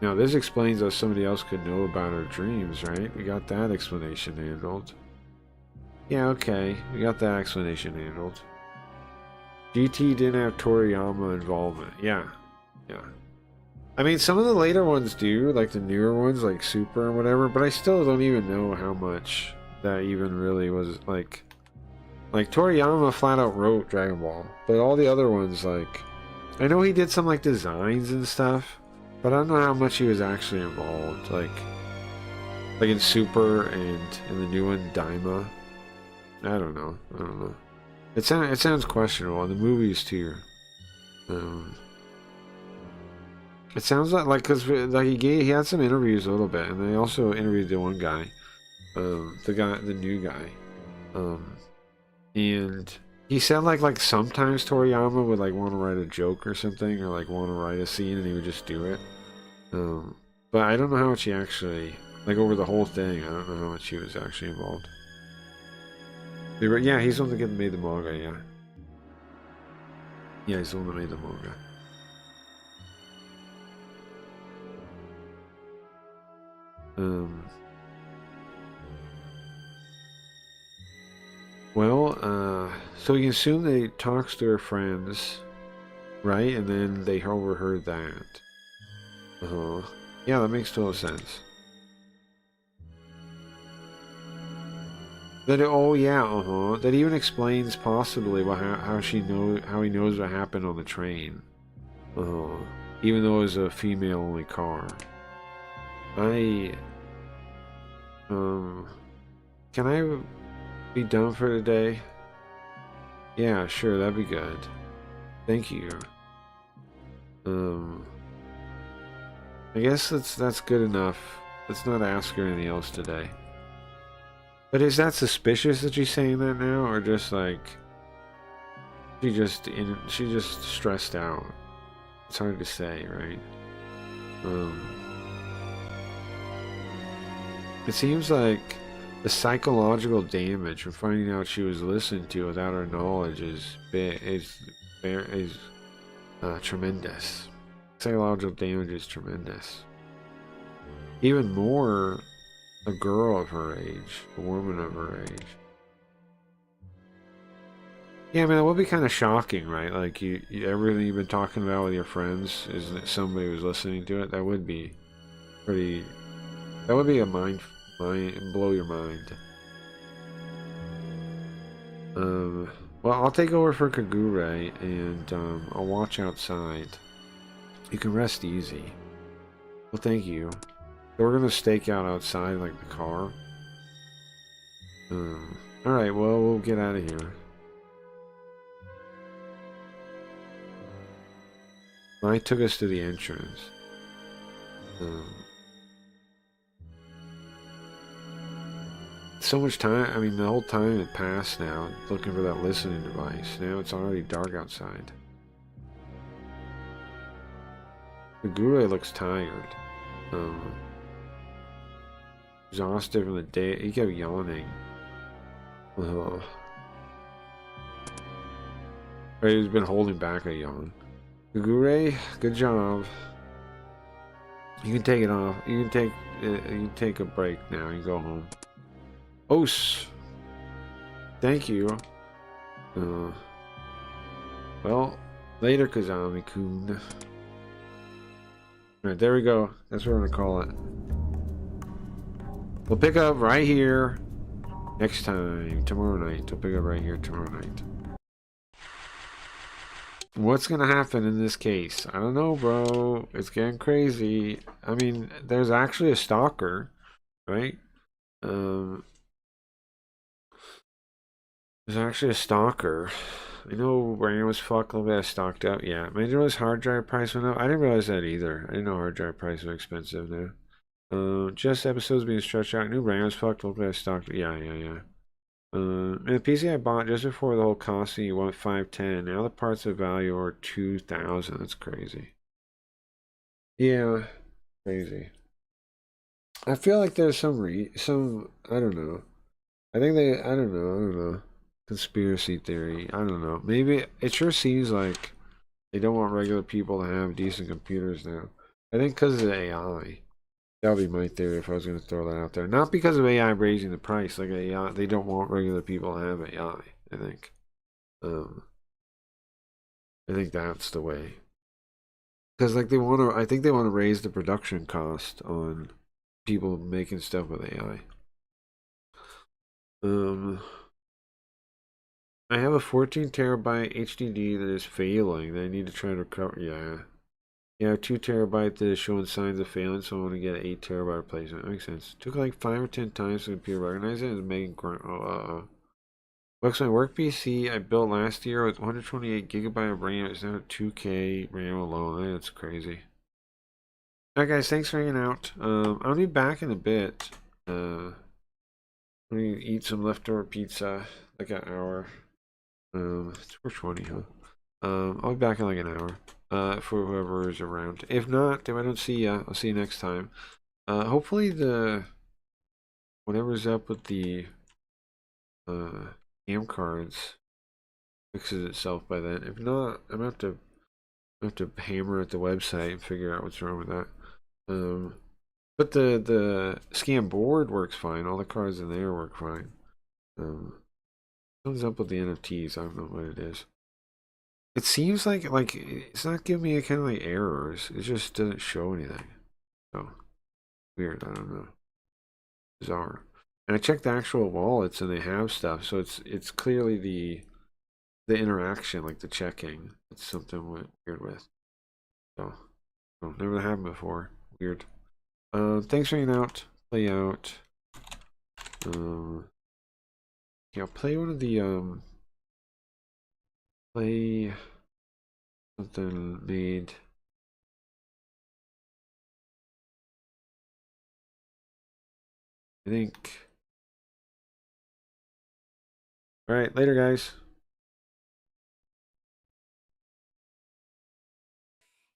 [SPEAKER 3] Now, this explains how somebody else could know about our dreams, right? We got that explanation handled. Yeah, okay. We got that explanation handled. GT didn't have Toriyama involvement. Yeah. Yeah. I mean, some of the later ones do, like the newer ones, like Super and whatever, but I still don't even know how much that even really was, like Toriyama flat out wrote Dragon Ball, but all the other ones, like, I know he did some, like, designs and stuff, but I don't know how much he was actually involved, like in Super and in the new one, Daima. I don't know. It sounds questionable, and the movies too. It sounds like because like he had some interviews a little bit, and they also interviewed the one guy, the new guy, and he said like sometimes Toriyama would like want to write a joke or something, or like want to write a scene, and he would just do it. But I don't know how much he actually, like, over the whole thing. I don't know how much he was actually involved. Yeah, he's the one that made the manga. Yeah. Yeah, he's the one that made the manga. Well, so you assume they talks to her friends, right? And then they overheard that. Yeah, that makes total sense. Oh yeah, that even explains possibly how he knows what happened on the train. Even though it was a female-only car. Can I be done for today? Yeah, sure, that'd be good. Thank you. I guess that's good enough. Let's not ask her anything else today. But is that suspicious that she's saying that now, or just like she just stressed out? It's hard to say, right? It seems like the psychological damage from finding out she was listened to without her knowledge is tremendous. Psychological damage is tremendous. Even more a girl of her age, a woman of her age. Yeah, I mean, that would be kind of shocking, right? Like, you everything you've been talking about with your friends is that somebody was listening to it. That would be pretty. That would be a mind blow your mind. Well, I'll take over for Kagure, and I'll watch outside. You can rest easy. Well, thank you. So we're gonna stake out outside, like the car. Alright, well, we'll get out of here. I took us to the entrance. So much time, I mean, the whole time had passed now, looking for that listening device. Now it's already dark outside. The Guru looks tired. Exhausted from the day. He kept yawning. He's been holding back a yawn. Gure, good job. You can take it off. You can take a break now and go home. Os. thank you. Well, later, Kazami-kun. Alright, there we go. That's what we're gonna call it. We'll pick up right here next time, tomorrow night. We'll pick up right here tomorrow night. What's gonna happen in this case? I don't know, bro. It's getting crazy. I mean, there's actually a stalker, right? There's actually a stalker. I know RAM was fucked a little bit. I stocked up. Yeah, I didn't realize hard drive price went up. I didn't realize that either. I didn't know hard drive price was expensive now. Just episodes being stretched out. New RAM was fucked a little bit. I stocked. Yeah. And the PC I bought just before the whole costing you want 510. Now the parts of value are 2,000. That's crazy. Yeah, crazy. I feel like there's some I don't know. I don't know. Conspiracy theory. I don't know. Maybe it sure seems like they don't want regular people to have decent computers now. I think because of the AI. That would be my theory if I was going to throw that out there. Not because of AI raising the price. Like AI, they don't want regular people to have AI. I think. I think that's the way. Because like I think they want to raise the production cost on people making stuff with AI. I have a 14 terabyte HDD that is failing that I need to try to recover. Yeah, 2 terabyte that is showing signs of failing, so I want to get an 8 terabyte replacement. That makes sense. Took like 5 or 10 times for the computer to recognize it and making grunt. Looks my work PC I built last year with 128 gigabyte of RAM. It's now 2K RAM alone. That's crazy. Alright guys, thanks for hanging out. I'll be back in a bit. I'm gonna eat some leftover pizza, like an hour. It's 4:20, huh? I'll be back in like an hour. For whoever is around. If not, if I don't see ya, I'll see you next time. Hopefully whatever's up with the cam cards fixes itself by then. If not, I'm gonna have to hammer at the website and figure out what's wrong with that. But the scan board works fine. All the cards in there work fine. Something's up with the NFTs. I don't know what it is. It seems like it's not giving me a kind of like errors. It just doesn't show anything. So weird. I don't know. Bizarre. And I checked the actual wallets and they have stuff. So it's clearly the interaction, like the checking. It's something weird with. So never happened before. Weird. Thanks for hanging out. Play out. Yeah, I'll play one of the play something made. I think. All right, later, guys.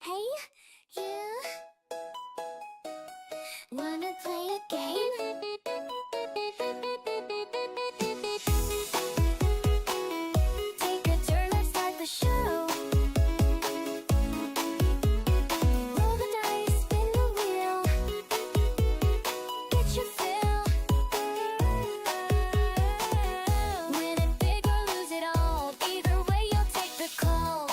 [SPEAKER 1] Hey, you wanna play a game? Take a turn, let's start the show. Roll the dice, spin the wheel. Get your fill. Win it big or lose it all. Either way, you'll take the call.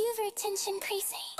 [SPEAKER 1] Overtension increasing.